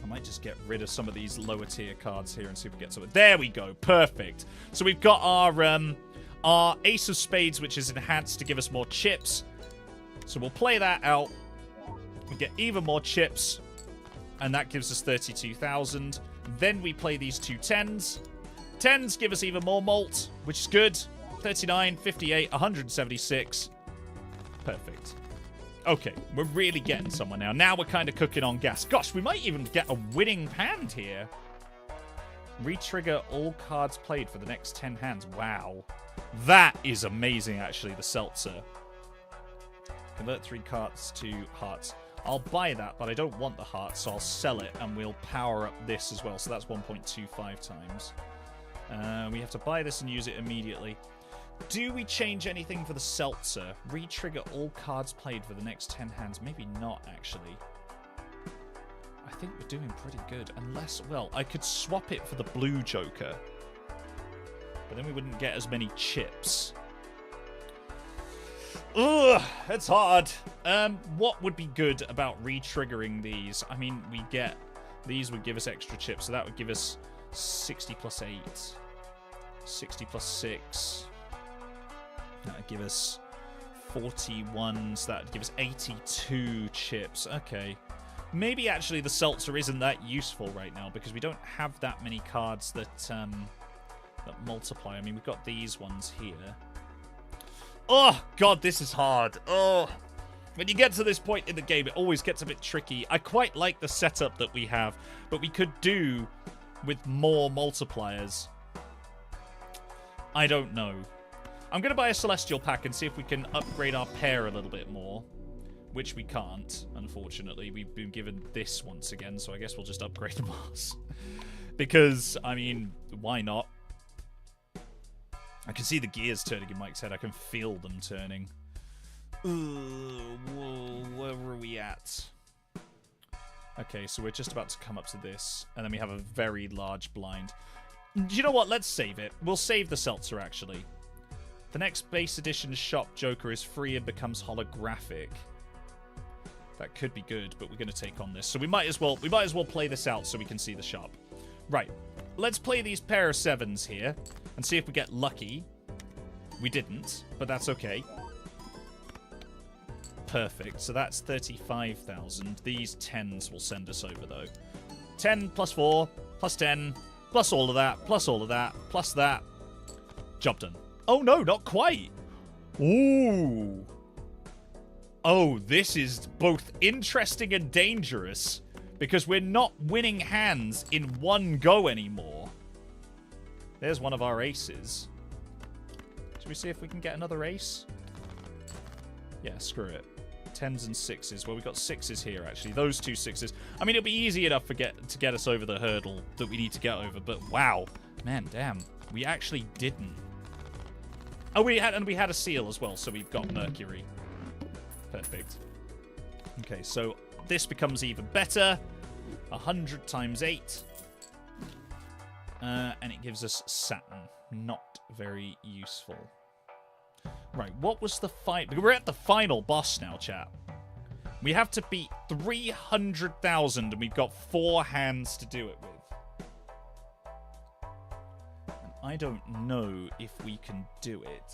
I might just get rid of some of these lower tier cards here and see if we get some. There we go. Perfect. So we've got our ace of spades, which is enhanced to give us more chips. So we'll play that out. We get even more chips, and that gives us 32,000. Then we play these 2 10s. 10s give us even more malt, which is good. 39, 58, 176. Perfect. Okay, we're really getting somewhere now. Now we're kind of cooking on gas. Gosh, we might even get a winning hand here. Re-trigger all cards played for the next 10 hands. Wow. That is amazing, actually, the seltzer. Convert 3 cards to hearts. I'll buy that, but I don't want the hearts, so I'll sell it, and we'll power up this as well. So that's 1.25 times. We have to buy this and use it immediately. Do we change anything for the seltzer? Re-trigger all cards played for the next 10 hands. Maybe not, actually. I think we're doing pretty good. Unless, well, I could swap it for the blue Joker. But then we wouldn't get as many chips. Ugh, that's hard. What would be good about re-triggering these? I mean, we get... These would give us extra chips, so that would give us 60 plus 8. 60 plus 6. That would give us 41, so that would give us 82 chips. Okay. Maybe actually the seltzer isn't that useful right now because we don't have that many cards that multiply. I mean, we've got these ones here. Oh, God, this is hard. Oh. When you get to this point in the game, it always gets a bit tricky. I quite like the setup that we have, but we could do with more multipliers. I don't know. I'm going to buy a Celestial Pack and see if we can upgrade our pair a little bit more, which we can't, unfortunately. We've been given this once again, so I guess we'll just upgrade Mars. Because, I mean, why not? I can see the gears turning in Mike's head. I can feel them turning. Whoa, where were we at? Okay, so we're just about to come up to this, and then we have a very large blind. You know what? Let's save it. We'll save the seltzer, actually. The next base edition shop Joker is free and becomes holographic. That could be good, but we're going to take on this. So we might as well play this out so we can see the shop. Right. Let's play these pair of 7s here and see if we get lucky. We didn't, but that's okay. Perfect. So that's 35,000. These 10s will send us over, though. 10 plus 4 plus 10 plus all of that plus all of that plus that. Job done. Oh, no, not quite. Ooh. Oh, this is both interesting and dangerous because we're not winning hands in one go anymore. There's one of our aces. Should we see if we can get another ace? Yeah, screw it. 10s and 6s. Well, we've got 6s here, actually. Those 2 6s. I mean, it'll be easy enough to get us over the hurdle that we need to get over, but wow. Man, damn. We actually didn't. Oh, we had a seal as well, so we've got Mercury. Perfect. Okay, so this becomes even better. 100 times 8. And it gives us Saturn. Not very useful. Right, what was the fight? We're at the final boss now, chat. We have to beat 300,000, and we've got 4 hands to do it with. And I don't know if we can do it.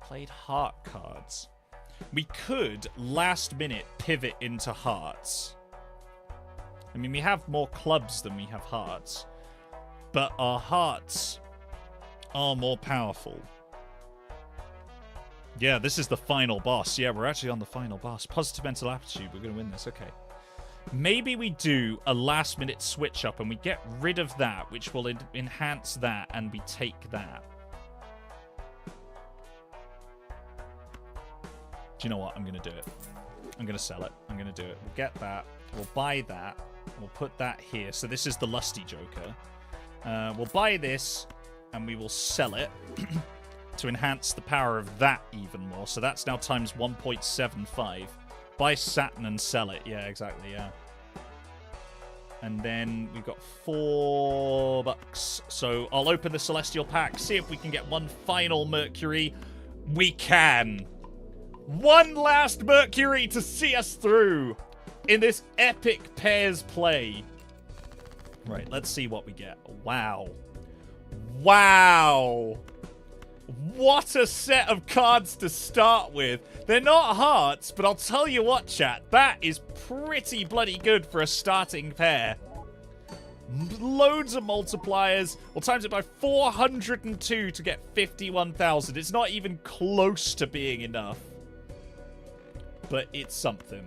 Played heart cards. We could, last minute, pivot into hearts. I mean, we have more clubs than we have hearts. But our hearts are more powerful. Yeah, this is the final boss. Yeah, we're actually on the final boss. Positive mental aptitude. We're going to win this. Okay. Maybe we do a last-minute switch-up and we get rid of that, which will enhance that, and we take that. Do you know what? I'm going to do it. I'm going to sell it. I'm going to do it. We'll get that. We'll buy that. We'll put that here. So this is the Lusty Joker. We'll buy this, and we will sell it to enhance the power of that even more. So that's now times 1.75. Buy Saturn and sell it. Yeah, exactly, yeah. And then we've got $4. So I'll open the Celestial Pack, see if we can get one final Mercury. We can. One last Mercury to see us through in this epic pairs play. Right, let's see what we get. Wow. Wow. What a set of cards to start with. They're not hearts, but I'll tell you what, chat. That is pretty bloody good for a starting pair. Loads of multipliers. We'll times it by 402 to get 51,000. It's not even close to being enough. But it's something.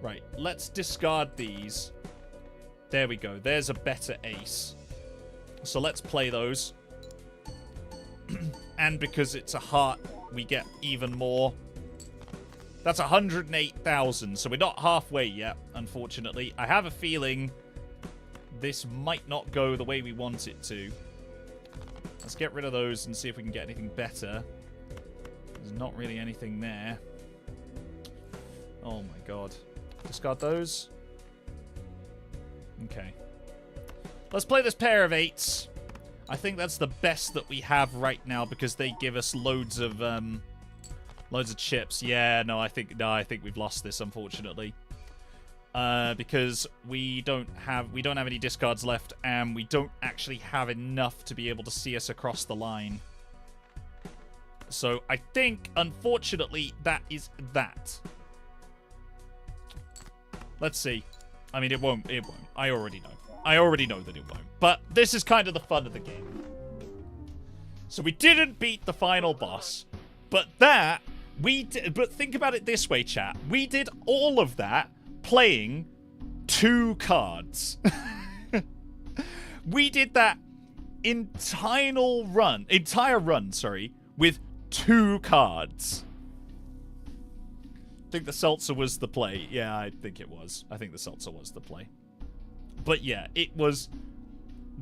Right, let's discard these. There we go. There's a better ace. So let's play those. And because it's a heart, we get even more. That's 108,000. So we're not halfway yet, unfortunately. I have a feeling this might not go the way we want it to. Let's get rid of those and see if we can get anything better. There's not really anything there. Oh my god. Discard those. Okay. Let's play this pair of 8s. I think that's the best that we have right now because they give us loads of chips. Yeah, no, I think we've lost this, unfortunately. Because we don't have any discards left, and we don't actually have enough to be able to see us across the line. So I think, unfortunately, that is that. Let's see. I mean, it won't. I already know. I already know that it won't. But this is kind of the fun of the game. So we didn't beat the final boss, but that But think about it this way, chat. We did all of that playing 2 cards. We did that entire run, with 2 cards. I think the seltzer was the play. Yeah, I think it was. I think the seltzer was the play. But yeah,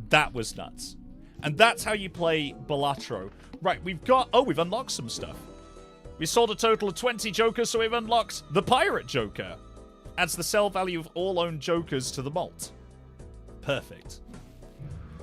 that was nuts. And that's how you play Balatro. Right, we've unlocked some stuff. We sold a total of 20 jokers, so we've unlocked the pirate joker. Adds the sell value of all owned jokers to the malt. Perfect.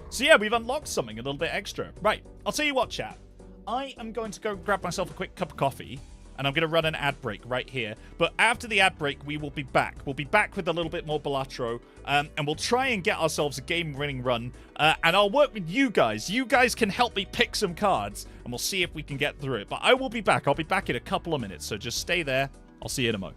So yeah, we've unlocked something a little bit extra. Right, I'll tell you what, chat. I am going to go grab myself a quick cup of coffee, and I'm going to run an ad break right here. But after the ad break, we will be back. We'll be back with a little bit more Balatro, and we'll try and get ourselves a game-winning run. And I'll work with you guys. You guys can help me pick some cards, and we'll see if we can get through it. But I will be back. I'll be back in a couple of minutes, so just stay there. I'll see you in a mo.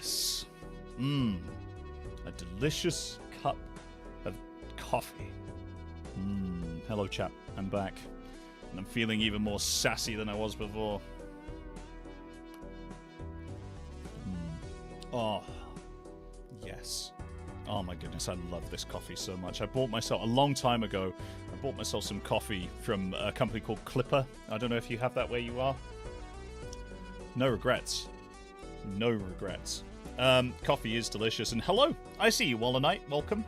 Yes. Mmm. A delicious cup of coffee. Mmm. Hello, chap. I'm back. And I'm feeling even more sassy than I was before. Oh. Yes. Oh my goodness, I love this coffee so much. I bought myself, a long time ago, I bought myself some coffee from a company called Clipper. I don't know if you have that where you are. No regrets. No regrets. Coffee is delicious. And hello, I see you, Waller Knight. Welcome.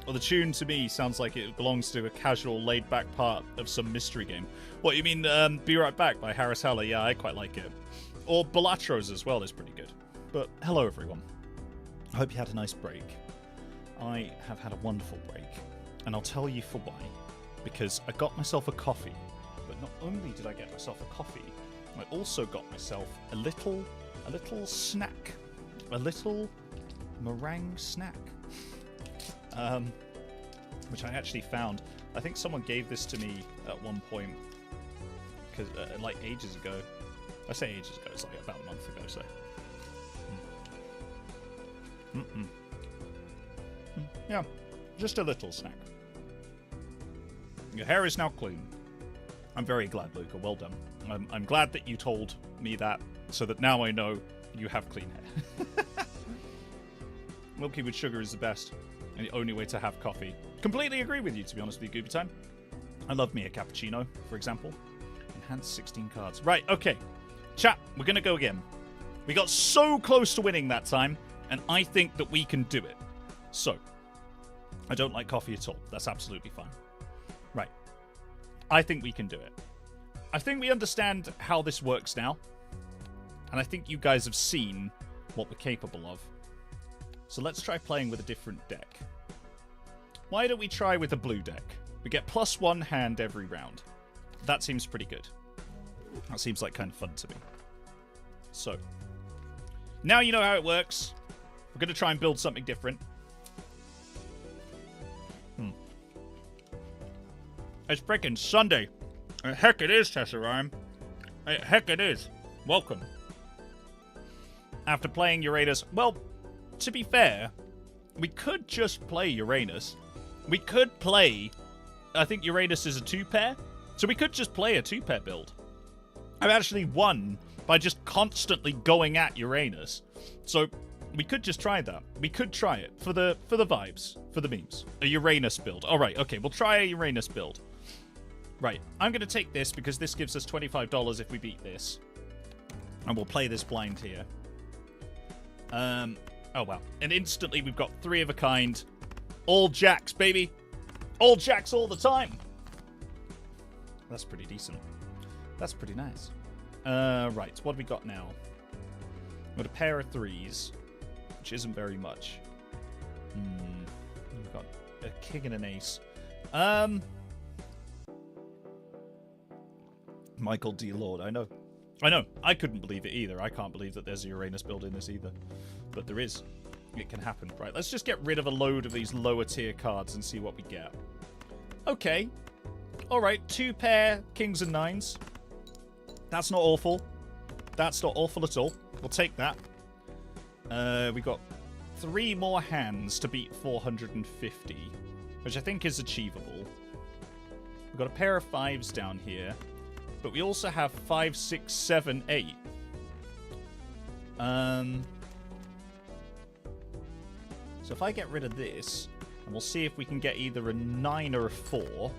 Well, the tune to me sounds like it belongs to a casual, laid-back part of some mystery game. What, you mean Be Right Back by Harris Heller? Yeah, I quite like it. Or Balatro's as well is pretty good. But hello, everyone. I hope you had a nice break. I have had a wonderful break. And I'll tell you for why. Because I got myself a coffee. But not only did I get myself a coffee, I also got myself a little snack. A little meringue snack. Which I actually found. I think someone gave this to me at one point, because like ages ago. I say ages ago, it's like about a month ago. So, yeah, just a little snack. Your hair is now clean. I'm very glad, Luca. Well done. I'm glad that you told me that, so that now I know you have clean hair. Milky with sugar is the best. And the only way to have coffee. Completely agree with you, to be honest with you, Gooby Time. I love me a cappuccino, for example. Enhanced 16 cards. Right, okay. Chat, we're going to go again. We got so close to winning that time, and I think that we can do it. So, I don't like coffee at all. That's absolutely fine. Right. I think we can do it. I think we understand how this works now. And I think you guys have seen what we're capable of. So let's try playing with a different deck. Why don't we try with a blue deck? We get +1 hand every round. That seems pretty good. That seems like kind of fun to me. So, now you know how it works. We're going to try and build something different. It's freaking Sunday. Heck it is, Tessa Rhyme. Heck it is. Welcome. After playing Uranus, well, to be fair, we could just play Uranus. We could play... I think Uranus is a 2-pair. So we could just play a 2-pair build. I've actually won by just constantly going at Uranus. So we could just try that. We could try it for the vibes, for the memes. A Uranus build. All right, okay, we'll try a Uranus build. Right, I'm going to take this because this gives us $25 if we beat this. And we'll play this blind here. Oh, wow. And instantly we've got 3 of a kind. All jacks, baby. All jacks all the time. That's pretty decent. That's pretty nice. Right, what have we got now? We've got a pair of 3s, which isn't very much. We've got a king and an ace. Michael D. Lord, I know. I couldn't believe it either. I can't believe that there's a Uranus build in this either. But there is. It can happen. Right, let's just get rid of a load of these lower tier cards and see what we get. Okay. Alright, 2-pair kings and 9s. That's not awful. That's not awful at all. We'll take that. We've got 3 more hands to beat 450, which I think is achievable. We've got a pair of 5s down here. But we also have 5, 6, 7, 8. So if I get rid of this, and we'll see if we can get either a 9 or a 4.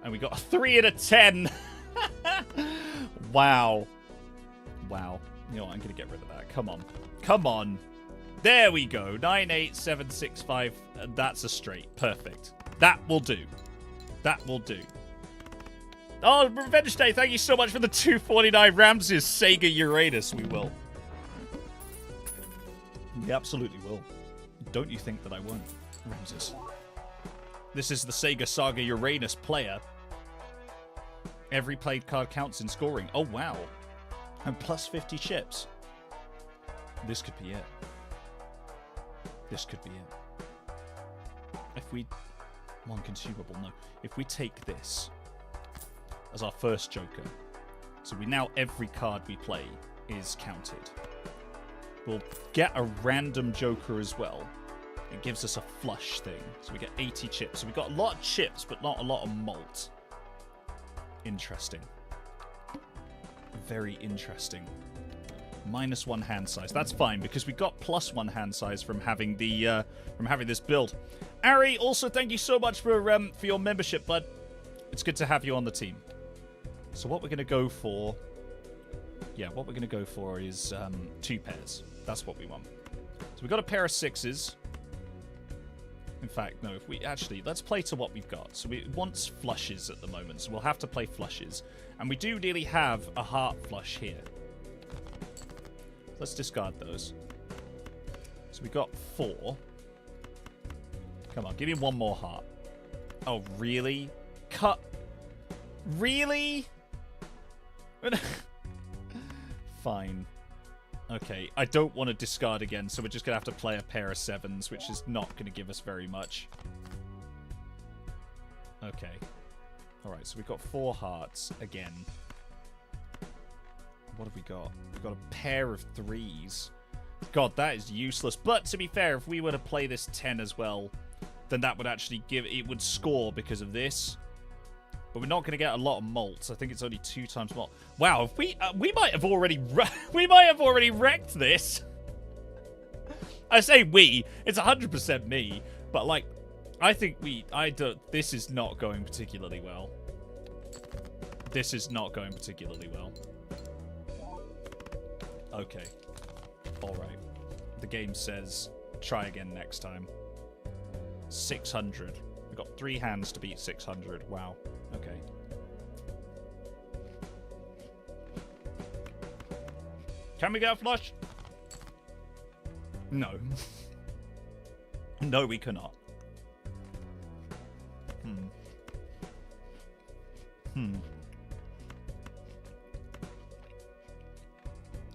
And we got a 3 and a 10. Wow. Wow. You know what? I'm going to get rid of that. Come on. Come on. There we go. 9, 8, 7, 6, 5. That's a straight. Perfect. That will do. That will do. Oh, Revenge Day, thank you so much for the 249 Ramses. Sega Uranus, we will. We absolutely will. Don't you think that I won't, Ramses? This is the Sega Saga Uranus player. Every played card counts in scoring. Oh, wow. And plus 50 chips. This could be it. This could be it. If we... One consumable, no. If we take this... as our first Joker, So now every card we play is counted. We'll get a random joker as well. It gives us a flush thing. So we get 80 chips. So we got a lot of chips, but not a lot of malt. Interesting. Very interesting. -1 hand size. That's fine because we got +1 hand size from having the from having this build. Ari, also thank you so much for your membership, bud. It's good to have you on the team. So what we're gonna go for? Yeah, what we're gonna go for is 2 pairs. That's what we want. So we got a pair of 6s. In fact, no. If we actually let's play to what we've got. So we want flushes at the moment, so we'll have to play flushes, and we do nearly have a heart flush here. Let's discard those. So we got 4. Come on, give me 1 more heart. Oh, really? Cut. Really? Fine. Okay, I don't want to discard again, so we're just going to have to play a pair of 7s, which is not going to give us very much. Okay. Alright, so we've got 4 hearts again. What have we got? We've got a pair of 3s. God, that is useless. But to be fair, if we were to play this 10 as well, then that would actually give... It would score because of this. But we're not going to get a lot of malts. I think it's only 2 times malt. Wow, if we might have already... we might have already wrecked this. I say we. It's 100% me. But, like, I think this is not going particularly well. This is not going particularly well. Okay. Alright. The game says, try again next time. 600. We've got 3 hands to beat 600. Wow. Okay. Can we get a flush? No. No, we cannot.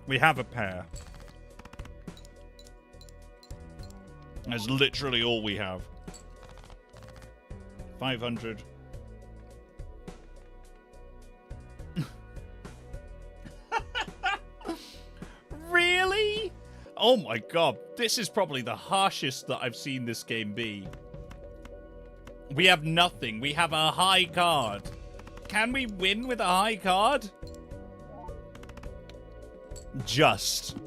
We have a pair. That's literally all we have. 500. Really? Oh my god. This is probably the harshest that I've seen this game be. We have nothing. We have a high card. Can we win with a high card? Just.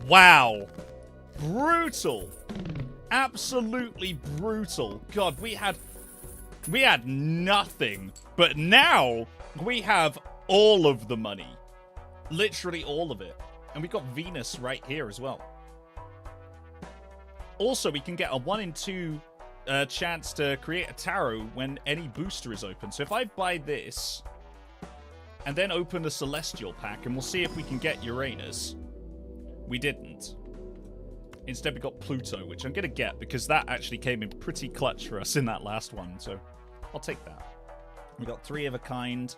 Wow. Brutal. Absolutely brutal. God, we had nothing. But now we have all of the money. Literally all of it. And we got Venus right here as well. Also, we can get a 1 in 2 chance to create a tarot when any booster is open. So if I buy this and then open the Celestial pack, and we'll see if we can get Uranus. We didn't. Instead, we got Pluto, which I'm going to get because that actually came in pretty clutch for us in that last one. So I'll take that. We got 3 of a kind.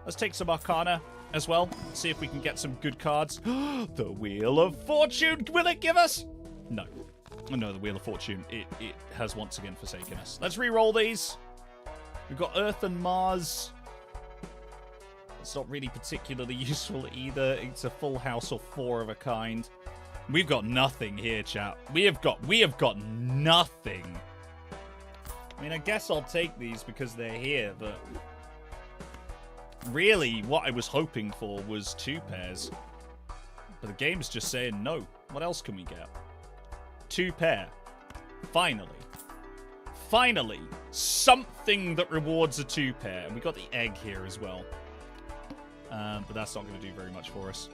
Let's take some Arcana as well. See if we can get some good cards. The Wheel of Fortune. Will it give us? No. No, the Wheel of Fortune. It has once again forsaken us. Let's re-roll these. We've got Earth and Mars. It's not really particularly useful either. It's a full house or 4 of a kind. We've got nothing here, chat. We have got nothing. I mean, I guess I'll take these because they're here, but really what I was hoping for was 2 pairs. But the game's just saying no. What else can we get? 2 pair. Finally. Finally. Something that rewards a 2 pair. And we got the egg here as well. But that's not going to do very much for us.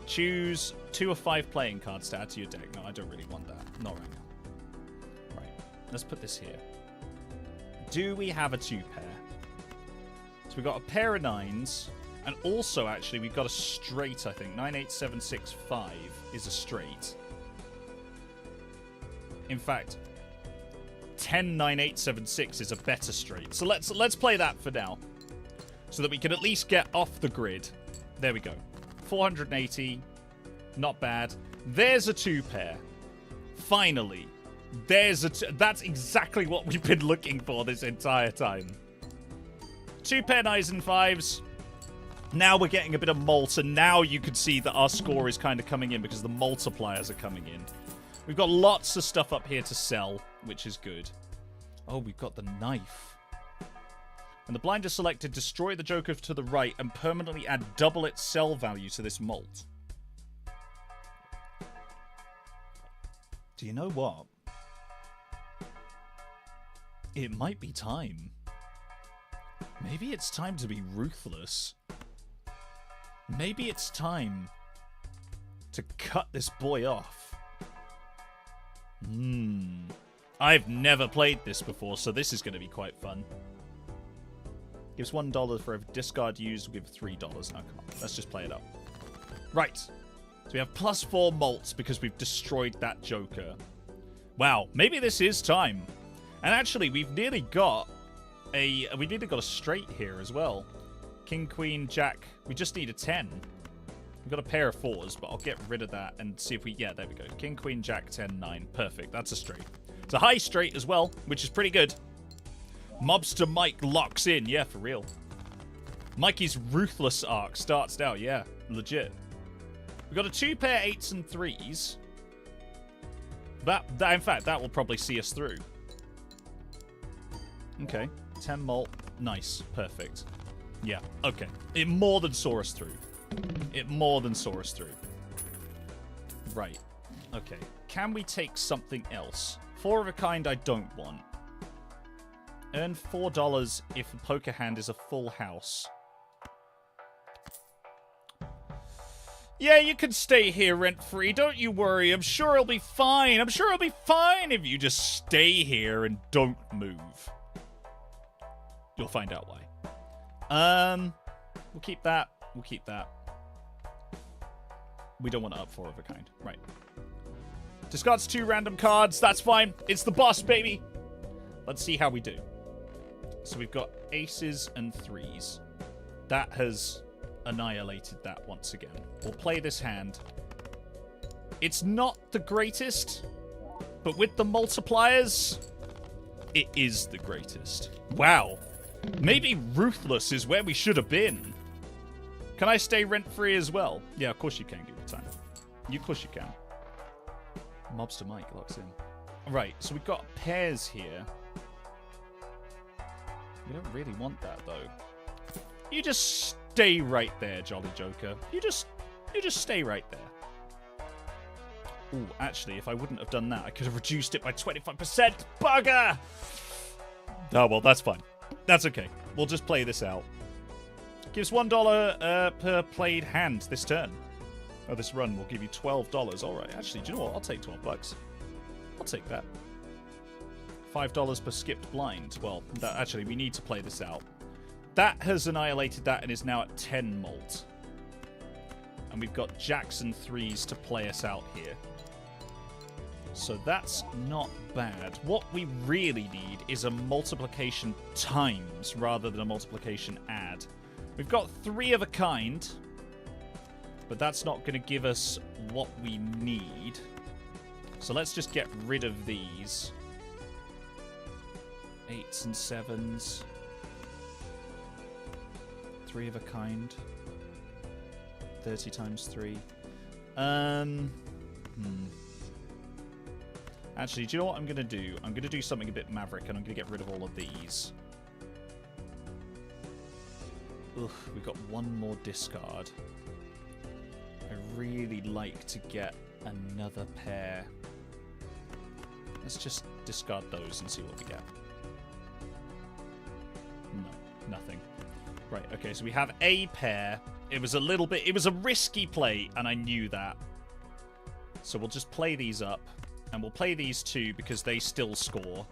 Choose 2 of 5 playing cards to add to your deck. No, I don't really want that. Not right now. Right. Let's put this here. Do we have a 2 pair? So we've got a pair of 9s. And also, actually, we've got a straight, I think. 98765 is a straight. In fact, 109876 is a better straight. So let's play that for now. So that we can at least get off the grid. There we go. 480. Not bad. There's a 2 pair. Finally. There's a that's exactly what we've been looking for this entire time. 2 pair 9s and 5s. Now we're getting a bit of malt, and now you can see that our score is kind of coming in because the multipliers are coming in. We've got lots of stuff up here to sell, which is good. Oh, we've got the knife. When the blind is selected, destroy the joker to the right and permanently add double its sell value to this malt. Do you know what? It might be time. Maybe it's time to be ruthless. Maybe it's time to cut this boy off. I've never played this before, so this is going to be quite fun. Gives $1 for every discard used. We'll give $3. Now, come on. Let's just play it up. Right. So we have +4 malts because we've destroyed that joker. Wow. Maybe this is time. And actually, we've nearly got a straight here as well. King, Queen, Jack. We just need a 10. We've got a pair of 4s, but I'll get rid of that and see if we... Yeah, there we go. King, Queen, Jack, 10, 9. Perfect. That's a straight. It's a high straight as well, which is pretty good. Mobster Mike locks in. Yeah, for real. Mikey's ruthless arc starts now. Yeah, legit. We've got a 2-pair 8s and 3s. That, in fact, that will probably see us through. Okay. 10 malt. Nice. Perfect. Yeah, okay. It more than saw us through. It more than saw us through. Right. Okay. Can we take something else? 4 of a kind I don't want. Earn $4 if the poker hand is a full house. Yeah, you can stay here rent-free. Don't you worry. I'm sure it'll be fine. I'm sure it'll be fine if you just stay here and don't move. You'll find out why. We'll keep that. We'll keep that. We don't want to up 4 of a kind. Right. Discards 2 random cards. That's fine. It's the boss, baby. Let's see how we do. So we've got aces and 3s. That has annihilated that once again. We'll play this hand. It's not the greatest, but with the multipliers, it is the greatest. Wow. Maybe ruthless is where we should have been. Can I stay rent-free as well? Yeah, of course you can, give it time. Of course you can. Mobster Mike locks in. Right, so we've got pairs here. We don't really want that, though. You just stay right there, Jolly Joker. You just stay right there. Ooh, actually, if I wouldn't have done that, I could have reduced it by 25%. Bugger! Oh, well, that's fine. That's okay. We'll just play this out. Gives $1 per played hand this turn. Oh, this run will give you $12. All right. Actually, do you know what? I'll take $12. I'll take that. $5 per skipped blind. Well, actually, we need to play this out. That has annihilated that and is now at 10 malt. And we've got jacks and 3s to play us out here. So that's not bad. What we really need is a multiplication times rather than a multiplication add. We've got 3 of a kind, but that's not going to give us what we need. So let's just get rid of these. 8s and 7s. 3 of a kind. 30 times 3. Actually, do you know what I'm going to do? I'm going to do something a bit maverick, and I'm going to get rid of all of these. Ugh, we've got 1 more discard. I really like to get another pair. Let's just discard those and see what we get. No, nothing. Right, okay, so we have a pair. It was a risky play, and I knew that. So we'll just play these up. And we'll play these 2 because they still score.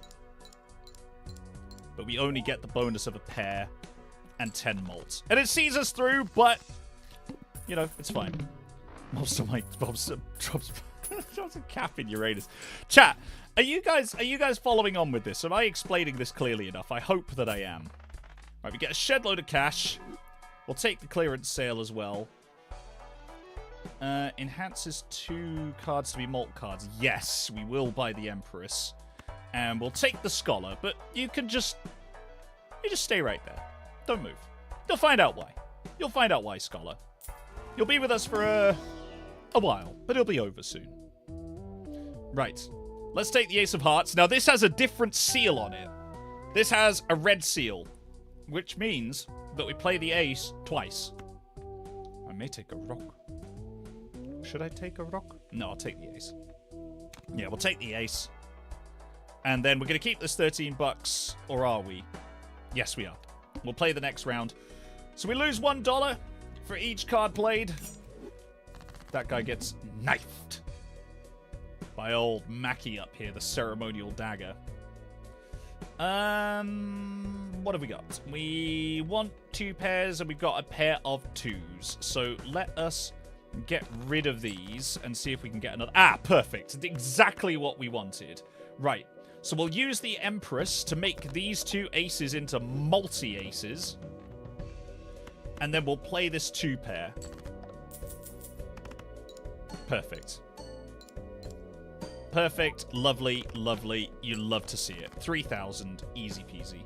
But we only get the bonus of a pair and 10 malt. And it sees us through, but, you know, it's fine. Mobster Mike drops a cap in Uranus. Chat, are you guys following on with this? Am I explaining this clearly enough? I hope that I am. Right, we get a shed load of cash. We'll take the clearance sale as well. Enhances 2 cards to be malt cards. Yes, we will buy the Empress. And we'll take the Scholar, but you just stay right there. Don't move. You'll find out why. You'll find out why, Scholar. You'll be with us for a while, but it'll be over soon. Right. Let's take the Ace of Hearts. Now, this has a different seal on it. This has a red seal, which means that we play the ace twice. I may take a rock. Should I take a rock? No, I'll take the ace. Yeah, we'll take the ace. And then we're going to keep this 13 bucks, or are we? Yes, we are. We'll play the next round. So we lose $1 for each card played. That guy gets knifed by old Mackie up here, the ceremonial dagger. What have we got? We want 2 pairs, and we've got a pair of 2s. So let us get rid of these and see if we can get another. Ah, perfect. Exactly what we wanted. Right. So we'll use the Empress to make these 2 aces into multi-aces. And then we'll play this 2 pair. Perfect. Perfect. Lovely. Lovely. You love to see it. 3,000. Easy peasy.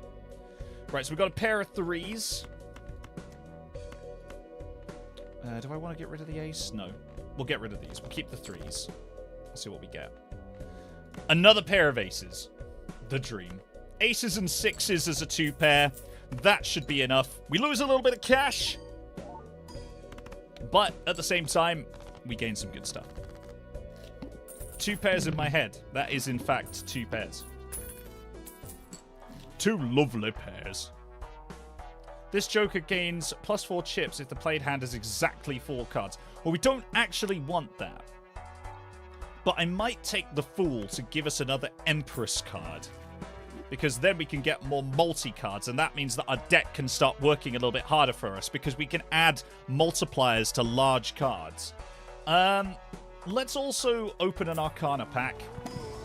Right, so we've got a pair of 3s. Do I want to get rid of the ace? No. We'll get rid of these. We'll keep the 3s. Let's see what we get. Another pair of aces. The dream. Aces and 6s as a 2 pair. That should be enough. We lose a little bit of cash. But at the same time, we gain some good stuff. 2 pairs in my head. That is, in fact, 2 pairs. 2 lovely pairs. This Joker gains +4 chips if the played hand has exactly 4 cards. Well, we don't actually want that. But I might take the Fool to give us another Empress card. Because then we can get more multi-cards, and that means that our deck can start working a little bit harder for us, because we can add multipliers to large cards. Let's also open an Arcana pack,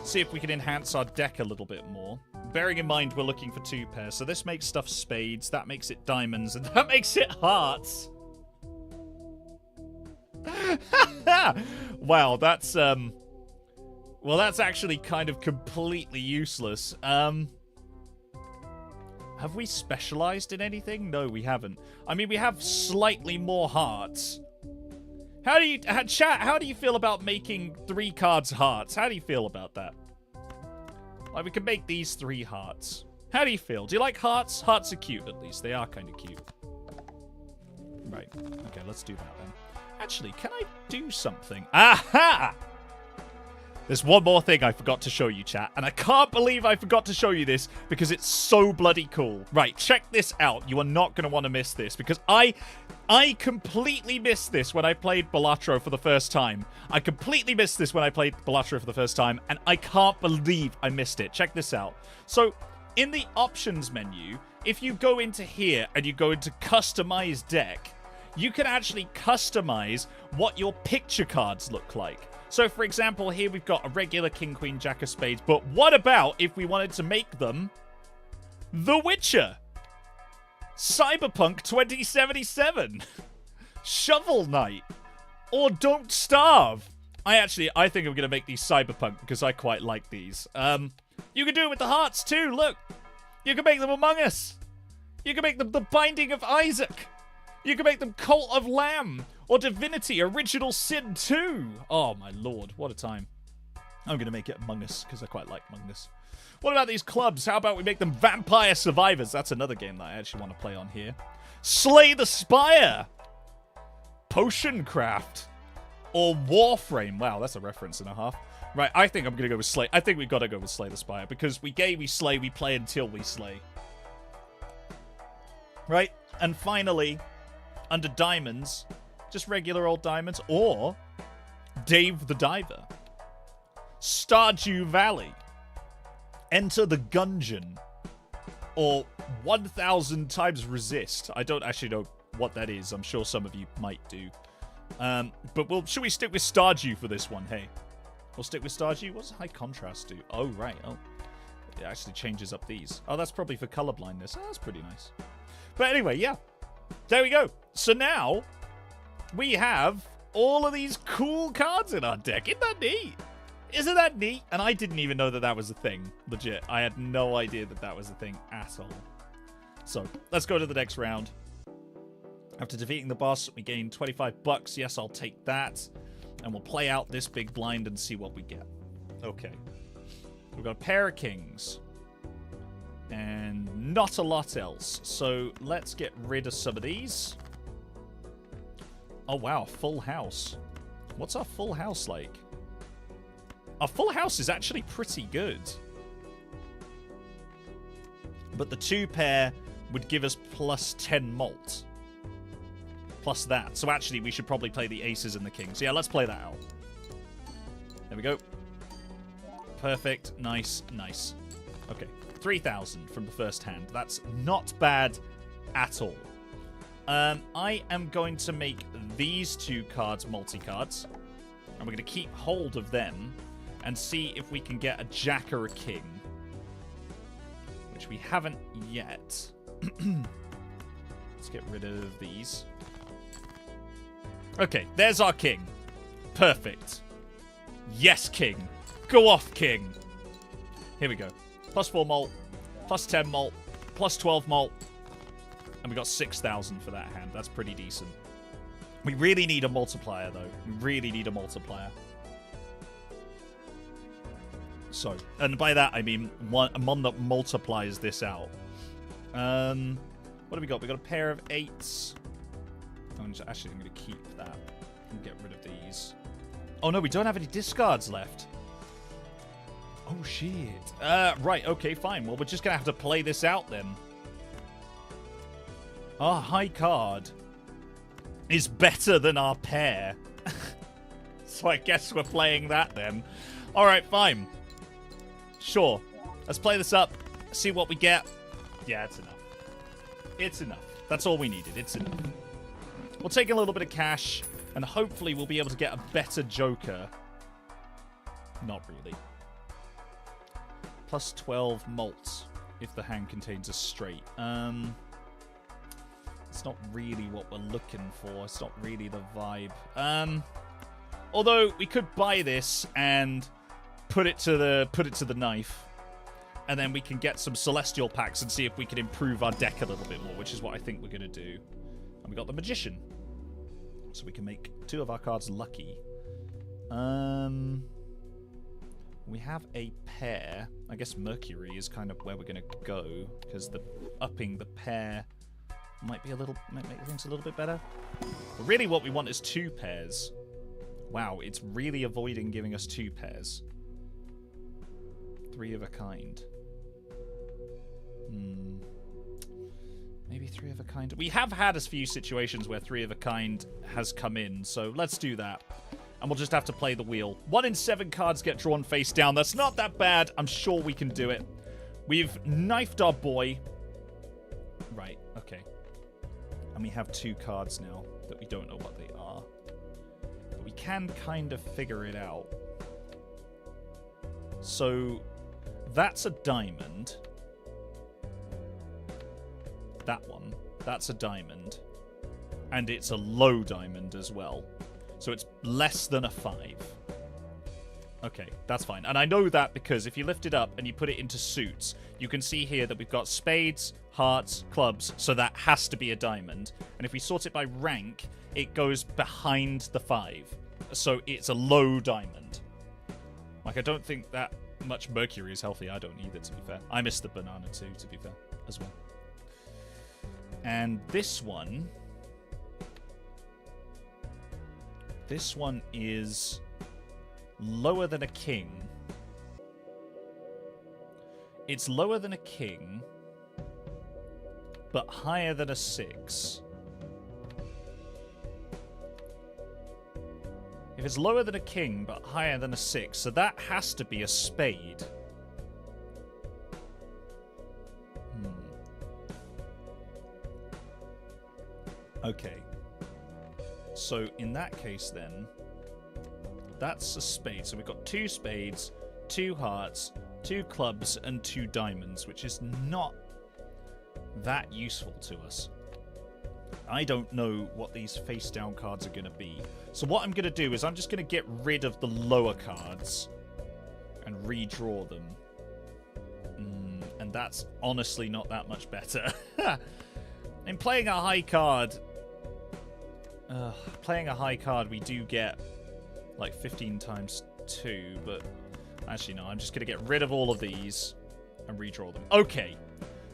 see if we can enhance our deck a little bit more. Bearing in mind we're looking for 2 pairs, so this makes stuff spades, that makes it diamonds, and that makes it hearts. Wow, that's, well, that's actually kind of completely useless. Have we specialized in anything? No, we haven't. I mean, we have slightly more hearts. How do you, chat, how do you feel about making 3 cards hearts? How do you feel about that? Like, we can make these 3 hearts. How do you feel? Do you like hearts? Hearts are cute, at least. They are kind of cute. Right. Okay, let's do that then. Actually, can I do something? Aha! There's one more thing I forgot to show you, chat, and I can't believe I forgot to show you this because it's so bloody cool. Right, check this out. You are not going to want to miss this because I completely missed this when I played Balatro for the first time. I completely missed this when I played Balatro for the first time, and I can't believe I missed it. Check this out. So, in the options menu, if you go into here and you go into customize deck, you can actually customize what your picture cards look like. So, for example, here we've got a regular King, Queen, Jack of Spades. But what about if we wanted to make them The Witcher? Cyberpunk 2077. Shovel Knight. Or Don't Starve. I think I'm going to make these Cyberpunk because I quite like these. You can do it with the hearts too, look. You can make them Among Us. You can make them The Binding of Isaac. You can make them Cult of Lamb. Or Divinity Original Sin 2. Oh, my lord. What a time. I'm going to make it Among Us, because I quite like Among Us. What about these clubs? How about we make them Vampire Survivors? That's another game that I actually want to play on here. Slay the Spire. Potion Craft. Or Warframe. Wow, that's a reference and a half. Right, I think I'm going to go with Slay. I think we've got to go with Slay the Spire, because we gay, we slay, we play until we slay. Right? And finally, under Diamonds... just regular old diamonds, or Dave the Diver, Stardew Valley, Enter the Gungeon, or 1000 times Resist. I don't actually know what that is. I'm sure some of you might do. But should we stick with Stardew for this one? Hey, we'll stick with Stardew. What's High Contrast do? Oh, right. Oh, it actually changes up these. Oh, that's probably for colorblindness. Oh, that's pretty nice. But anyway, yeah. There we go. So now... we have all of these cool cards in our deck. Isn't that neat? Isn't that neat? And I didn't even know that that was a thing. Legit. I had no idea that that was a thing at all. So, let's go to the next round. After defeating the boss, we gain 25 bucks. Yes, I'll take that. And we'll play out this big blind and see what we get. Okay. We've got a pair of kings. And not a lot else. So let's get rid of some of these. Oh, wow. Full house. What's our full house like? Our full house is actually pretty good. But the 2 pair would give us plus 10 malt. Plus that. So actually, we should probably play the aces and the kings. Yeah, let's play that out. There we go. Perfect. Nice. Nice. Okay. 3,000 from the first hand. That's not bad at all. I am going to make these 2 cards multi-cards. And we're going to keep hold of them and see if we can get a jack or a king. Which we haven't yet. Let's get rid of these. Okay, there's our king. Perfect. Yes, king. Go off, king. Here we go. Plus 4 malt. Plus 10 malt. Plus 12 malt. And we got 6,000 for that hand. That's pretty decent. We really need a multiplier, though. We really need a multiplier. So, and by that, I mean one that multiplies this out. What do we got? We got a pair of 8s. Actually, I'm going to keep that and get rid of these. Oh, no, we don't have any discards left. Oh, shit. Right, okay, fine. Well, we're just going to have to play this out, then. Our high card is better than our pair. So I guess we're playing that, then. All right, fine. Sure. Let's play this up, see what we get. Yeah, it's enough. It's enough. That's all we needed. It's enough. We'll take a little bit of cash, and hopefully we'll be able to get a better joker. Not really. Plus 12 malt if the hand contains a straight. It's not really what we're looking for. It's not really the vibe. Although we could buy this and put it to the knife, and then we can get some celestial packs and see if we can improve our deck a little bit more, which is what I think we're going to do. And we got the magician, so we can make 2 of our cards lucky. We have a pair. I guess Mercury is kind of where we're going to go, because the upping the pair might make things a little bit better. But really what we want is 2 pairs. Wow, it's really avoiding giving us 2 pairs. 3 of a kind. Maybe 3 of a kind. We have had a few situations where 3 of a kind has come in, so let's do that. And we'll just have to play the wheel. 1 in 7 cards get drawn face down. That's not that bad. I'm sure we can do it. We've knifed our boy. Right, okay. And we have 2 cards now that we don't know what they are. But we can kind of figure it out. So, that's a diamond. That one. That's a diamond. And it's a low diamond as well. So it's less than a 5. Okay, that's fine. And I know that because if you lift it up and you put it into suits, you can see here that we've got spades, hearts, clubs, so that has to be a diamond. And if we sort it by rank, it goes behind the 5. So it's a low diamond. Like, I don't think that much Mercury is healthy. I don't either, to be fair. I missed the banana too, to be fair, as well. And this one... This one is lower than a king. It's lower than a king, but higher than a 6. If it's lower than a king, but higher than a 6, so that has to be a spade. Okay. So in that case then, that's a spade. So we've got 2 spades, 2 hearts, 2 clubs, and 2 diamonds, which is not that useful to us. I don't know what these face down cards are going to be. So what I'm going to do is I'm just going to get rid of the lower cards and redraw them. And that's honestly not that much better. In playing a high card, Playing a high card, we do get like 15 times 2, but actually no, I'm just going to get rid of all of these and redraw them. Okay,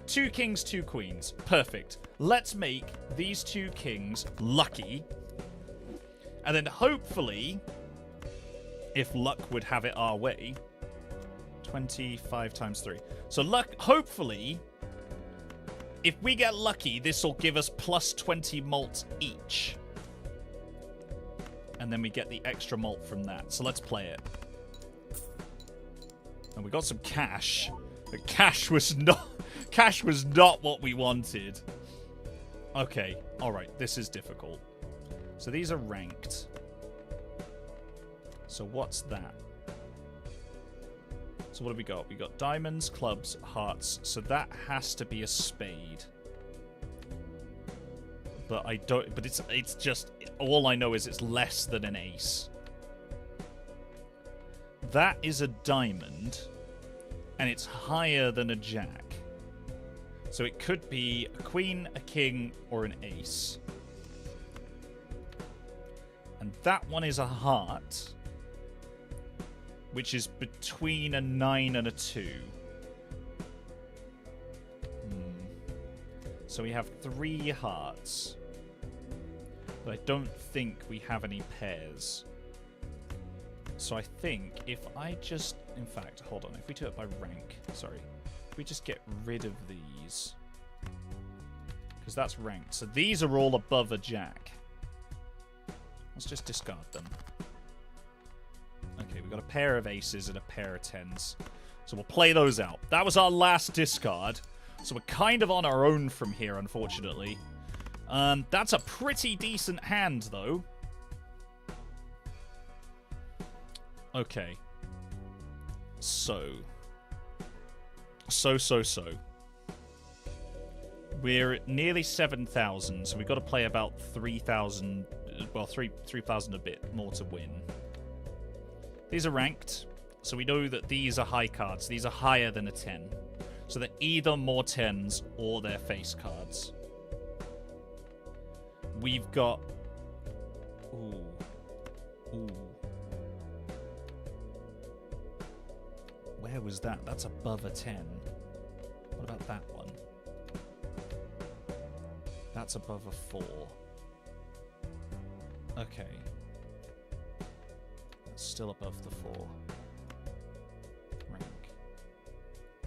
2 kings, 2 queens. Perfect. Let's make these 2 kings lucky. And then hopefully, if luck would have it our way, 25 times 3. So luck, hopefully, if we get lucky, this will give us plus 20 malt each. And then we get the extra malt from that. So let's play it. And we got some cash. But cash was not what we wanted. Okay, alright, this is difficult. So these are ranked. So what's that? So what have we got? We got diamonds, clubs, hearts. So that has to be a spade. But I don't. But it's just, all I know is it's less than an ace. That is a diamond, and it's higher than a jack. So it could be a queen, a king, or an ace. And that one is a heart, which is between a 9 and a 2. So we have 3 hearts. But I don't think we have any pairs. So I think if I just... In fact, hold on. If we do it by rank... Sorry. If we just get rid of these... Because that's ranked. So these are all above a jack. Let's just discard them. Okay, we've got a pair of aces and a pair of 10s. So we'll play those out. That was our last discard. So we're kind of on our own from here, unfortunately. That's a pretty decent hand, though. Okay. So. We're at nearly 7,000, so we've got to play about 3,000... Well, 3,000 a bit more to win. These are ranked, so we know that these are high cards. These are higher than a 10. So they're either more 10s or they're face cards. We've got... Ooh. Where was that? That's above a 10. What about that one? That's above a 4. Okay. That's still above the 4. Rank.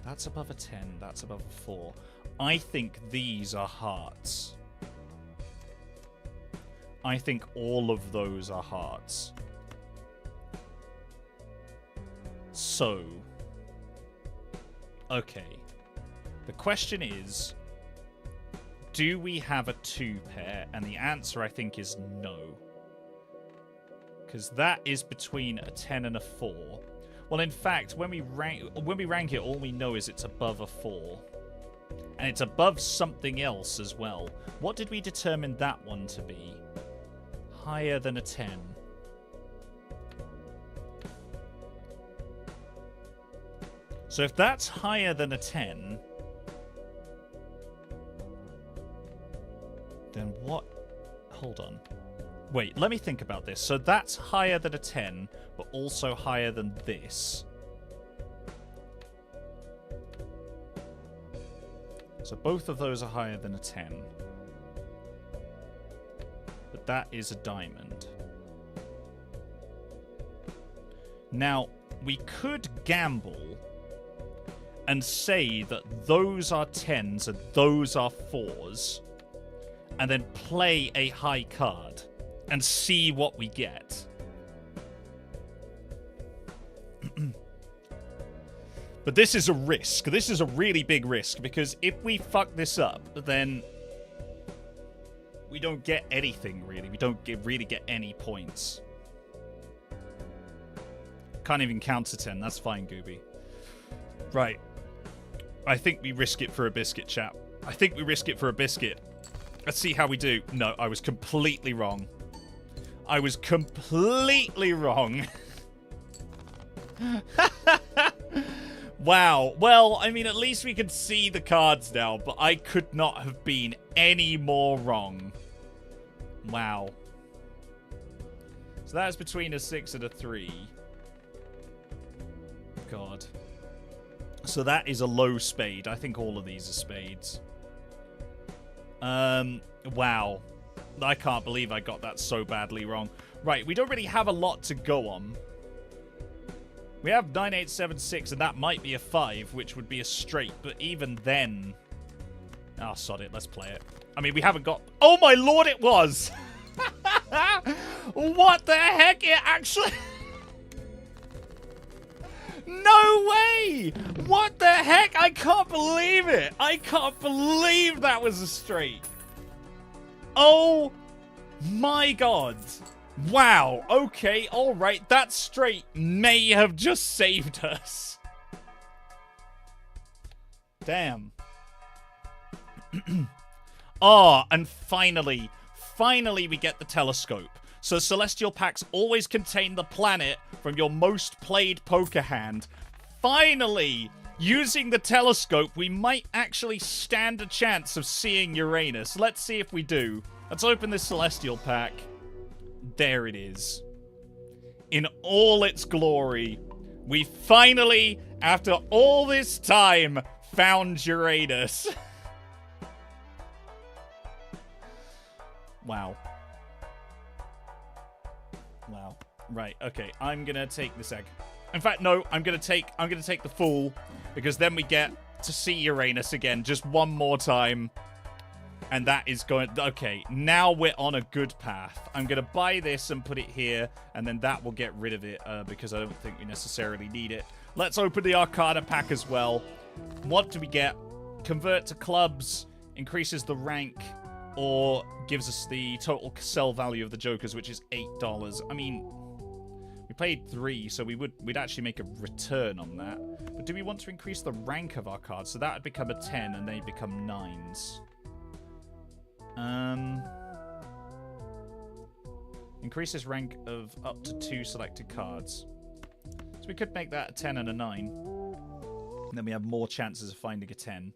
That's above a 10. That's above a 4. I think these are hearts. I think all of those are hearts. So. Okay. The question is, do we have a 2 pair? And the answer, I think, is no. Because that is between a 10 and a 4. Well, in fact, when we rank it, all we know is it's above a 4. And it's above something else as well. What did we determine that one to be? Higher than a 10. So if that's higher than a 10, then what? Hold on. Wait, let me think about this. So that's higher than a 10, but also higher than this. So both of those are higher than a 10. But that is a diamond. Now, we could gamble and say that those are 10s and those are 4s, and then play a high card and see what we get. But this is a risk. This is a really big risk, because if we fuck this up, then we don't get anything, really. We don't really get any points. Can't even count to 10. That's fine, Gooby. Right. I think we risk it for a biscuit, chap. I think we risk it for a biscuit. Let's see how we do. No, I was completely wrong. I was completely wrong. Wow. Well, I mean, at least we can see the cards now, but I could not have been any more wrong. Wow. So that is between a 6 and a 3. God. So that is a low spade. I think all of these are spades. Wow. I can't believe I got that so badly wrong. Right, we don't really have a lot to go on. We have 9, 8, 7, 6, and that might be a 5, which would be a straight. But even then... Oh, sod it. Let's play it. I mean, we haven't got... Oh, my lord, it was! What the heck? It actually... No way! What the heck? I can't believe it! I can't believe that was a straight. Oh my god. Wow. Okay, alright. That straight may have just saved us. Damn. Oh, and finally we get the telescope. So celestial packs always contain the planet from your most played poker hand. Finally, using the telescope, we might actually stand a chance of seeing Uranus. Let's see if we do. Let's open this celestial pack. There it is. In all its glory, we finally, after all this time, found Uranus. Wow. Wow. Right, okay. I'm gonna take this egg. In fact, no, I'm gonna take the Fool, because then we get to see Uranus again just one more time. And that is going... Okay, now we're on a good path. I'm gonna buy this and put it here, and then that will get rid of it, because I don't think we necessarily need it. Let's open the Arcana pack as well. What do we get? Convert to clubs, increases the rank, or gives us the total sell value of the Jokers, which is $8. I mean, we played 3, so we'd actually make a return on that. But do we want to increase the rank of our cards? So that would become a 10, and they become 9s. Increases rank of up to 2 selected cards. So we could make that a 10 and a 9. And then we have more chances of finding a 10.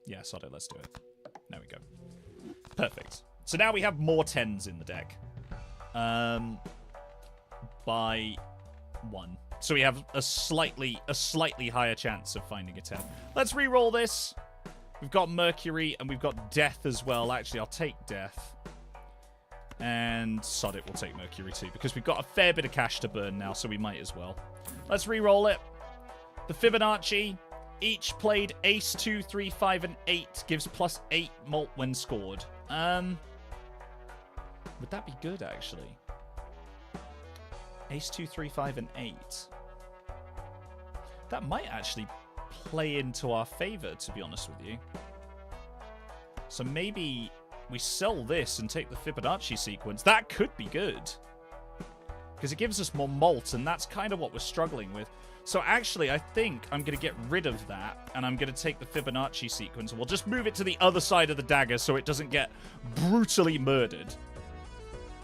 Yeah, sod it, let's do it. There we go. Perfect. So now we have more 10s in the deck. By 1. So we have a slightly higher chance of finding a 10. Let's re-roll this. We've got Mercury and we've got Death as well. Actually, I'll take Death. And sod it, we'll take Mercury too, because we've got a fair bit of cash to burn now, so we might as well. Let's re-roll it. The Fibonacci. Each played Ace, 2, 3, 5, and 8 gives +8 mult when scored. Would that be good, actually? Ace, 2, 3, 5, and 8. That might actually play into our favor, to be honest with you. So maybe we sell this and take the Fibonacci sequence. That could be good, because it gives us more malt, and that's kind of what we're struggling with. So actually, I think I'm going to get rid of that, and I'm going to take the Fibonacci sequence, and we'll just move it to the other side of the dagger so it doesn't get brutally murdered.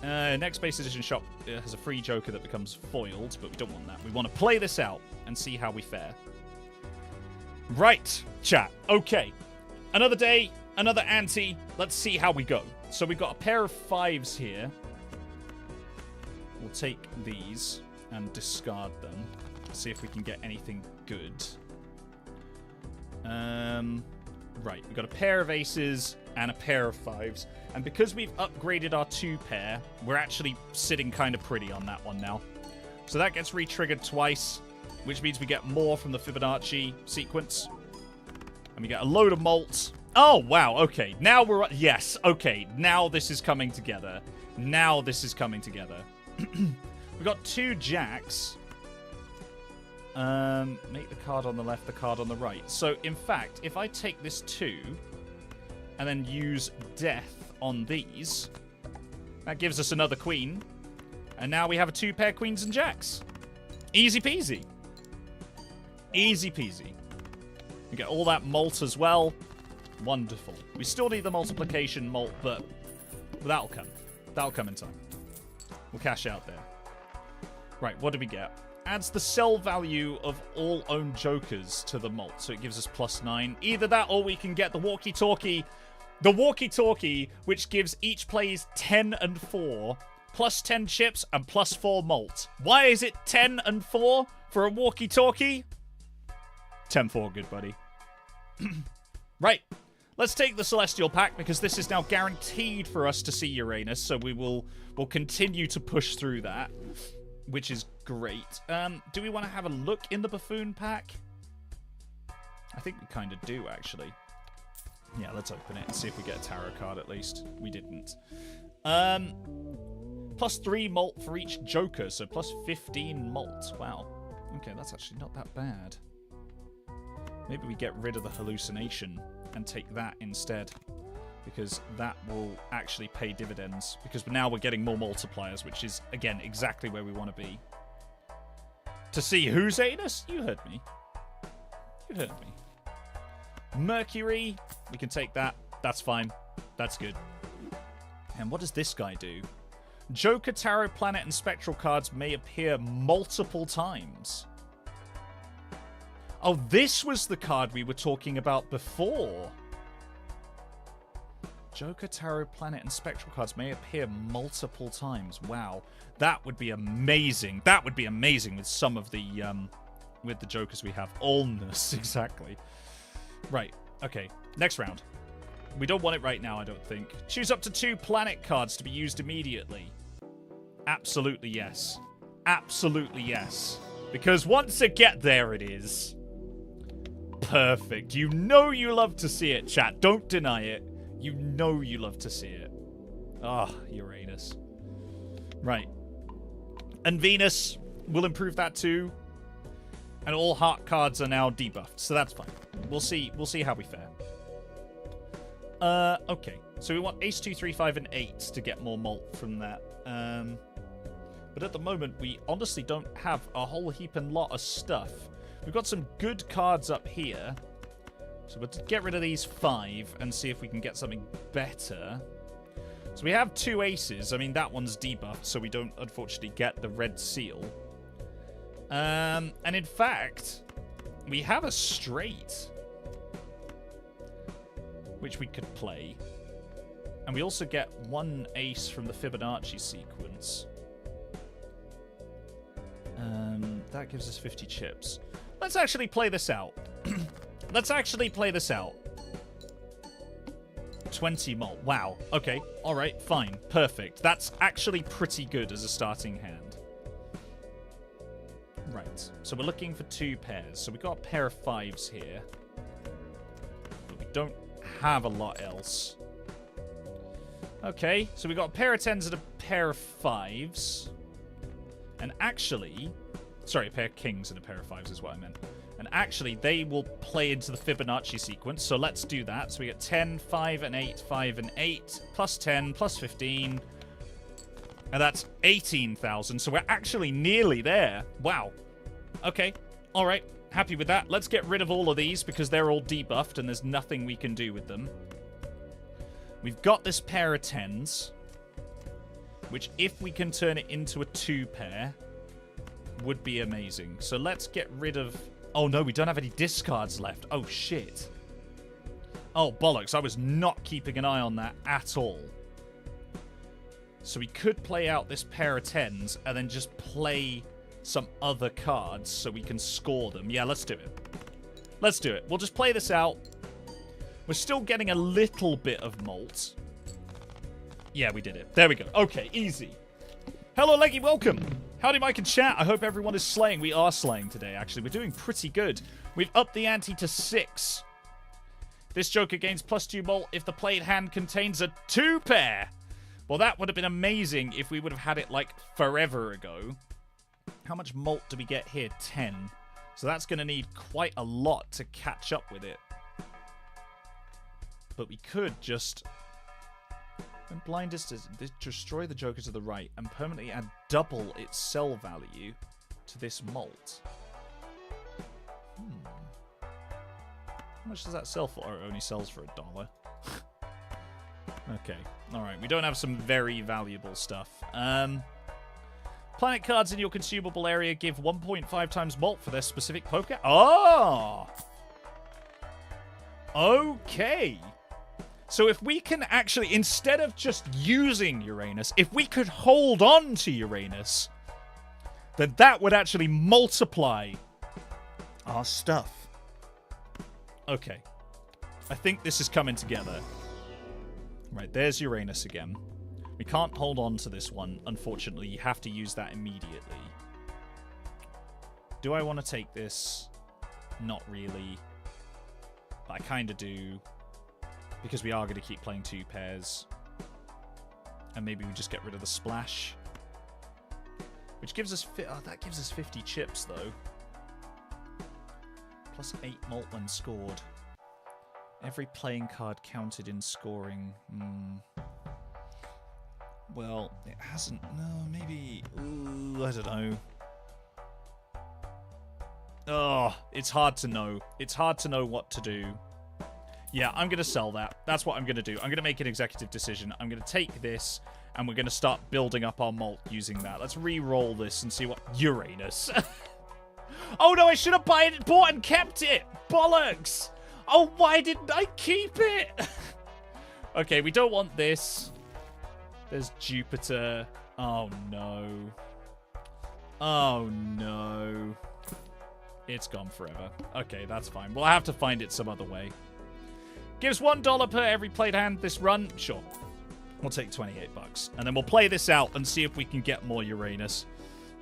Next base edition shop has a free Joker that becomes foiled, but we don't want that. We want to play this out and see how we fare. Right, chat. Okay. Another day, another ante. Let's see how we go. So we've got a pair of 5s here. We'll take these and discard them. See if we can get anything good. Right, we've got a pair of aces and a pair of 5s. And because we've upgraded our 2 pair, we're actually sitting kind of pretty on that one now. So that gets re-triggered twice, which means we get more from the Fibonacci sequence. And we get a load of malt. Oh, wow, okay. Now we're... Yes, okay. Now this is coming together. Now this is coming together. We've got 2 jacks. Make the card on the left, the card on the right. So, in fact, if I take this 2 and then use Death on these, that gives us another queen. And now we have a 2-pair queens and jacks. Easy peasy. Easy peasy. We get all that malt as well. Wonderful. We still need the multiplication malt, but that'll come. That'll come in time. We'll cash out there. Right, what do we get? Adds the sell value of all owned Jokers to the malt, so it gives us +9. Either that, or we can get the walkie-talkie. The walkie-talkie, which gives each plays 10 and 4, plus 10 chips, and plus 4 malt. Why is it 10 and 4 for a walkie-talkie? 10-4, good buddy. Right. Let's take the Celestial Pack, because this is now guaranteed for us to see Uranus, so we'll continue to push through that, which is great. Do we want to have a look in the Buffoon Pack? I think we kind of do, actually. Yeah, let's open it and see if we get a tarot card at least. We didn't. Plus 3 malt for each Joker, so plus 15 malt. Wow. Okay, that's actually not that bad. Maybe we get rid of the hallucination and take that instead, because that will actually pay dividends, because now we're getting more multipliers, which is, again, exactly where we want to be. To see who's anus? You heard me. You heard me. Mercury, we can take that. That's fine. That's good. And what does this guy do? Joker, Tarot, Planet, and Spectral cards may appear multiple times. Oh, this was the card we were talking about before. Joker, Tarot, Planet, and Spectral cards may appear multiple times. Wow. That would be amazing. That would be amazing with some of the Jokers we have. Allness, exactly. Right. Okay. Next round. We don't want it right now, I don't think. Choose up to 2 Planet cards to be used immediately. Absolutely yes. Absolutely yes. Because once I get there, it is. Perfect. You know you love to see it, chat. Don't deny it. You know you love to see it. Ah, Uranus. Right. And Venus will improve that too. And all heart cards are now debuffed, so that's fine. We'll see how we fare. Okay. So we want Ace 2, 3, 5, and 8 to get more malt from that. But at the moment, we honestly don't have a whole heap and lot of stuff. We've got some good cards up here. So we'll get rid of these 5 and see if we can get something better. So we have 2 aces. I mean, that one's debuffed, so we don't, unfortunately, get the red seal. And in fact, we have a straight, which we could play. And we also get 1 ace from the Fibonacci sequence. That gives us 50 chips. Let's actually play this out. Let's actually play this out. 20 malt. Wow. Okay. All right. Fine. Perfect. That's actually pretty good as a starting hand. Right. So we're looking for 2 pairs. So we've got a pair of 5s here. But we don't have a lot else. Okay. So we've got a pair of 10s and a pair of 5s. And actually... Sorry, a pair of kings and a pair of 5s is what I meant. And actually, they will play into the Fibonacci sequence. So let's do that. So we get 10, 5, and 8, 5, and 8. Plus 10, plus 15. And that's 18,000. So we're actually nearly there. Wow. Okay. All right. Happy with that. Let's get rid of all of these because they're all debuffed and there's nothing we can do with them. We've got this pair of 10s. Which, if we can turn it into a 2 pair, would be amazing. So let's get rid of... Oh, no, we don't have any discards left. Oh, shit. Oh, bollocks. I was not keeping an eye on that at all. So we could play out this pair of 10s and then just play some other cards so we can score them. Yeah, let's do it. Let's do it. We'll just play this out. We're still getting a little bit of malt. Yeah, we did it. There we go. Okay, easy. Hello, Leggy. Welcome. Howdy, Mike and chat. I hope everyone is slaying. We are slaying today, actually. We're doing pretty good. We've upped the ante to 6. This Joker gains +2 malt if the played hand contains a 2 pair. Well, that would have been amazing if we would have had it, like, forever ago. How much malt do we get here? 10. So that's going to need quite a lot to catch up with it. But we could just... When blind is to destroy the Joker to the right and permanently add double its sell value to this malt. How much does that sell for? Oh, it only sells for $1. Okay. Alright, we don't have some very valuable stuff. Planet cards in your consumable area give 1.5 times malt for their specific poker. Oh! Okay. So if we can actually, instead of just using Uranus, if we could hold on to Uranus, then that would actually multiply our stuff. Okay. I think this is coming together. Right, there's Uranus again. We can't hold on to this one, unfortunately. You have to use that immediately. Do I want to take this? Not really. But I kind of do. Because we are going to keep playing 2 pairs. And maybe we just get rid of the splash. Which gives us... that gives us 50 chips, though. Plus 8 malt when scored. Every playing card counted in scoring. Well, it hasn't... No, maybe... Ooh, I don't know. Oh, it's hard to know. It's hard to know what to do. Yeah, I'm going to sell that. That's what I'm going to do. I'm going to make an executive decision. I'm going to take this, and we're going to start building up our malt using that. Let's re-roll this and see what... Uranus. Oh, no, I should have bought and kept it. Bollocks. Oh, why didn't I keep it? Okay, we don't want this. There's Jupiter. Oh, no. Oh, no. It's gone forever. Okay, that's fine. We'll have to find it some other way. Gives $1 per every played hand this run. Sure. We'll take 28 bucks. And then we'll play this out and see if we can get more Uranus.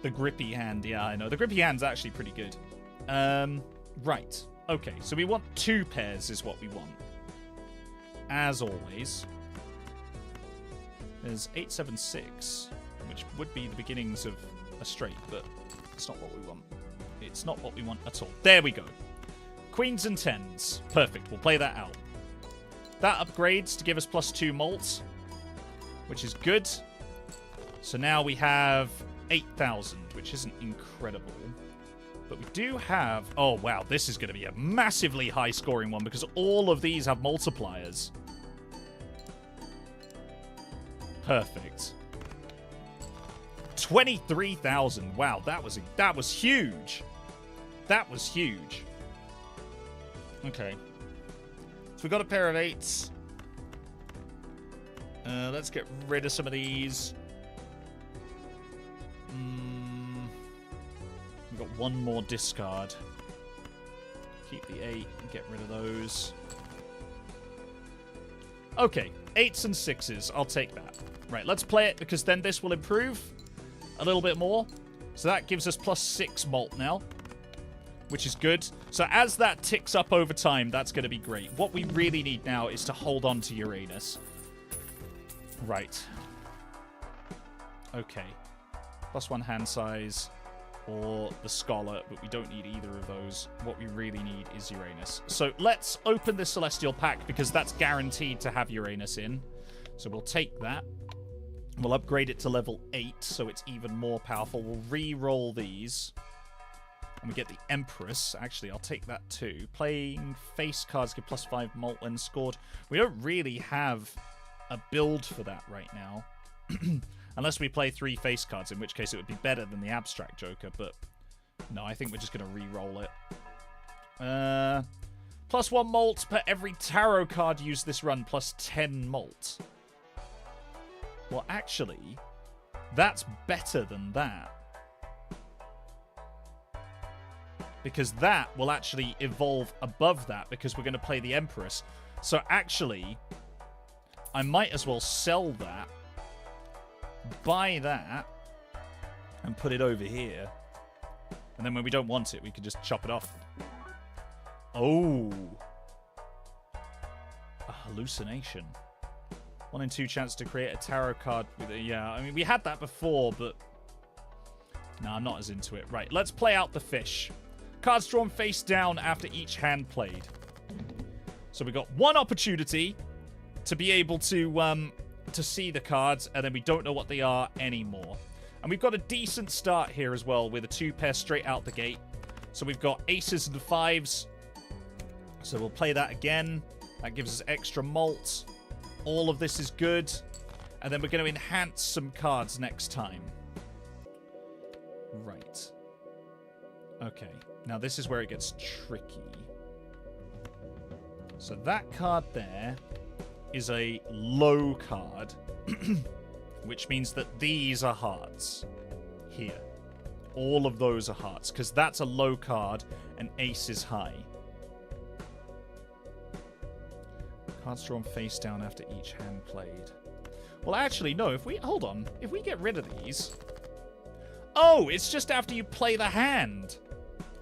The grippy hand. Yeah, I know. The grippy hand's actually pretty good. Right. Okay, so we want 2 pairs is what we want. As always. There's 876, which would be the beginnings of a straight, but it's not what we want. It's not what we want at all. There we go. Queens and 10s. Perfect. We'll play that out. That upgrades to give us plus 2 malts, which is good. So now we have 8,000, which isn't incredible. But we do have... Oh, wow. This is going to be a massively high-scoring one because all of these have multipliers. Perfect. 23,000. Wow, that was huge. That was huge. Okay. So we got a pair of 8s. Let's get rid of some of these. We've got 1 more discard. Keep the 8 and get rid of those. Okay, 8s and 6s. I'll take that. Right, let's play it because then this will improve a little bit more. So that gives us plus 6 malt now, which is good. So as that ticks up over time, that's going to be great. What we really need now is to hold on to Uranus. Right. Okay. Plus 1 hand size or the Scholar, but we don't need either of those. What we really need is Uranus. So let's open the Celestial Pack because that's guaranteed to have Uranus in. So we'll take that. We'll upgrade it to level 8 so it's even more powerful. We'll re-roll these. And we get the Empress. Actually, I'll take that too. Playing face cards give plus 5 malt when scored. We don't really have a build for that right now. Unless we play 3 face cards, in which case it would be better than the Abstract Joker. But no, I think we're just going to re-roll it. Plus 1 malt per every tarot card used this run, plus 10 malt. Well, actually, that's better than that. Because that will actually evolve above that because we're going to play the Empress. So actually, I might as well sell that, buy that, and put it over here. And then when we don't want it, we can just chop it off. Oh. A hallucination. 1 in 2 chance to create a tarot card with it. Yeah, I mean, we had that before, but... No, I'm not as into it. Right, let's play out the fish. Cards drawn face down after each hand played. So we got 1 opportunity to be able to see the cards, and then we don't know what they are anymore. And we've got a decent start here as well with a 2 pair straight out the gate. So we've got aces and 5s. So we'll play that again. That gives us extra malt. All of this is good. And then we're going to enhance some cards next time. Right. Okay. Now this is where it gets tricky. So that card there is a low card, which means that these are hearts. Here. All of those are hearts, because that's a low card and ace is high. Cards drawn face down after each hand played. Well, actually, no, if we... Hold on. If we get rid of these... Oh, it's just after you play the hand.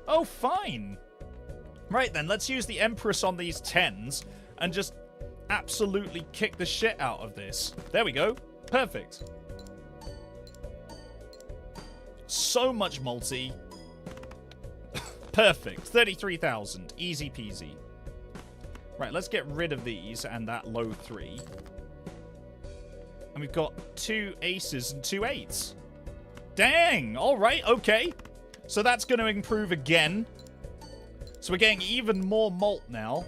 Oh, fine. Right, then, let's use the Empress on these 10s and just absolutely kick the shit out of this. There we go. Perfect. So much multi. Perfect. 33,000. Easy peasy. Right, let's get rid of these and that low 3. And we've got 2 aces and 2 8s. Dang! Alright, okay. So that's going to improve again. So we're getting even more malt now.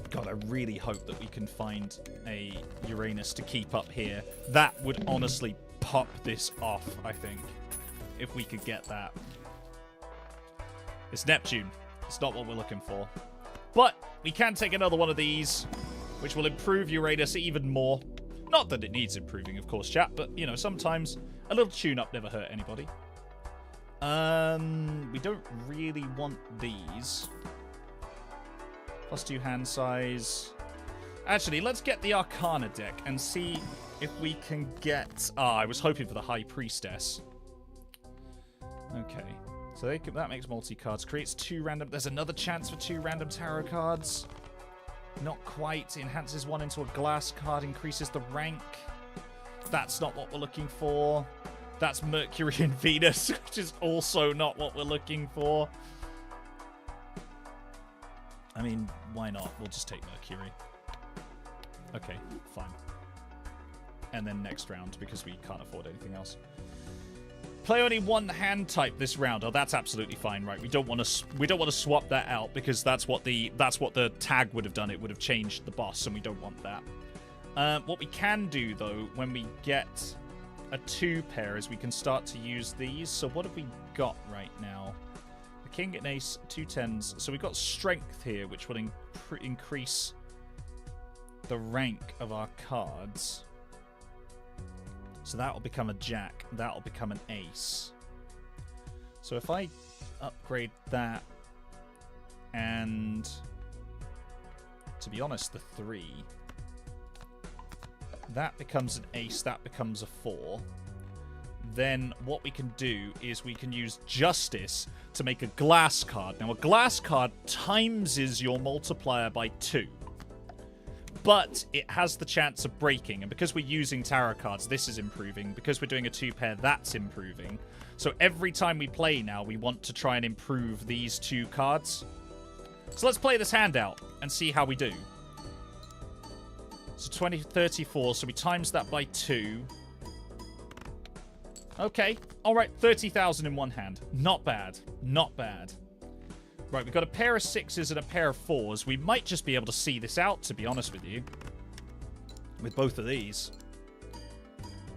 God, I really hope that we can find a Uranus to keep up here. That would honestly pop this off, I think. If we could get that. It's Neptune. It's not what we're looking for. But we can take another one of these, which will improve Uranus even more. Not that it needs improving, of course, chat, but, you know, sometimes a little tune-up never hurt anybody. We don't really want these. +2 hand size. Actually, let's get the Arcana deck and see if we can get... I was hoping for the High Priestess. Okay. So that makes multi-cards. Creates 2 random... There's another chance for 2 random tarot cards. Not quite. Enhances 1 into a glass card. Increases the rank. That's not what we're looking for. That's Mercury and Venus, which is also not what we're looking for. I mean, why not? We'll just take Mercury. Okay, fine. And then next round, because we can't afford anything else. Play only 1 hand type this round. Oh, that's absolutely fine, right? We don't want to swap that out because that's what the tag would have done. It would have changed the boss, and we don't want that. What we can do though, when we get a 2 pair, is we can start to use these. So what have we got right now? The king and ace, 2 10s. So we've got strength here, which will increase the rank of our cards. So that will become a jack. That will become an ace. So if I upgrade that, and to be honest, the 3, that becomes an ace, that becomes a 4. Then what we can do is we can use Justice to make a glass card. Now, a glass card timeses your multiplier by 2. But it has the chance of breaking. And because we're using tarot cards, this is improving. Because we're doing a 2 pair, that's improving. So every time we play now, we want to try and improve these 2 cards. So let's play this hand out and see how we do. So 20, 34. So we times that by 2. Okay. All right. 30,000 in one hand. Not bad. Not bad. Right, we've got a pair of 6s and a pair of 4s. We might just be able to see this out, to be honest with you. With both of these.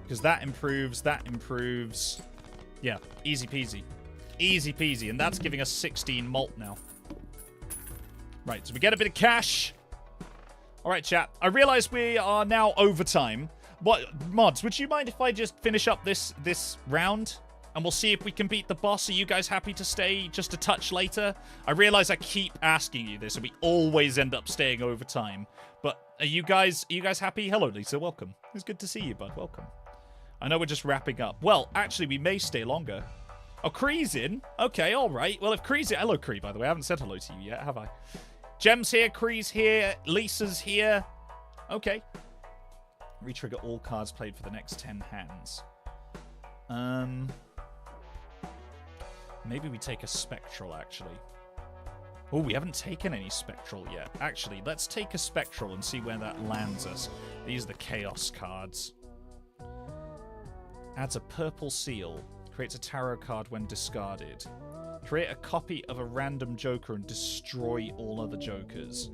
Because that improves, that improves. Yeah, easy peasy. Easy peasy. And that's giving us 16 malt now. Right, so we get a bit of cash. All right, chat. I realize we are now over time. What, mods, would you mind if I just finish up this round? And we'll see if we can beat the boss. Are you guys happy to stay just a touch later? I realize I keep asking you this, and we always end up staying over time. But are you guys happy? Hello, Lisa. Welcome. It's good to see you, bud. Welcome. I know we're just wrapping up. Well, actually, we may stay longer. Oh, Kree's in. Okay, all right. Well, if Kree's in... Hello, Kree, by the way. I haven't said hello to you yet, have I? Gem's here. Kree's here. Lisa's here. Okay. Retrigger all cards played for the next 10 hands. Maybe we take a Spectral, actually. Oh, we haven't taken any Spectral yet. Actually, let's take a Spectral and see where that lands us. These are the Chaos cards. Adds a purple seal. Creates a tarot card when discarded. Create a copy of a random Joker and destroy all other Jokers.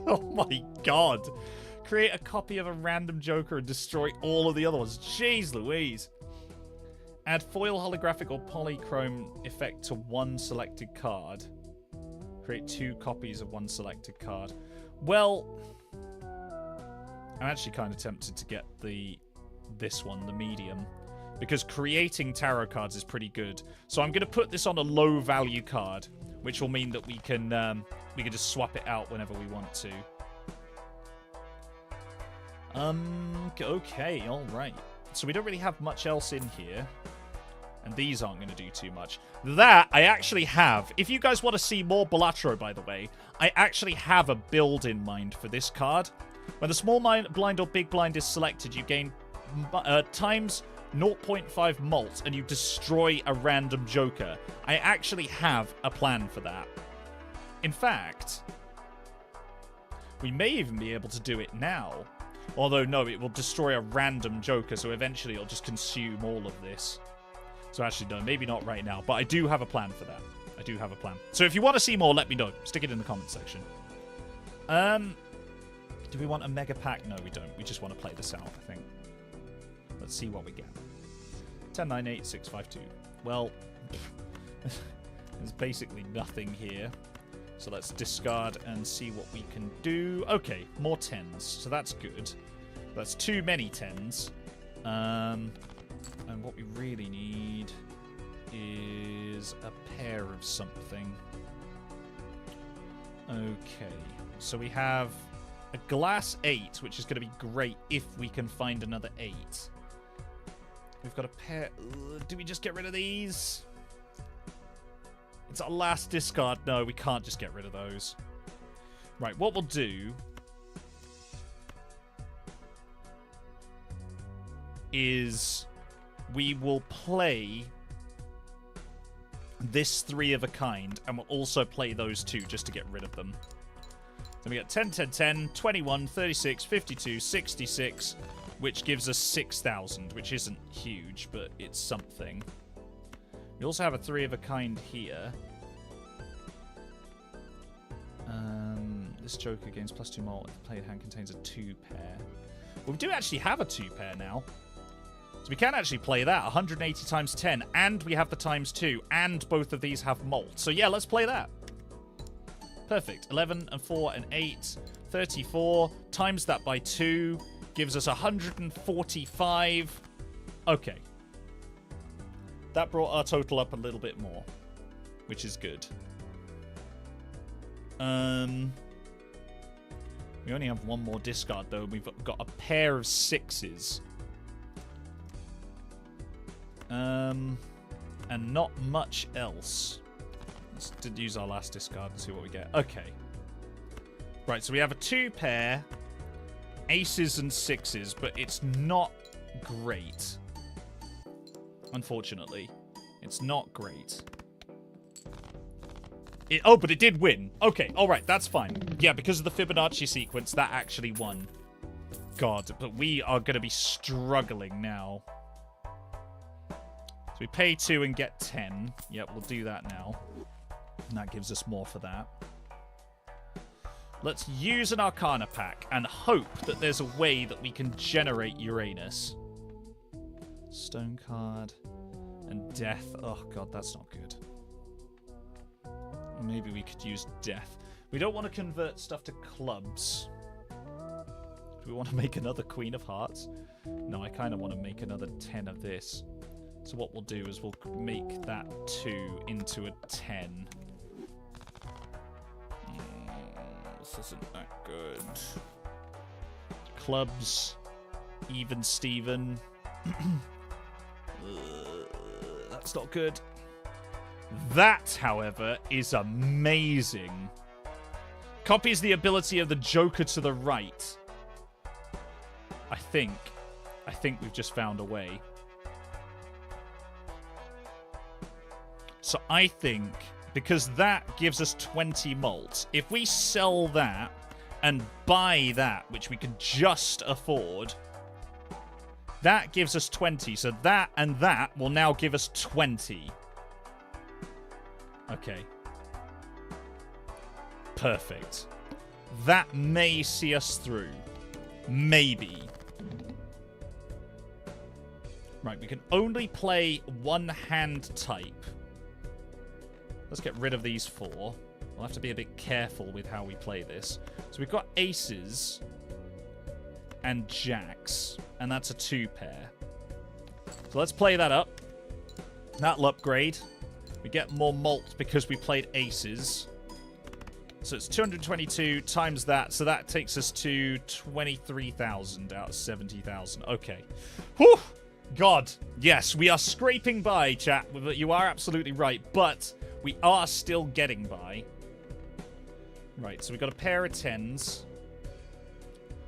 Oh my god. Create a copy of a random Joker and destroy all of the other ones. Jeez Louise. Add foil holographic or polychrome effect to one selected card. Create 2 copies of one selected card. Well, I'm actually kind of tempted to get this one, the medium, because creating tarot cards is pretty good. So I'm going to put this on a low value card, which will mean that we can just swap it out whenever we want to. Okay, all right. So we don't really have much else in here. And these aren't going to do too much. That, I actually have. If you guys want to see more Balatro, by the way, I actually have a build in mind for this card. When the small blind or big blind is selected, you gain times 0.5 malt and you destroy a random joker. I actually have a plan for that. In fact, we may even be able to do it now. Although, no, it will destroy a random joker, so eventually it'll just consume all of this. So actually, no, maybe not right now, but I do have a plan for that. I do have a plan. So if you want to see more, let me know. Stick it in the comment section. Do we want a mega pack? No, we don't. We just want to play this out, I think. Let's see what we get. 10, 9, 8, 6, 5, 2. Well, there's basically nothing here. So let's discard and see what we can do. Okay, more 10s. So that's good. That's too many 10s. And what we really need is a pair of something. Okay, so we have a glass 8, which is going to be great if we can find another 8. We've got a pair. Do we just get rid of these? It's our last discard. No, we can't just get rid of those. Right, what we'll do is we will play this 3 of a kind, and we'll also play those 2 just to get rid of them. So we got 10, 10, 10, 21, 36, 52, 66, which gives us 6,000, which isn't huge, but it's something. We also have a 3 of a kind here. This joker gains +2 malt if the played hand contains a 2 pair. Well, we do actually have a 2 pair now. So we can actually play that. 180 times 10, and we have the times 2, and both of these have malt. So yeah, let's play that. Perfect. 11 and 4 and 8. 34. Times that by 2. Gives us 145. Okay. That brought our total up a little bit more, which is good. We only have one more discard, though. We've got a pair of 6s. And not much else. Let's use our last discard and see what we get. Okay. Right, so we have a 2 pair, aces and 6s, but it's not great. Unfortunately. It's not great. Oh, but it did win. Okay, alright, that's fine. Yeah, because of the Fibonacci sequence, that actually won. God, but we are going to be struggling now. So we pay 2 and get 10. Yep, we'll do that now. And that gives us more for that. Let's use an Arcana pack and hope that there's a way that we can generate Uranus. Stone card and death. Oh, God, that's not good. Maybe we could use death. We don't want to convert stuff to clubs. Do we want to make another Queen of Hearts? No, I kind of want to make another 10 of this. So what we'll do is we'll make that 2 into a 10. This isn't that good. Clubs. Even Steven. That's not good. That, however, is amazing. Copies the ability of the Joker to the right. I think we've just found a way. So I think, because that gives us 20 malt, if we sell that and buy that, which we can just afford, that gives us 20. So that and that will now give us 20. Okay. Perfect. That may see us through. Maybe. Right, we can only play one hand type. Let's get rid of these 4. We'll have to be a bit careful with how we play this. So we've got aces and jacks, and that's a 2-pair. So let's play that up. That'll upgrade. We get more malt because we played aces. So it's 222 times that. So that takes us to 23,000 out of 70,000. Okay. Whew! God. Yes, we are scraping by, chat. You are absolutely right. But we are still getting by. Right, so we've got a pair of 10s.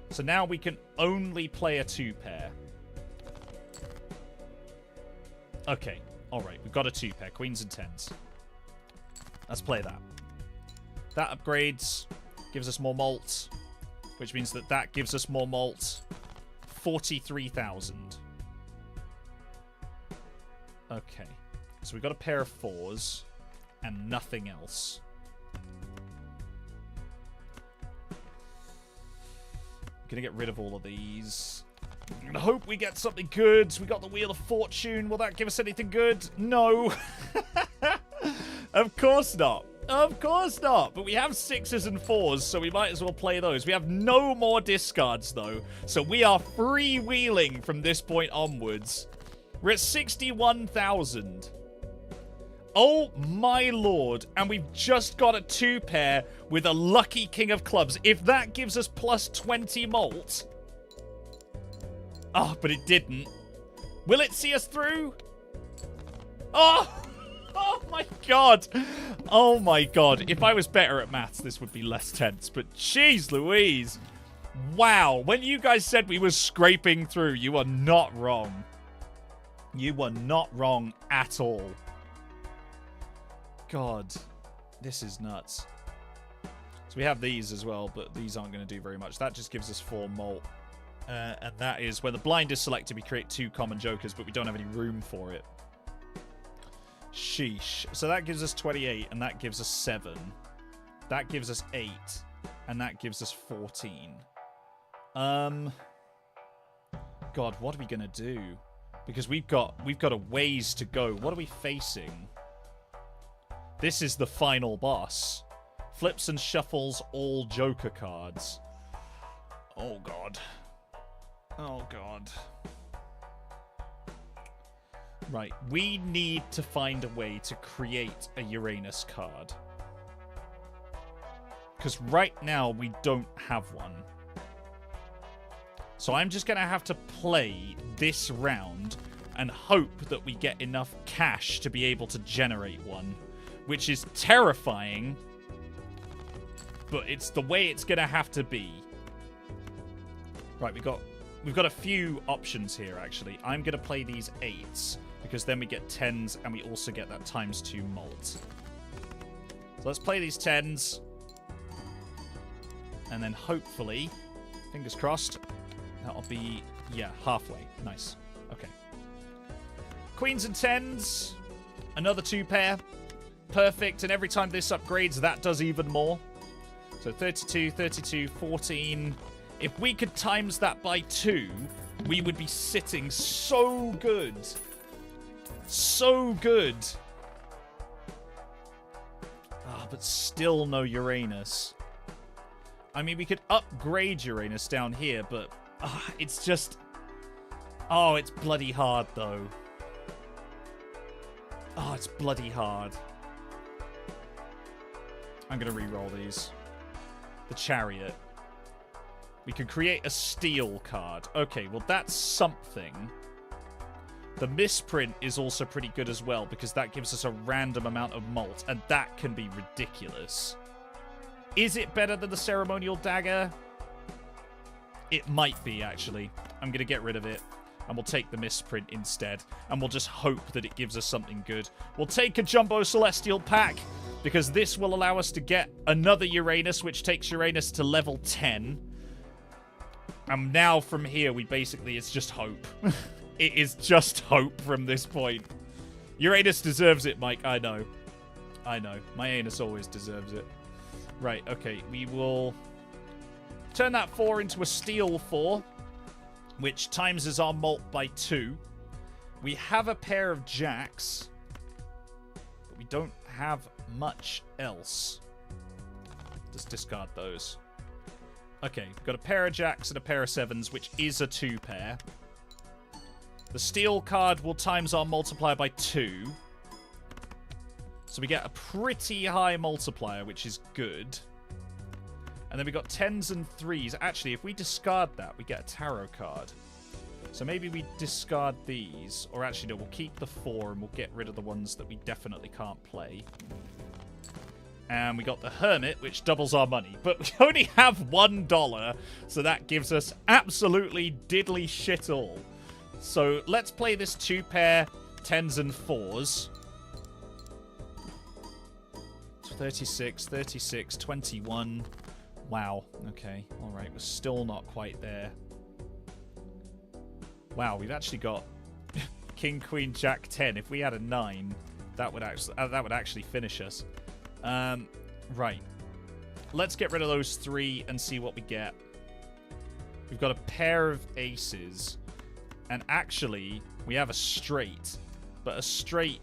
So now we can only play a 2-pair. Okay. Alright, we've got a 2-pair. Queens and 10s. Let's play that. That upgrades, gives us more malt, which means that that gives us more malt. 43,000. Okay. So we've got a pair of 4s and nothing else. I'm going to get rid of all of these. I hope we get something good. We got the Wheel of Fortune. Will that give us anything good? No. Of course not. Of course not. But we have 6s and 4s, so we might as well play those. We have no more discards, though. So we are freewheeling from this point onwards. We're at 61,000. Oh, my lord. And we've just got a 2-pair with a lucky King of Clubs. If that gives us plus 20 malt... Oh, but it didn't. Will it see us through? Oh! Oh my god. Oh my god. If I was better at maths, this would be less tense. But jeez Louise. Wow. When you guys said we were scraping through, you were not wrong. You were not wrong at all. God. This is nuts. So we have these as well, but these aren't going to do very much. That just gives us 4 malt. And that is when the blind is selected, we create 2 common jokers, but we don't have any room for it. Sheesh. So that gives us 28, and that gives us 7. That gives us 8, and that gives us 14. God, what are we gonna do? Because we've got a ways to go. What are we facing? This is the final boss. Flips and shuffles all joker cards. Oh god. Oh god. Right, we need to find a way to create a Uranus card. Because right now, we don't have one. So I'm just going to have to play this round and hope that we get enough cash to be able to generate one. Which is terrifying. But it's the way it's going to have to be. Right, we've got a few options here, actually. I'm going to play these 8s. Because then we get 10s, and we also get that ×2 malt. So let's play these 10s. And then hopefully, fingers crossed, that'll be, yeah, halfway. Nice. Okay. Queens and 10s. Another 2-pair. Perfect. And every time this upgrades, that does even more. So 32, 32, 14. If we could times that by 2, we would be sitting so good. So good. Ah, but still no Uranus. I mean, we could upgrade Uranus down here, but it's just... Oh, it's bloody hard, though. Oh, it's bloody hard. I'm going to re-roll these. The Chariot. We can create a steel card. Okay, well, that's something. The misprint is also pretty good as well, because that gives us a random amount of malt, and that can be ridiculous. Is it better than the ceremonial dagger? It might be, actually. I'm going to get rid of it, and we'll take the misprint instead, and we'll just hope that it gives us something good. We'll take a Jumbo Celestial pack, because this will allow us to get another Uranus, which takes Uranus to level 10. And now from here, it's just hope. It is just hope from this point. Uranus deserves it, Mike. I know. I know. My anus always deserves it. Right, okay. We will turn that 4 into a steel 4, which times our malt by 2. We have a pair of jacks, but we don't have much else. Let's discard those. Okay, we've got a pair of jacks and a pair of sevens, which is a 2 pair. The steel card will times our multiplier by 2. So we get a pretty high multiplier, which is good. And then we got 10s and 3s. Actually, if we discard that, we get a tarot card. So maybe we discard these. Or actually, no, we'll keep the 4 and we'll get rid of the ones that we definitely can't play. And we got the Hermit, which doubles our money. But we only have $1, so that gives us absolutely diddly shit all. So let's play this 2 pair, 10s and 4s. 36, 36, 21. Wow. Okay. All right. We're still not quite there. Wow. We've actually got King, Queen, Jack, 10. If we had a 9, that would actually finish us. Right. Let's get rid of those 3 and see what we get. We've got a pair of aces. And actually, we have a straight. But a straight...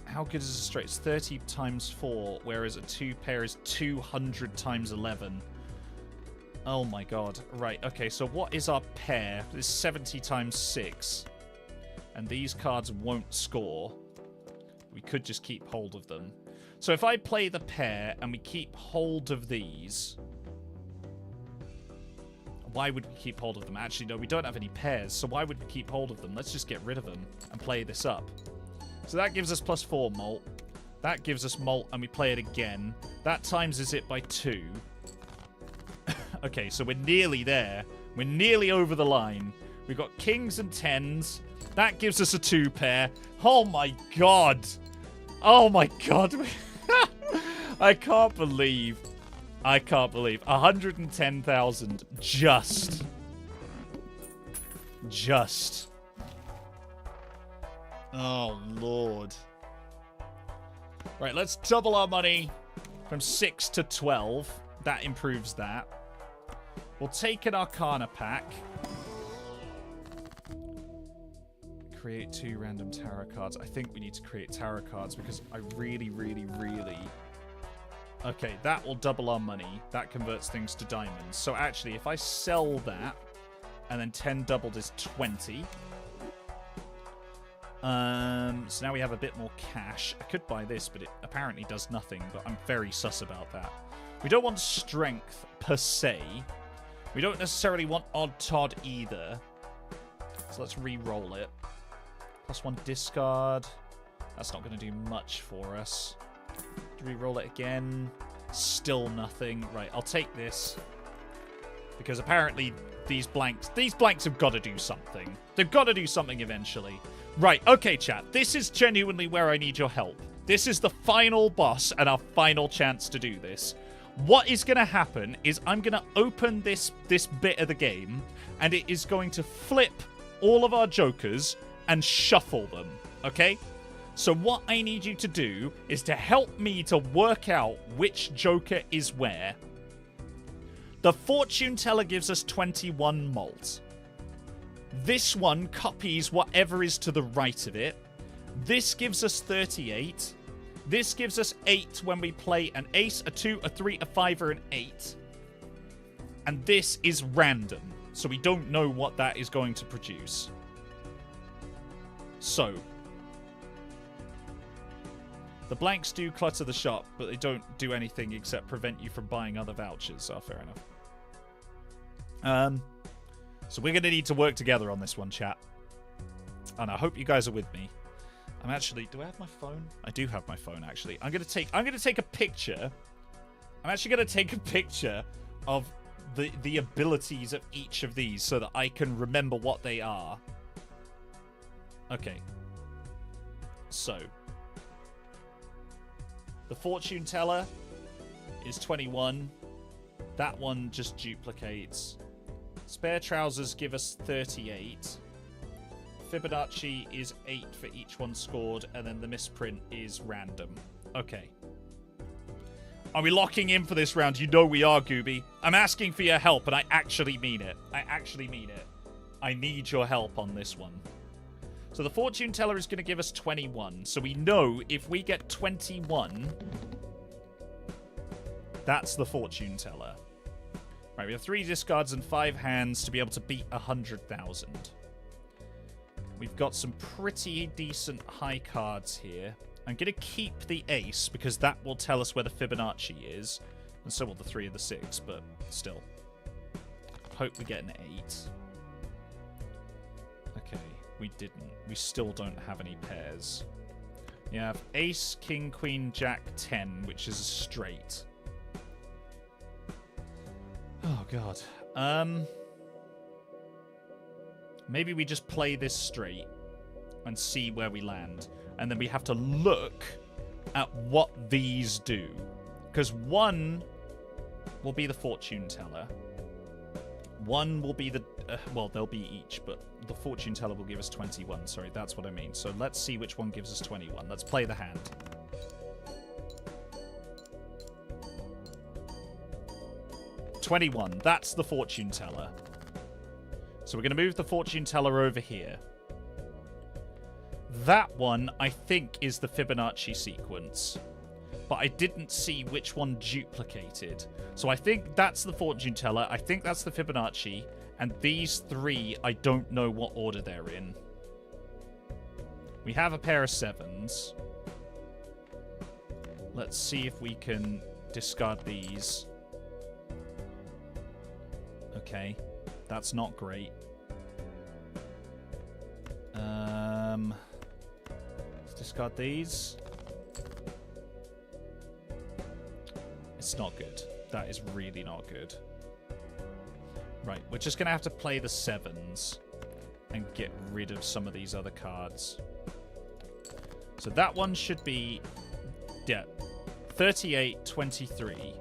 How good is a straight? It's 30 times 4, whereas a 2 pair is 200 times 11. Oh my god. Right, okay, so what is our pair? It's 70 times 6. And these cards won't score. We could just keep hold of them. So if I play the pair and we keep hold of these... Why would we keep hold of them? Actually, no, we don't have any pairs, so why would we keep hold of them? Let's just get rid of them and play this up. So that gives us +4 mult. That gives us mult, and we play it again. That times it by 2. Okay, so we're nearly there. We're nearly over the line. We've got kings and 10s. That gives us a 2 pair. Oh my god. Oh my god. I can't believe. 110,000 just. Oh, Lord. Right, let's double our money from 6 to 12. That improves that. We'll take an Arcana pack. Create 2 random tarot cards. I think we need to create tarot cards because I really... Okay, that will double our money. That converts things to diamonds. So actually, if I sell that, and then 10 doubled is 20... so now we have a bit more cash. I could buy this, but it apparently does nothing, but I'm very sus about that. We don't want strength, per se. We don't necessarily want odd Todd either. So let's re-roll it. +1 discard. That's not going to do much for us. Re-roll it again. Still nothing. Right, I'll take this. Because apparently these blanks have got to do something. They've got to do something eventually. Right, okay, chat. This is genuinely where I need your help. This is the final boss and our final chance to do this. What is going to happen is I'm going to open this bit of the game, and it is going to flip all of our jokers and shuffle them, okay? So what I need you to do is to help me to work out which joker is where. The fortune teller gives us 21 mult. This one copies whatever is to the right of it. This gives us 38. This gives us 8 when we play an ace, a 2, a 3, a 5, or an 8. And this is random, so we don't know what that is going to produce. So, the blanks do clutter the shop, but they don't do anything except prevent you from buying other vouchers. Oh, fair enough. So we're going to need to work together on this one, chat. And I hope you guys are with me. I'm actually... Do I have my phone? I do have my phone, actually. I'm going to take a picture. I'm actually going to take a picture of the abilities of each of these so that I can remember what they are. Okay. So. The fortune teller is 21. That one just duplicates. Spare trousers give us 38. Fibonacci is 8 for each one scored, and then the misprint is random. Okay. Are we locking in for this round? You know we are, Gooby. I'm asking for your help, and I actually mean it. I actually mean it. I need your help on this one. So the fortune teller is going to give us 21. So we know if we get 21... That's the fortune teller. Right, we have 3 discards and 5 hands to be able to beat 100,000. We've got some pretty decent high cards here. I'm going to keep the ace because that will tell us where the Fibonacci is. And so will the 3 and the 6, but still. Hope we get an 8. Okay, we didn't. We still don't have any pairs. We have ace, king, queen, jack, 10, which is a straight. Oh, God. Maybe we just play this straight and see where we land. And then we have to look at what these do. Because 1 will be the fortune teller. 1 will be the... well, they'll be each, but the fortune teller will give us 21. Sorry, that's what I mean. So let's see which one gives us 21. Let's play the hand. $21. That's the fortune teller. So we're going to move the fortune teller over here. That one, I think, is the Fibonacci sequence. But I didn't see which one duplicated. So I think that's the fortune teller. I think that's the Fibonacci. And these 3, I don't know what order they're in. We have a pair of 7s. Let's see if we can discard these. Okay. That's not great. Let's discard these. It's not good. That is really not good. Right, we're just going to have to play the 7s and get rid of some of these other cards. So that one should be, yeah, 38, 23.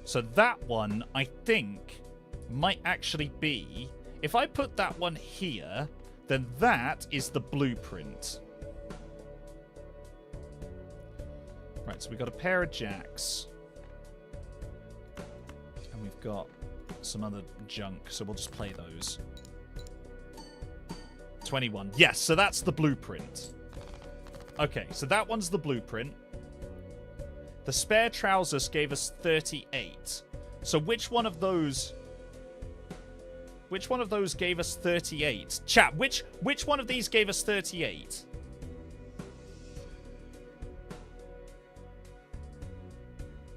So that one, I think, might actually be... If I put that one here, then that is the blueprint. Right, so we've got a pair of jacks. And we've got some other junk, so we'll just play those. 21. Yes, so that's the blueprint. Okay, so that one's the blueprint. The spare trousers gave us 38. So which one of those... Which one of those gave us 38? Chat, which one of these gave us 38?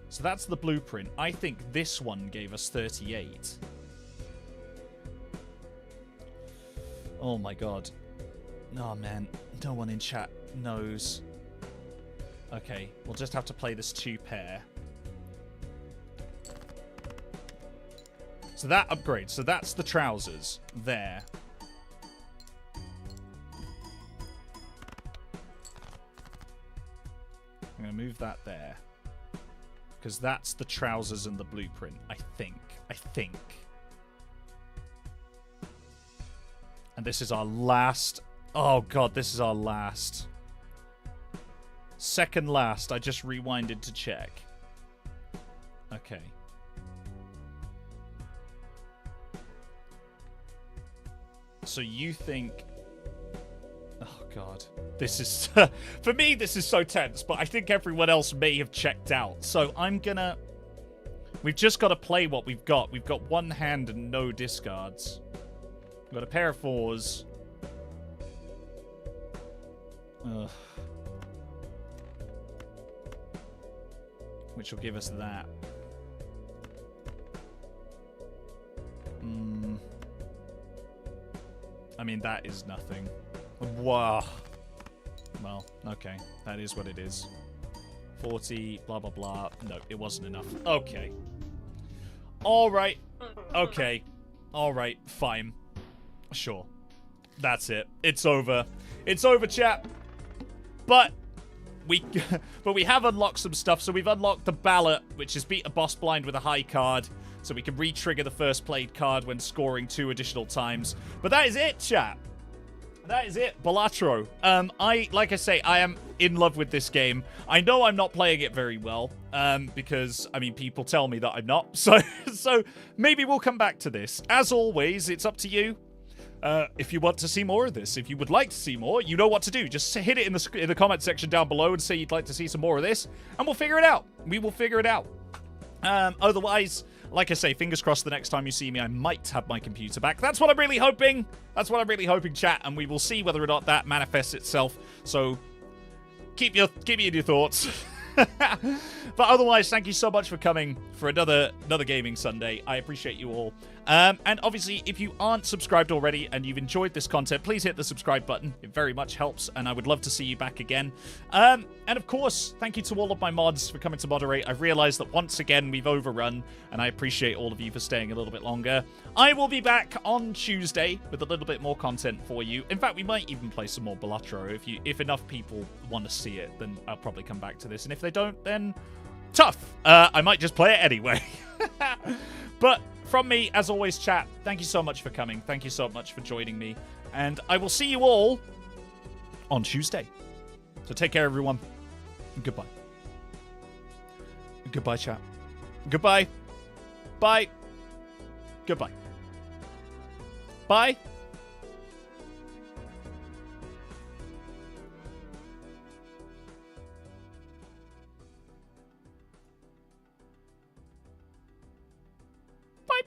So that's the blueprint. I think this one gave us 38. Oh my god. Oh man, no one in chat knows. Okay, we'll just have to play this 2 pair. So that upgrades. So that's the trousers there. I'm going to move that there. Because that's the trousers and the blueprint, I think. And this is our last... Oh, God, this is our last. Second last. I just rewinded to check. Okay. So you think... Oh, God. This is... For me, this is so tense, but I think everyone else may have checked out. So I'm gonna... We've just got to play what we've got. We've got 1 hand and no discards. We've got a pair of 4s. Ugh. Which will give us that. I mean, that is nothing. Wow. Well, okay. That is what it is. 40, blah, blah, blah. No, it wasn't enough. Okay. Alright. Okay. Alright, fine. Sure. That's it. It's over. It's over, chat. But we have unlocked some stuff. So we've unlocked the ballot, which is beat a boss blind with a high card. So we can re-trigger the first played card when scoring 2 additional times. But that is it, chat. That is it. Balatro. Like I say, I am in love with this game. I know I'm not playing it very well. Because, I mean, people tell me that I'm not. So maybe we'll come back to this. As always, it's up to you. If you want to see more of this, if you would like to see more, you know what to do. Just hit it in the comment section down below and say you'd like to see some more of this. And we'll figure it out. We will figure it out. Otherwise, like I say, fingers crossed the next time you see me, I might have my computer back. That's what I'm really hoping. That's what I'm really hoping, chat. And we will see whether or not that manifests itself. So keep me in your thoughts. But otherwise, thank you so much for coming for another gaming Sunday. I appreciate you all. And obviously, if you aren't subscribed already and you've enjoyed this content, please hit the subscribe button. It very much helps, and I would love to see you back again. And of course, thank you to all of my mods for coming to moderate. I've realized that once again, we've overrun, and I appreciate all of you for staying a little bit longer. I will be back on Tuesday with a little bit more content for you. In fact, we might even play some more Balatro. If enough people want to see it, then I'll probably come back to this. And if they don't, then tough. I might just play it anyway. But from me, as always, chat, thank you so much for coming. Thank you so much for joining me. And I will see you all on Tuesday. So take care, everyone. Goodbye. Goodbye, chat. Goodbye. Bye. Goodbye. Bye.